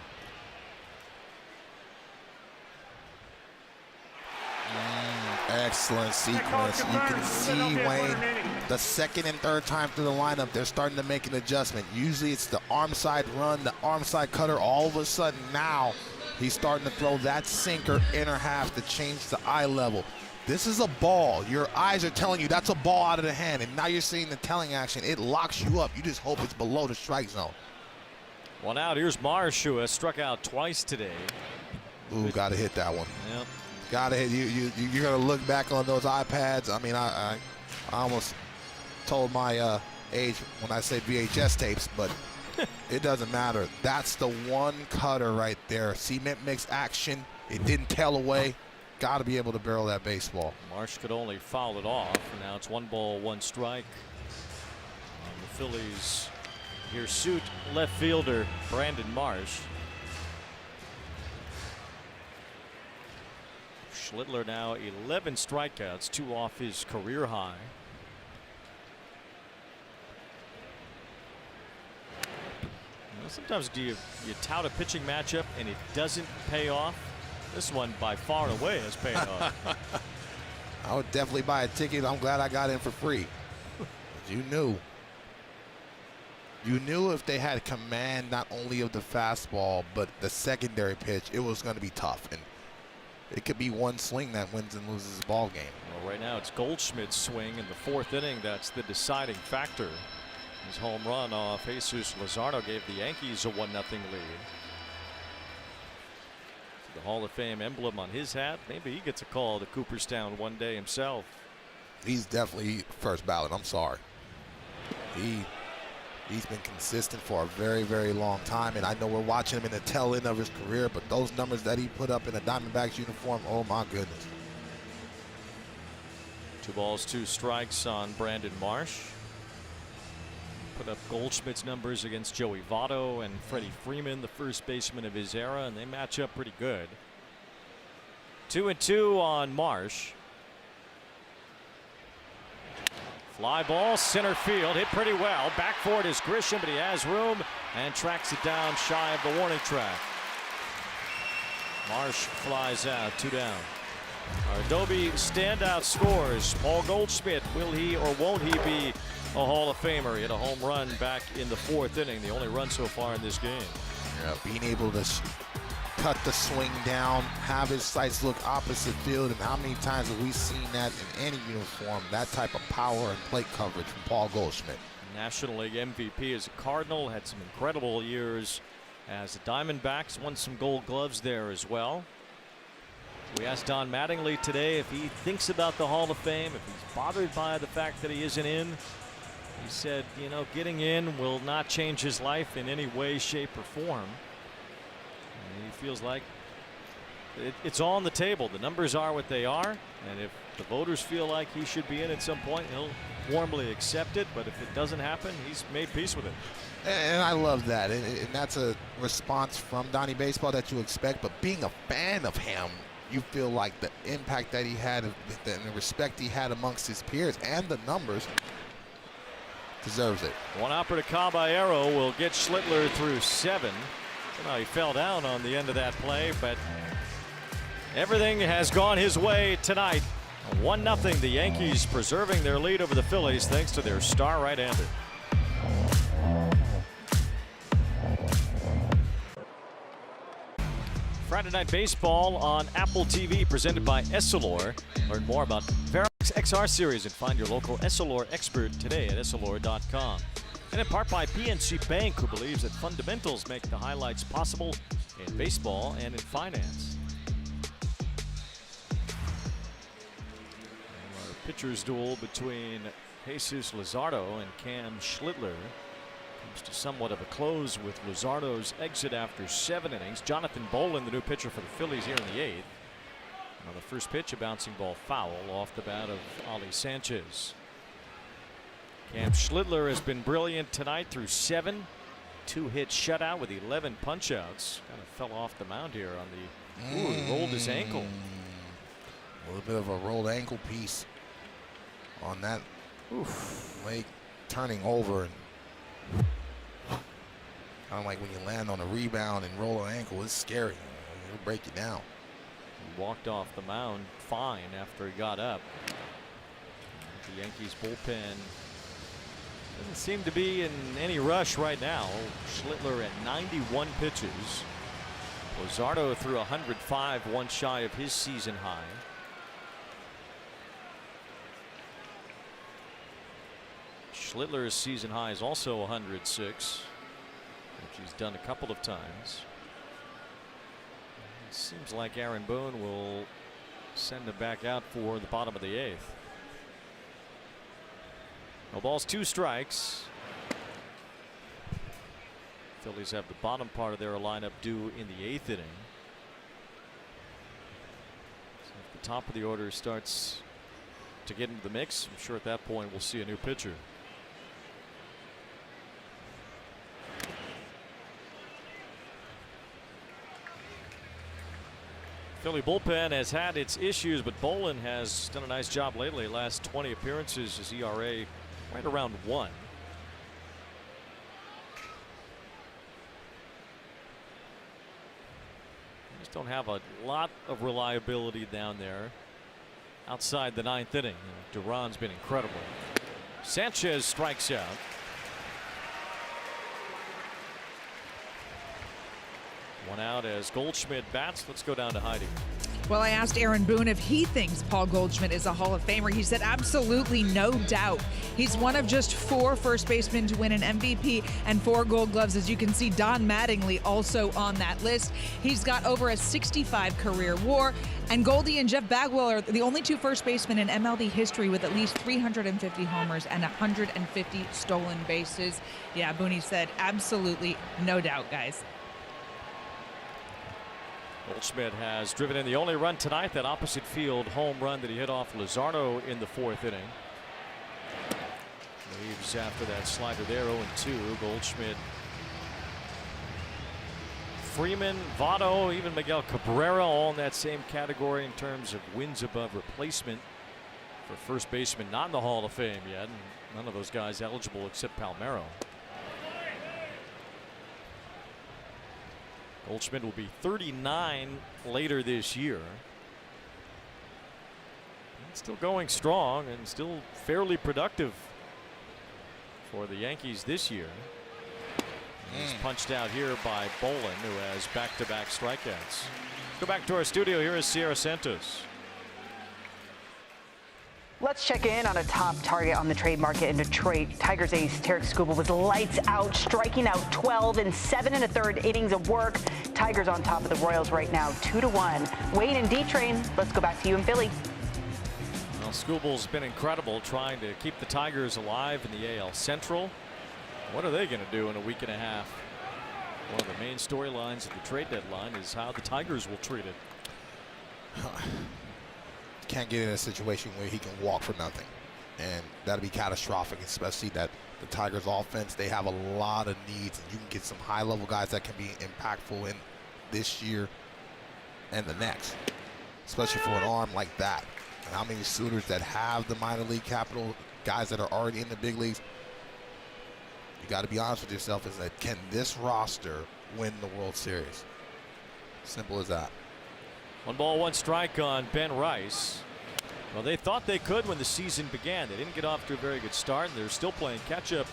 Excellent sequence. You can see, Wayne, the second and third time through the lineup, they're starting to make an adjustment. Usually it's the arm side run, the arm side cutter. All of a sudden now he's starting to throw that sinker inner half to change the eye level. This is a ball. Your eyes are telling you that's a ball out of the hand, and now you're seeing the telling action. It locks you up. You just hope it's below the strike zone. 1 out. Here's Marsh, who has struck out twice today. Ooh, got to hit that one. Yep. Got to hit. You're going to look back on those iPads. I mean, I almost told my age when I say VHS tapes, but it doesn't matter. That's the one cutter right there. Cement mix action. It didn't tail away. Got to be able to barrel that baseball. Marsh could only foul it off, and now it's 1 ball, 1 strike. The Phillies hirsute left fielder Brandon Marsh. Schlittler now 11 strikeouts, 2 off his career high. You know, sometimes you tout a pitching matchup and it doesn't pay off. This one by far and away has paid off. I would definitely buy a ticket. I'm glad I got in for free. You knew. You knew if they had command not only of the fastball but the secondary pitch, it was going to be tough. And it could be one swing that wins and loses the ball game. Well, right now it's Goldschmidt's swing in the 4th inning that's the deciding factor. His home run off Jesus Luzardo gave the Yankees a 1-0 lead. The Hall of Fame emblem on his hat. Maybe he gets a call to Cooperstown one day himself. He's definitely first ballot. I'm sorry. He's been consistent for a very, very long time, and I know we're watching him in the tail end of his career, but those numbers that he put up in a Diamondbacks uniform, oh my goodness. 2 balls, 2 strikes on Brandon Marsh. Put up Goldschmidt's numbers against Joey Votto and Freddie Freeman, the first baseman of his era, and they match up pretty good. 2-2 on Marsh. Fly ball, center field, hit pretty well. Back for it is Grisham, but he has room and tracks it down shy of the warning track. Marsh flies out, 2 down. Our Adobe standout scores. Paul Goldschmidt, will he or won't he be a Hall of Famer? He had a home run back in the 4th inning, the only run so far in this game. Yeah, being able to cut the swing down, have his sights look opposite field, and how many times have we seen that in any uniform, that type of power and plate coverage from Paul Goldschmidt. National League MVP as a Cardinal, had some incredible years as the Diamondbacks, won some Gold Gloves there as well. We asked Don Mattingly today if he thinks about the Hall of Fame, if he's bothered by the fact that he isn't in. He said, you know, getting in will not change his life in any way, shape, or form. And he feels like it's all on the table. The numbers are what they are, and if the voters feel like he should be in at some point, he'll warmly accept it. But if it doesn't happen, he's made peace with it. And I love that, and that's a response from Donnie Baseball that you expect. But being a fan of him, you feel like the impact that he had and the respect he had amongst his peers and the numbers, deserves it. One hopper to Caballero will get Schlittler through 7. Now he fell down on the end of that play, but everything has gone his way tonight. 1-0. The Yankees preserving their lead over the Phillies thanks to their star right-hander. Friday Night Baseball on Apple TV, presented by Essilor. Learn more about Verilux XR series and find your local Essilor expert today at Essilor.com. And in part by PNC Bank, who believes that fundamentals make the highlights possible in baseball and in finance. Our pitcher's duel between Jesus Luzardo and Cam Schlittler comes to somewhat of a close with Luzardo's exit after 7 innings. Jonathan Bolin, the new pitcher for the Phillies, here in the 8th. Now the first pitch, a bouncing ball foul off the bat of Ali Sanchez. Cam Schlittler has been brilliant tonight through 7. 2-hit shutout with 11 punchouts. Kind of fell off the mound here on the. Ooh, he rolled his ankle. A little bit of a rolled ankle piece on that leg turning over. And kind of like when you land on a rebound and roll an ankle, it's scary. It'll break you down. He walked off the mound fine after he got up. The Yankees bullpen doesn't seem to be in any rush right now. Schlittler at 91 pitches. Luzardo threw 105, one shy of his season high. Schlittler's season high is also 106, which he's done a couple of times. It seems like Aaron Boone will send him back out for the bottom of the 8th. No balls, 2 strikes. Phillies have the bottom part of their lineup due in the 8th inning. So if the top of the order starts to get into the mix, I'm sure at that point we'll see a new pitcher. Philly bullpen has had its issues, but Bolin has done a nice job lately. Last 20 appearances, his ERA right around 1. Just don't have a lot of reliability down there outside the 9th inning. Duran's been incredible. Sanchez strikes out. One out as Goldschmidt bats. Let's go down to Heidi. Well, I asked Aaron Boone if he thinks Paul Goldschmidt is a Hall of Famer. He said absolutely no doubt. He's one of just 4 first basemen to win an MVP and 4 Gold Gloves. As you can see, Don Mattingly also on that list. He's got over a 65 career WAR. And Goldie and Jeff Bagwell are the only 2 first basemen in MLB history with at least 350 homers and 150 stolen bases. Yeah, Boone said absolutely no doubt, guys. Goldschmidt has driven in the only run tonight, that opposite field home run that he hit off Luzardo in the 4th inning. Leaves after that slider there, 0-2. Goldschmidt, Freeman, Votto, even Miguel Cabrera all in that same category in terms of wins above replacement for first baseman not in the Hall of Fame yet. And none of those guys eligible except Palmeiro. Goldschmidt will be 39 later this year. Still going strong and still fairly productive for the Yankees this year. He's punched out here by Bolin, who has back-to-back strikeouts. Go back to our studio. Here is Sierra Santos. Let's check in on a top target on the trade market in Detroit. Tigers ace Tarek Skubal was lights out, striking out 12 in 7 1/3 innings of work. Tigers on top of the Royals right now, 2-1. Wayne and D-Train, let's go back to you in Philly. Well, Skubal's been incredible trying to keep the Tigers alive in the AL Central. What are they going to do in a week and a half? One of the main storylines of the trade deadline is how the Tigers will treat it. Can't get in a situation where he can walk for nothing, and that'll be catastrophic, especially that the Tigers offense, they have a lot of needs, and you can get some high-level guys that can be impactful in this year and the next, especially for an arm like that. And how many suitors that have the minor league capital, guys that are already in the big leagues, you got to be honest with yourself, is that can this roster win the World Series? Simple as that. 1 ball, 1 strike on Ben Rice. Well, they thought they could when the season began. They didn't get off to a very good start, and they're still playing catch up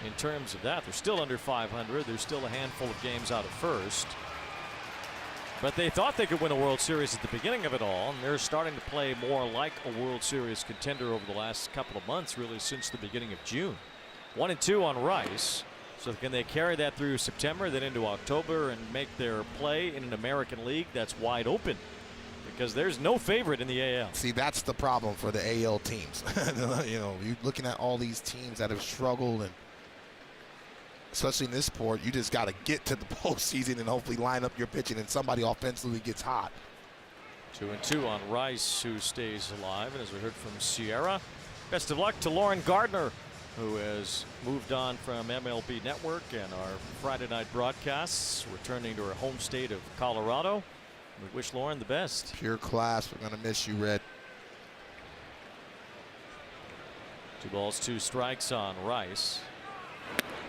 in terms of that. They're still under 500. There's still a handful of games out of first. But they thought they could win a World Series at the beginning of it all, and they're starting to play more like a World Series contender over the last couple of months, really since the beginning of June. 1-2 on Rice. So can they carry that through September, then into October, and make their play in an American League that's wide open? Because there's no favorite in the AL. See, that's the problem for the AL teams. You know, you're looking at all these teams that have struggled, and especially in this sport, you just got to get to the postseason and hopefully line up your pitching, and somebody offensively gets hot. 2-2 on Rice, who stays alive. And as we heard from Sierra, best of luck to Lauren Gardner, who has moved on from MLB Network and our Friday night broadcasts, returning to her home state of Colorado. We wish Lauren the best. Pure class. We're going to miss you, Red. 2 balls, 2 strikes on Rice.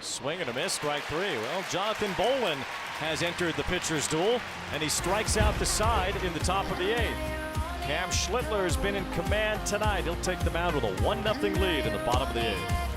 Swing and a miss, strike 3. Well, Jonathan Bolin has entered the pitcher's duel, and he strikes out the side in the top of the 8th. Cam Schlittler has been in command tonight. He'll take them out with a 1-0 lead in the bottom of the 8th.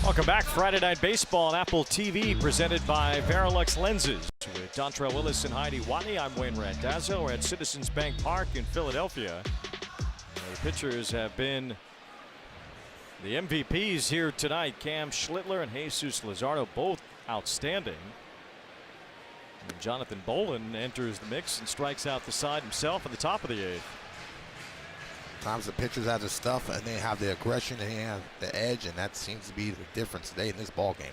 Welcome back. Friday Night Baseball on Apple TV, presented by Verilux Lenses. With Dontrell Willis and Heidi Watney, I'm Wayne Randazzo. We're at Citizens Bank Park in Philadelphia. The pitchers have been the MVPs here tonight. Cam Schlittler and Jesus Luzardo, both outstanding. And Jonathan Bolin enters the mix and strikes out the side himself at the top of the 8th. Sometimes the pitchers have the stuff, and they have the aggression, and they have the edge, and that seems to be the difference today in this ball game.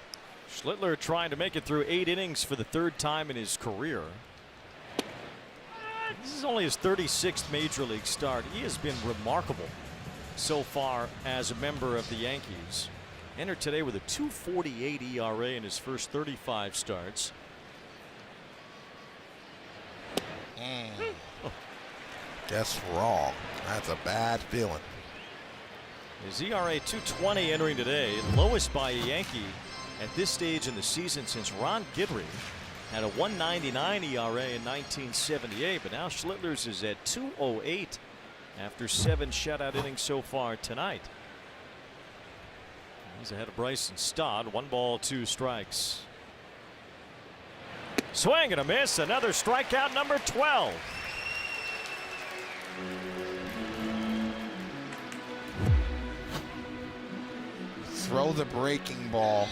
Schlittler trying to make it through 8 innings for the 3rd time in his career. This is only his 36th major league start. He has been remarkable so far as a member of the Yankees. Entered today with a 2.48 ERA in his first 35 starts. Guess wrong. That's a bad feeling. His ERA 2.20 entering today, lowest by a Yankee at this stage in the season since Ron Guidry had a 1.99 ERA in 1978. But now Schlittler's is at 2.08 after 7 shutout innings so far tonight. He's ahead of Bryson Stott. 1 ball, 2 strikes. Swing and a miss. Another strikeout, number 12. Throw the breaking ball,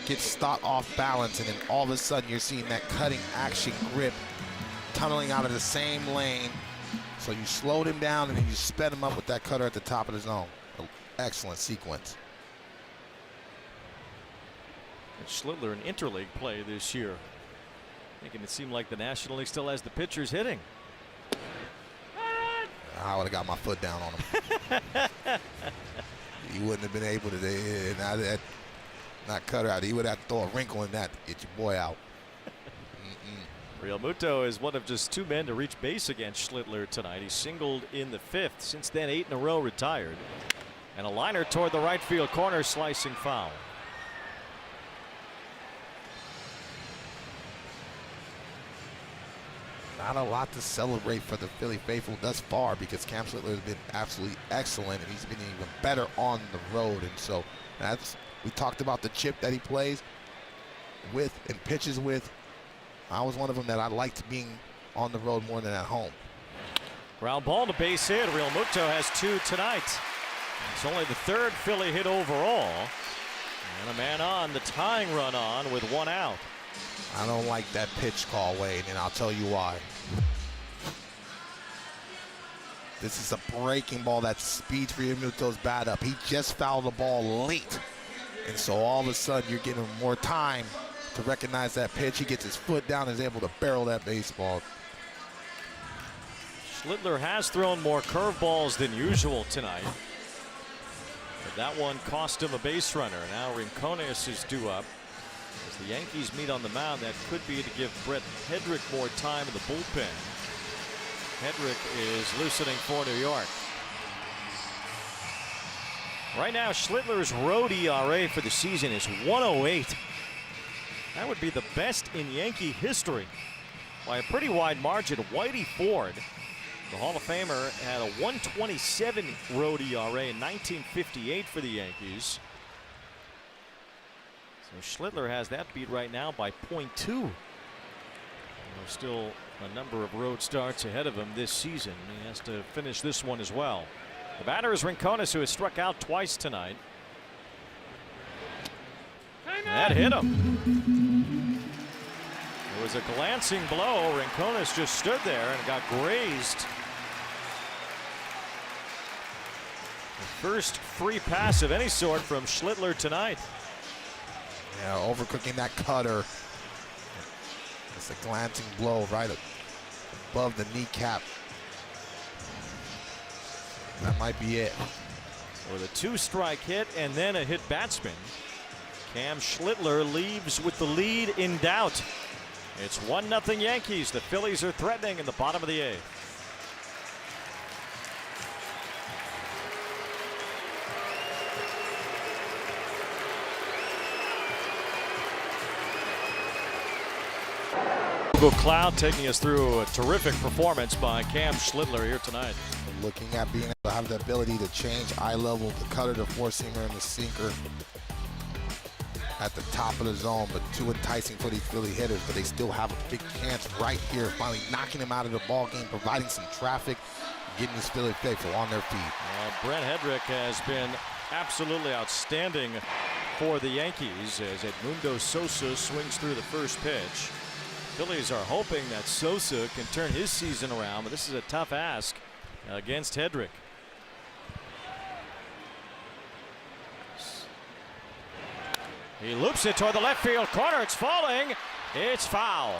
get Stott off balance, and then all of a sudden you're seeing that cutting action grip tunneling out of the same lane. So you slowed him down and then you sped him up with that cutter at the top of the zone. Excellent sequence. And Schlittler in interleague play this year, making it seem like the National League still has the pitchers hitting. I would have got my foot down on him. He wouldn't have been able to not cut her out. He would have to throw a wrinkle in that to get your boy out. Real Muto is one of just 2 men to reach base against Schlittler tonight. He singled in the 5th. Since then, 8 in a row retired. And a liner toward the right field corner, slicing foul. Not a lot to celebrate for the Philly faithful thus far, because Cam Schlittler has been absolutely excellent, and he's been even better on the road. And so we talked about the chip that he plays with and pitches with. I was one of them that I liked being on the road more than at home. Ground ball to base hit. Real Muto has 2 tonight. It's only the 3rd Philly hit overall. And a man on, the tying run on with 1 out. I don't like that pitch call, Wade, and I'll tell you why. This is a breaking ball that speeds Real Muto's bat up. He just fouled the ball late. And so all of a sudden you're getting more time to recognize that pitch. He gets his foot down and is able to barrel that baseball. Schlittler has thrown more curveballs than usual tonight. But that one cost him a base runner. Now Rincones is due up. As the Yankees meet on the mound, that could be to give Brett Hedrick more time in the bullpen. Hedrick is loosening for New York. Right now, Schlittler's road ERA for the season is 1.08. That would be the best in Yankee history by a pretty wide margin. Whitey Ford, the Hall of Famer, had a 1.27 road ERA in 1958 for the Yankees. So Schlittler has that beat right now by 0.2. There's still a number of road starts ahead of him this season. He has to finish this one as well. The batter is Rincones, who has struck out twice tonight. That hit him. It was a glancing blow. Rincones just stood there and got grazed. The first free pass of any sort from Schlittler tonight. Yeah, overcooking that cutter. It's a glancing blow right above the kneecap. That might be it. With a 2-strike hit and then a hit batsman, Cam Schlittler leaves with the lead in doubt. It's 1-0 Yankees. The Phillies are threatening in the bottom of the 8th. Google Cloud taking us through a terrific performance by Cam Schlittler here tonight. Looking at being able to have the ability to change eye level, the cutter, the four-seamer, and the sinker at the top of the zone, but too enticing for these Philly hitters. But they still have a big chance right here, finally knocking him out of the ball game, providing some traffic, getting these Philly faithful on their feet. Brett Hedrick has been absolutely outstanding for the Yankees as Edmundo Sosa swings through the first pitch. Phillies are hoping that Sosa can turn his season around, but this is a tough ask against Hedrick. He loops it toward the left field corner. It's falling. It's foul.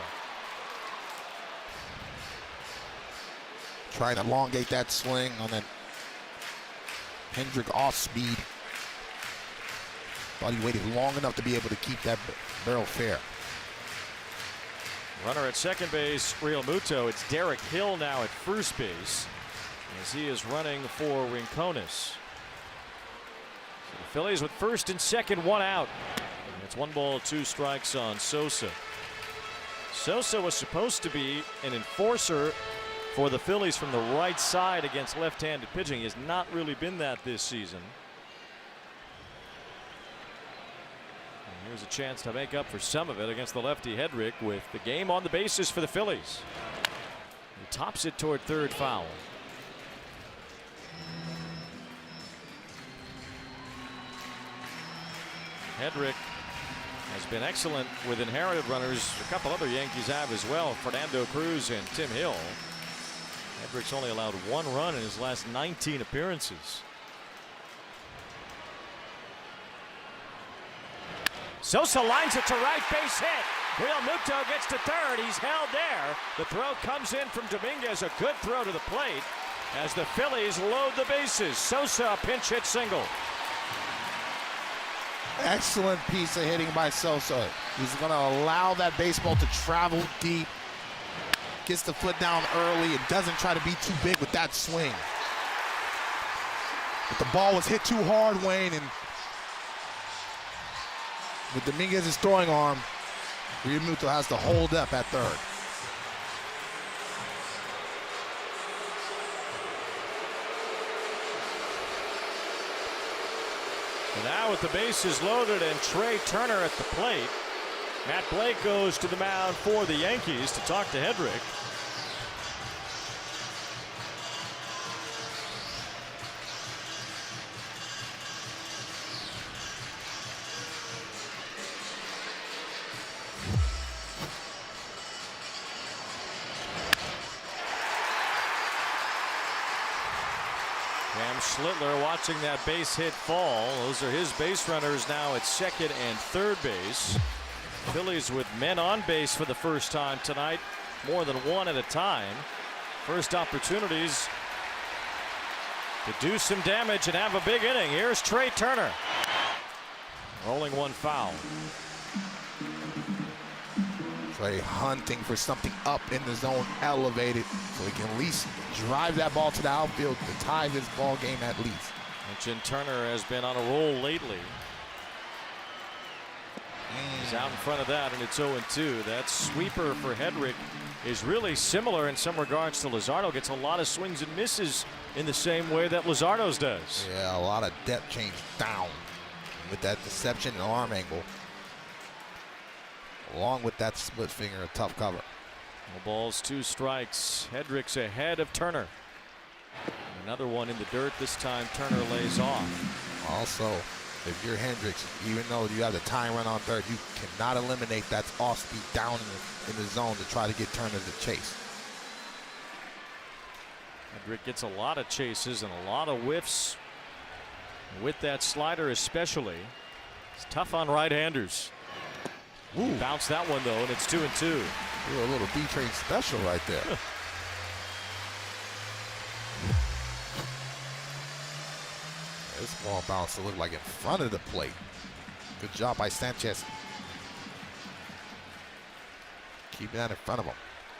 Trying to elongate that swing on that Hendrick off speed. Thought he waited long enough to be able to keep that barrel fair. Runner at second base, Real Muto. It's Derek Hill now at first base as he is running for Rincones. So the Phillies with first and second, one out. It's 1 ball, 2 strikes on Sosa. Sosa was supposed to be an enforcer for the Phillies from the right side against left-handed pitching. He has not really been that this season. And here's a chance to make up for some of it against the lefty Hedrick with the game on the bases for the Phillies. He tops it toward third, foul. Hedrick has been excellent with inherited runners. A couple other Yankees have as well, Fernando Cruz and Tim Hill. Hedrick's only allowed 1 run in his last 19 appearances. Sosa lines it to right, base hit. Real Muto gets to third. He's held there. The throw comes in from Dominguez. A good throw to the plate as the Phillies load the bases. Sosa, a pinch hit single. Excellent piece of hitting by Sosa. He's going to allow that baseball to travel deep. Gets the foot down early and doesn't try to be too big with that swing. But the ball was hit too hard, Wayne, and with Dominguez's throwing arm, Real Muto has to hold up at third. And now with the bases loaded and Trey Turner at the plate, Matt Blake goes to the mound for the Yankees to talk to Hedrick. Cam Schlittler watching that base hit fall. Those are his base runners now at second and third base. Phillies with men on base for the first time tonight, more than one at a time. First opportunities to do some damage and have a big inning. Here's Trey Turner. Rolling one foul. Trey hunting for something up in the zone, elevated, so he can at least drive that ball to the outfield to tie this ball game at least. And Turner has been on a roll lately. He's out in front of that, and it's 0-2. That sweeper for Hedrick is really similar in some regards to Luzardo. Gets a lot of swings and misses in the same way that Luzardo's does. Yeah, a lot of depth change down with that deception and arm angle, along with that split finger, a tough cover. No balls, 2 strikes. Hedrick's ahead of Turner. Another one in the dirt. This time Turner lays off. Also, if you're Hendricks, even though you have the tying run on third, you cannot eliminate that off speed down in the zone to try to get Turner to chase. Hedrick gets a lot of chases and a lot of whiffs with that slider especially. It's tough on right-handers. Bounce that one though, and it's 2-2. Ooh, a little B-train special right there. This ball bounce to look like in front of the plate. Good job by Sanchez. Keeping that in front of him.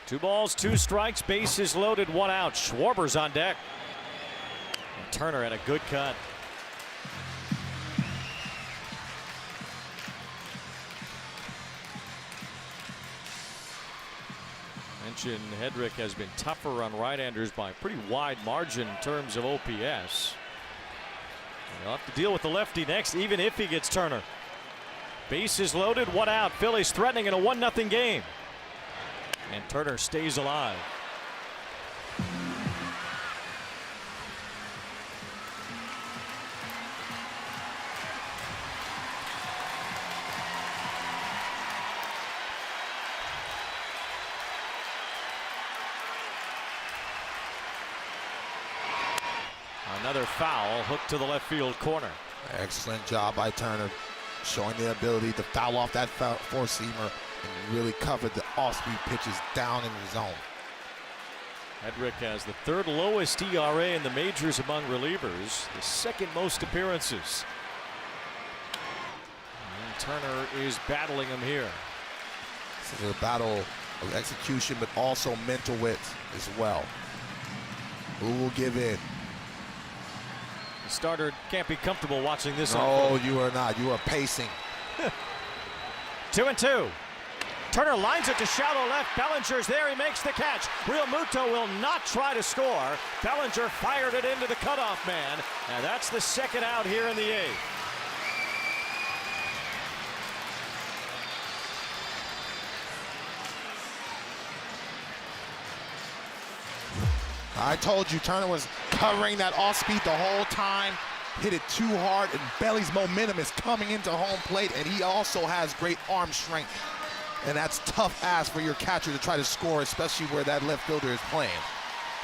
2 balls, 2 strikes, bases loaded, 1 out. Schwarber's on deck. And Turner had a good cut. Mentioned Hedrick has been tougher on right-handers by a pretty wide margin in terms of OPS. He'll have to deal with the lefty next, even if he gets Turner. Bases loaded, 1 out. Phillies threatening in a 1-0 game. And Turner stays alive. Another foul hooked to the left field corner. Excellent job by Turner, showing the ability to foul off that four-seamer and really cover the off-speed pitches down in the zone. Hedrick has the 3rd lowest ERA in the majors among relievers, the 2nd most appearances. And Turner is battling him here. This is a battle of execution, but also mental wit as well. Who will give in? The starter can't be comfortable watching this. No, you are not. You are pacing. 2-2. Turner lines it to shallow left. Bellinger's there. He makes the catch. Real Muto will not try to score. Bellinger fired it into the cutoff man. And that's the 2nd out here in the 8th. I told you Turner was covering that off speed the whole time. Hit it too hard, and Belly's momentum is coming into home plate, and he also has great arm strength. And that's tough ass for your catcher to try to score, especially where that left fielder is playing.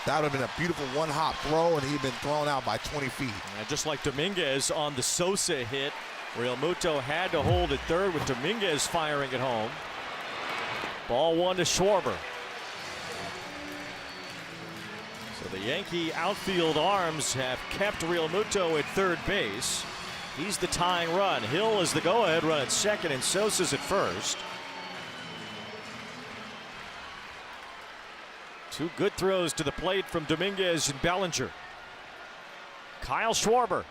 That would have been a beautiful one-hop throw, and he'd been thrown out by 20 feet. And just like Dominguez on the Sosa hit, Real Muto had to hold at third with Dominguez firing it home. Ball 1 to Schwarber. So the Yankee outfield arms have kept Real Muto at third base. He's the tying run. Hill is the go-ahead run at 2nd, and Sosa's at 1st. 2 good throws to the plate from Dominguez and Bellinger. Kyle Schwarber.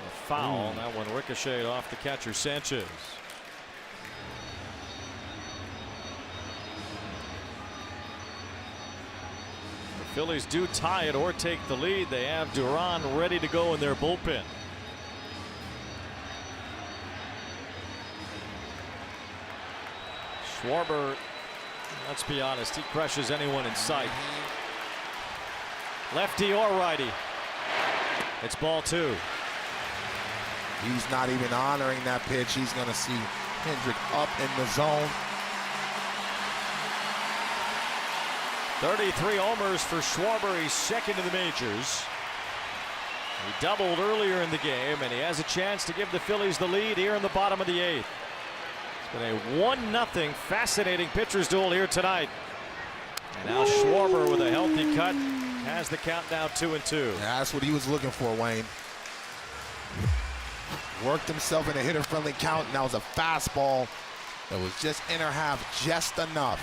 A foul. That one ricocheted off the catcher Sanchez. The Phillies do tie it or take the lead. They have Duran ready to go in their bullpen. Schwarber, let's be honest, he crushes anyone in sight. Lefty or righty. It's ball 2. He's not even honoring that pitch. He's going to see Hendrick up in the zone. 33 homers for Schwarber. He's 2nd in the majors. He doubled earlier in the game, and he has a chance to give the Phillies the lead here in the bottom of the 8th. It's been a 1-0 fascinating pitcher's duel here tonight. And now Schwarber with a healthy cut has the count now 2-2. Yeah, that's what he was looking for, Wayne. Worked himself in a hitter-friendly count, and that was a fastball It was just inner half, just enough.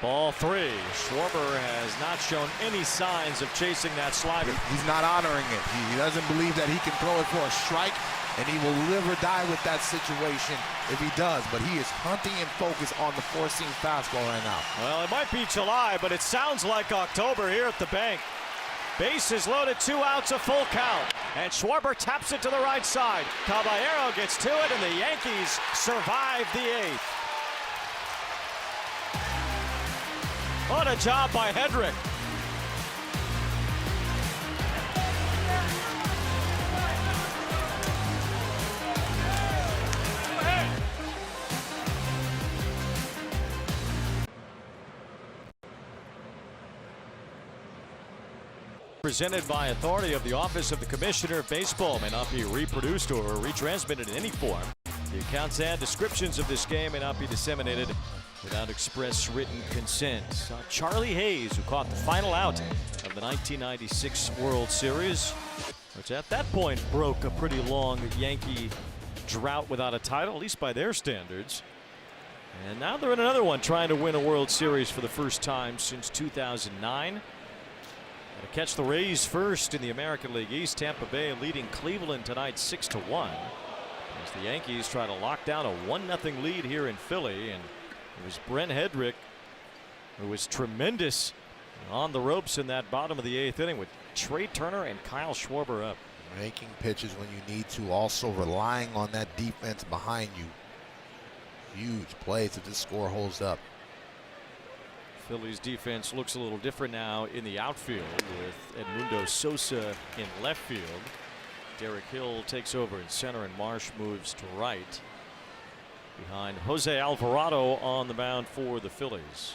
Ball 3. Schwarber has not shown any signs of chasing that slider. He's not honoring it. He doesn't believe that he can throw it for a strike, and he will live or die with that situation if he does. But he is hunting and focused on the four-seam fastball right now. Well, it might be July, but it sounds like October here at the bank. Bases loaded, 2 outs, a full count. And Schwarber taps it to the right side. Caballero gets to it, and the Yankees survive the 8th. What a job by Hedrick. Presented by authority of the Office of the Commissioner of Baseball, may not be reproduced or retransmitted in any form. The accounts and descriptions of this game may not be disseminated without express written consent. Charlie Hayes, who caught the final out of the 1996 World Series, which at that point broke a pretty long Yankee drought without a title, at least by their standards. And now they're in another one, trying to win a World Series for the first time since 2009. To catch the Rays first in the American League East. Tampa Bay leading Cleveland tonight 6-1. As the Yankees try to lock down a 1-0 lead here in Philly. And it was Brent Hedrick who was tremendous on the ropes in that bottom of the 8th inning with Trey Turner and Kyle Schwarber up. Making pitches when you need to, also relying on that defense behind you. Huge plays if this score holds up. Phillies defense looks a little different now in the outfield with Edmundo Sosa in left field. Derek Hill takes over in center, and Marsh moves to right behind Jose Alvarado on the mound for the Phillies.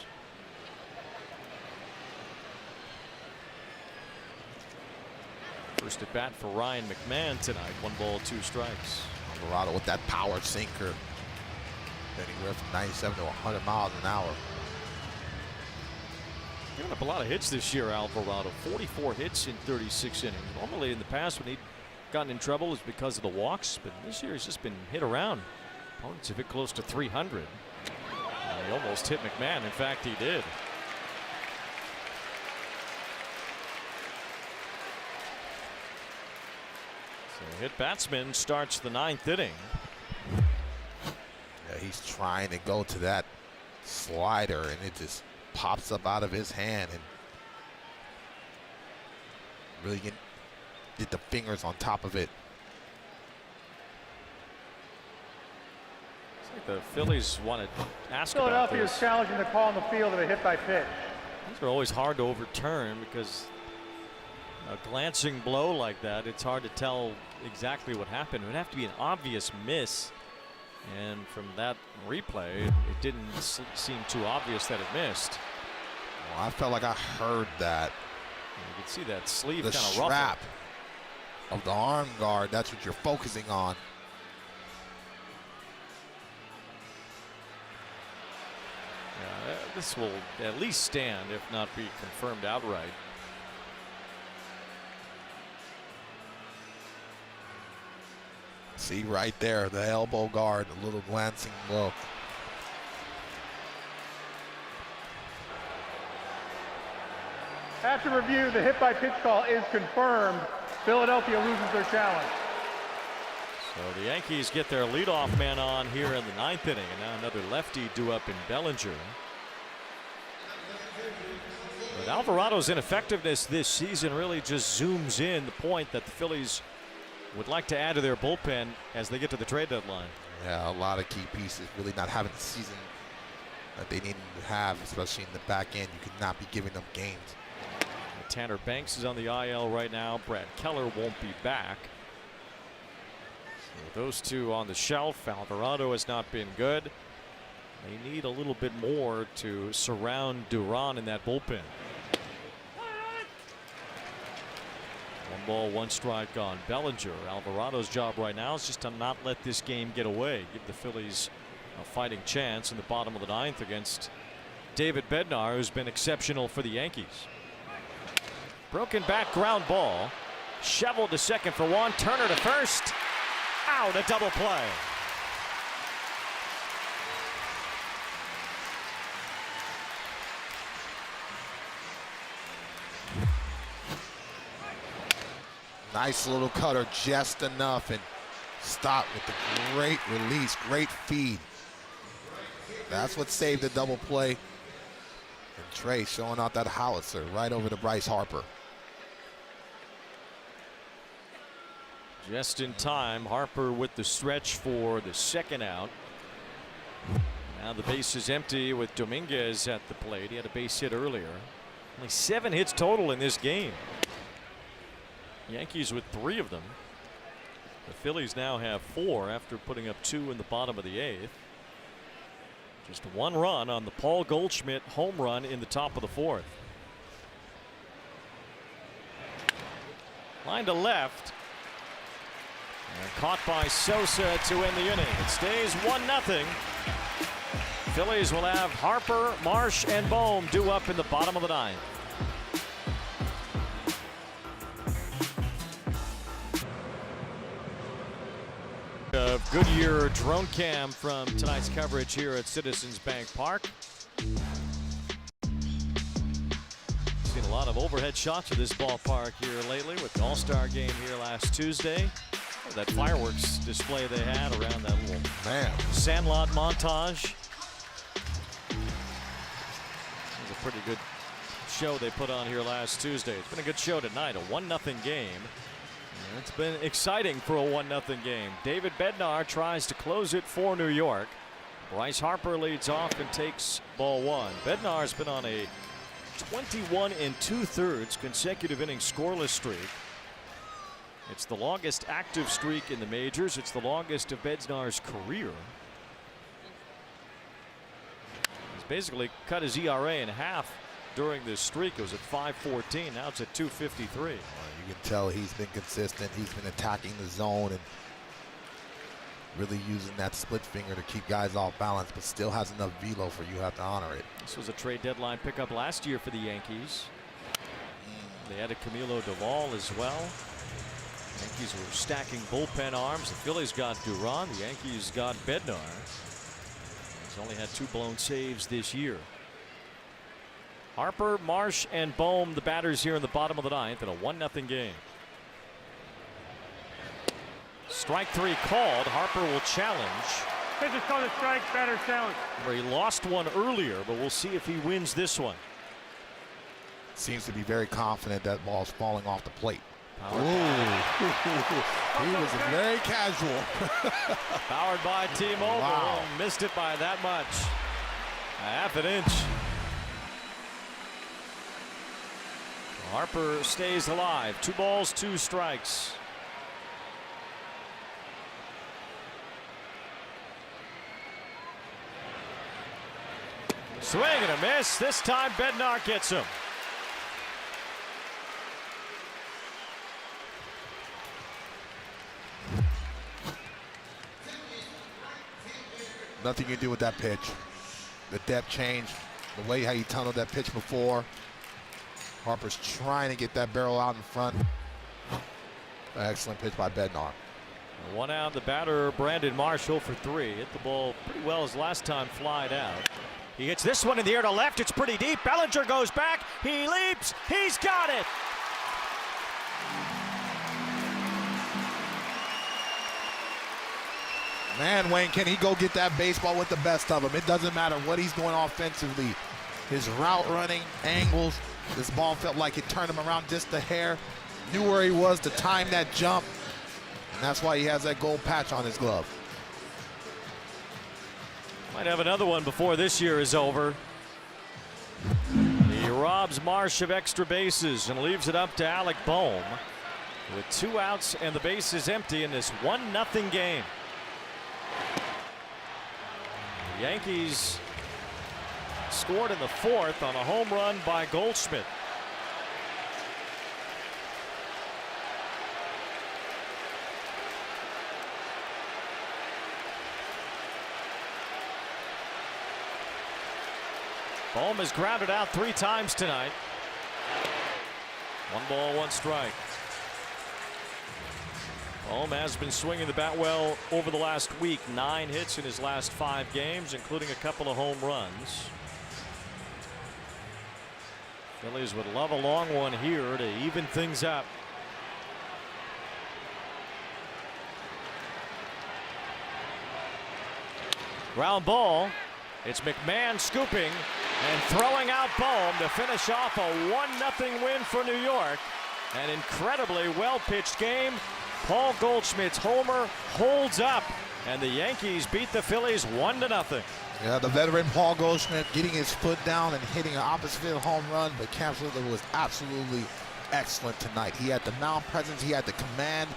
First at bat for Ryan McMahon tonight. 1 ball, 2 strikes. Alvarado with that power sinker, anywhere from 97 to 100 miles an hour. Giving up a lot of hits this year, Alvarado. 44 hits in 36 innings. Normally in the past when he'd gotten in trouble is because of the walks, but this year he's just been hit around. Opponents have hit close to 300. And he almost hit McMahon. In fact, he did. So hit batsman starts the 9th inning. Yeah, he's trying to go to that slider, and it just pops up out of his hand and really get the fingers on top of it. It's like the Phillies want to ask about Philadelphia this. is challenging the call on the field of a hit by pitch. These are always hard to overturn because a glancing blow like that, it's hard to tell exactly what happened. It would have to be an obvious miss. And from that replay, it didn't seem too obvious that it missed. Well, I felt like I heard that. You can see that sleeve the kind of strap ruffled. of the arm guard, that's what you're focusing on. Yeah, this will at least stand, if not be confirmed outright. See right there, the elbow guard, a little glancing blow. After review, the hit by pitch call is confirmed. Philadelphia loses their challenge. So the Yankees get their leadoff man on here in the 9th inning, and now another lefty due up in Bellinger. But Alvarado's ineffectiveness this season really just zooms in the point that the Phillies would like to add to their bullpen as they get to the trade deadline. Yeah, a lot of key pieces really not having the season that they need to have, especially in the back end. You could not be giving them games. Tanner Banks is on the IL right now. Brad Keller won't be back. So those two on the shelf. Alvarado has not been good. They need a little bit more to surround Duran in that bullpen. 1 ball, 1 strike on Bellinger. Alvarado's job right now is just to not let this game get away. Give the Phillies a fighting chance in the bottom of the 9th against David Bednar, who's been exceptional for the Yankees. Broken back ground ball. Shoveled to second for one. Turner to first. Out, a double play. Nice little cutter, just enough, and stop with the great release, great feed. That's what saved the double play. And Trey showing out that howitzer right over to Bryce Harper. Just in time, Harper with the stretch for the second out. Now the base is empty with Dominguez at the plate. He had a base hit earlier. Only 7 hits total in this game. Yankees with 3 of them. The Phillies now have 4 after putting up 2 in the bottom of the 8th. Just 1 run on the Paul Goldschmidt home run in the top of the 4th. Line to left. And caught by Sosa to end the inning. It stays 1-0. Phillies will have Harper, Marsh, and Bohm due up in the bottom of the 9th. Of Goodyear drone cam from tonight's coverage here at Citizens Bank Park. Seen a lot of overhead shots of this ballpark here lately with the All-Star game here last Tuesday. That fireworks display they had around that little Sandlot montage. It was a pretty good show they put on here last Tuesday. It's been a good show tonight, a 1-0 game. It's been exciting for a 1-0 game. David Bednar tries to close it for New York. Bryce Harper leads off and takes ball 1. Bednar's been on a 21 2/3 consecutive inning scoreless streak. It's the longest active streak in the majors. It's the longest of Bednar's career. He's basically cut his ERA in half during this streak. It was at 5.14. Now it's at 2.53. You can tell he's been consistent. He's been attacking the zone and really using that split finger to keep guys off balance, but still has enough velo for you have to honor it. This was a trade deadline pickup last year for the Yankees. They added Camilo Doval as well. The Yankees were stacking bullpen arms. The Phillies got Duran. The Yankees got Bednar. He's only had 2 blown saves this year. Harper, Marsh, and Bohm, the batters here in the bottom of the 9th in a 1-0 game. Strike 3 called. Harper will challenge. Pitch is called a strike, batter challenge. He lost one earlier, but we'll see if he wins this one. Seems to be very confident that ball's falling off the plate. He was very casual. Powered by T-Mobile. Wow. Missed it by that much. A half an inch. Harper stays alive. 2 balls, 2 strikes. Swing and a miss. This time Bednar gets him. Nothing you can do with that pitch. The depth change, the way how you tunneled that pitch before. Harper's trying to get that barrel out in front. Excellent pitch by Bednar. 1 out. The batter Brandon Marshall for 3. Hit the ball pretty well his last time, flied out. He hits this one in the air to left. It's pretty deep. Bellinger goes back. He leaps. He's got it. Man, Wayne, can he go get that baseball with the best of them? It doesn't matter what he's doing offensively. His route running, angles, this ball felt like it turned him around just a hair. Knew where he was to time that jump. And that's why he has that gold patch on his glove. Might have another one before this year is over. He robs Marsh of extra bases and leaves it up to Alec Bohm with 2 outs and the base is empty in this 1-0 game. The Yankees scored in the 4th on a home run by Goldschmidt. Bohm has grounded out 3 times tonight. 1 ball, 1 strike. Holm has been swinging the bat well over the last week. 9 hits in his last 5 games, including a couple of home runs. Phillies would love a long one here to even things up. Ground ball. It's McMahon scooping and throwing out Bohm to finish off a 1-0 win for New York. An incredibly well-pitched game. Paul Goldschmidt's homer holds up, and the Yankees beat the Phillies 1-0. Yeah, the veteran Paul Goldschmidt getting his foot down and hitting an opposite field home run, but Cam Schlittler was absolutely excellent tonight. He had the mound presence, he had the command,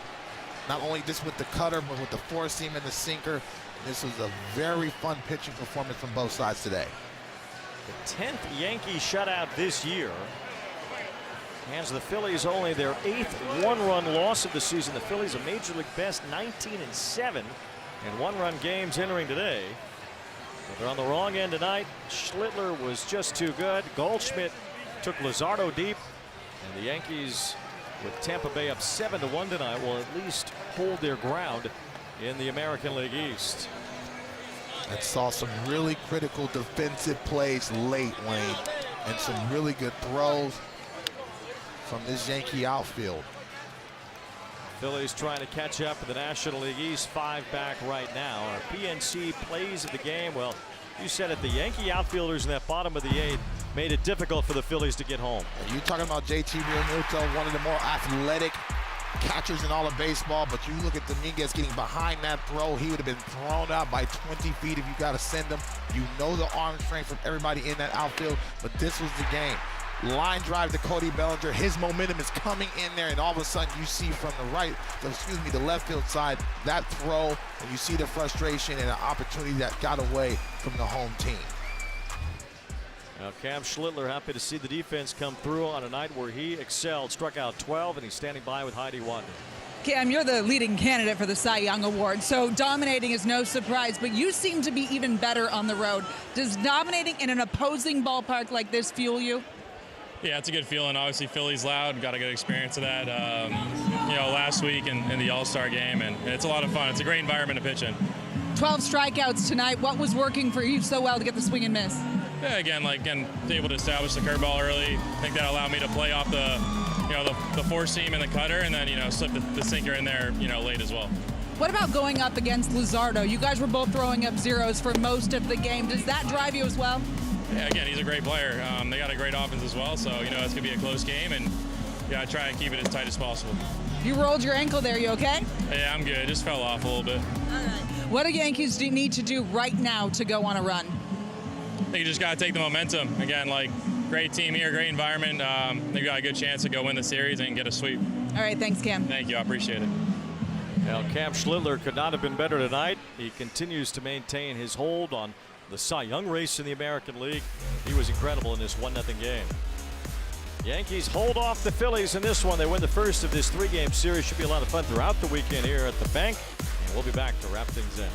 not only just with the cutter, but with the four seam and the sinker. This was a very fun pitching performance from both sides today. The 10th Yankee shutout this year. Hands the Phillies only their 8th one-run loss of the season. The Phillies a major league best 19-7 in one-run games entering today. But they're on the wrong end tonight. Schlittler was just too good. Goldschmidt took Luzardo deep, and the Yankees, with Tampa Bay up 7-1 tonight, will at least hold their ground in the American League East. And saw some really critical defensive plays late, Wayne, and some really good throws from this Yankee outfield. Phillies trying to catch up in the National League East, 5 back right now. Our PNC plays of the game. Well, you said it, the Yankee outfielders in that bottom of the 8th made it difficult for the Phillies to get home. You're talking about JT Realmuto, one of the more athletic catchers in all of baseball, but you look at Dominguez getting behind that throw, he would have been thrown out by 20 feet if you got to send him. You know the arm strength from everybody in that outfield, but this was the game. Line drive to Cody Bellinger. His momentum is coming in there, and all of a sudden you see from the left field side, that throw, and you see the frustration and the opportunity that got away from the home team. Now Cam Schlittler happy to see the defense come through on a night where he excelled, struck out 12, and he's standing by with Heidi Wanda. Cam, you're the leading candidate for the Cy Young Award, so dominating is no surprise, but you seem to be even better on the road. Does dominating in an opposing ballpark like this fuel you? Yeah, it's a good feeling. Obviously, Philly's loud. Got a good experience of that, last week in the All-Star game, and it's a lot of fun. It's a great environment to pitch in. 12 strikeouts tonight. What was working for you so well to get the swing and miss? Yeah, again, able to establish the curveball early. I think that allowed me to play off the four seam and the cutter, and then slip the sinker in there late as well. What about going up against Luzardo? You guys were both throwing up zeros for most of the game. Does that drive you as well? Yeah, again, he's a great player. They got a great offense as well, so it's gonna be a close game, and I try and keep it as tight as possible. You rolled your ankle there. You okay? Yeah, I'm good. Just fell off a little bit. All right. What do Yankees need to do right now to go on a run? I think you just got to take the momentum. Again, great team here, great environment. They've got a good chance to go win the series and get a sweep. All right, thanks, Cam. Thank you, I appreciate it. Now, Cam Schlittler could not have been better tonight. He continues to maintain his hold on the Cy Young race in the American League. He was incredible in this 1-0 game. Yankees hold off the Phillies in this one. They win the first of this 3-game series. Should be a lot of fun throughout the weekend here at the bank. And we'll be back to wrap things in.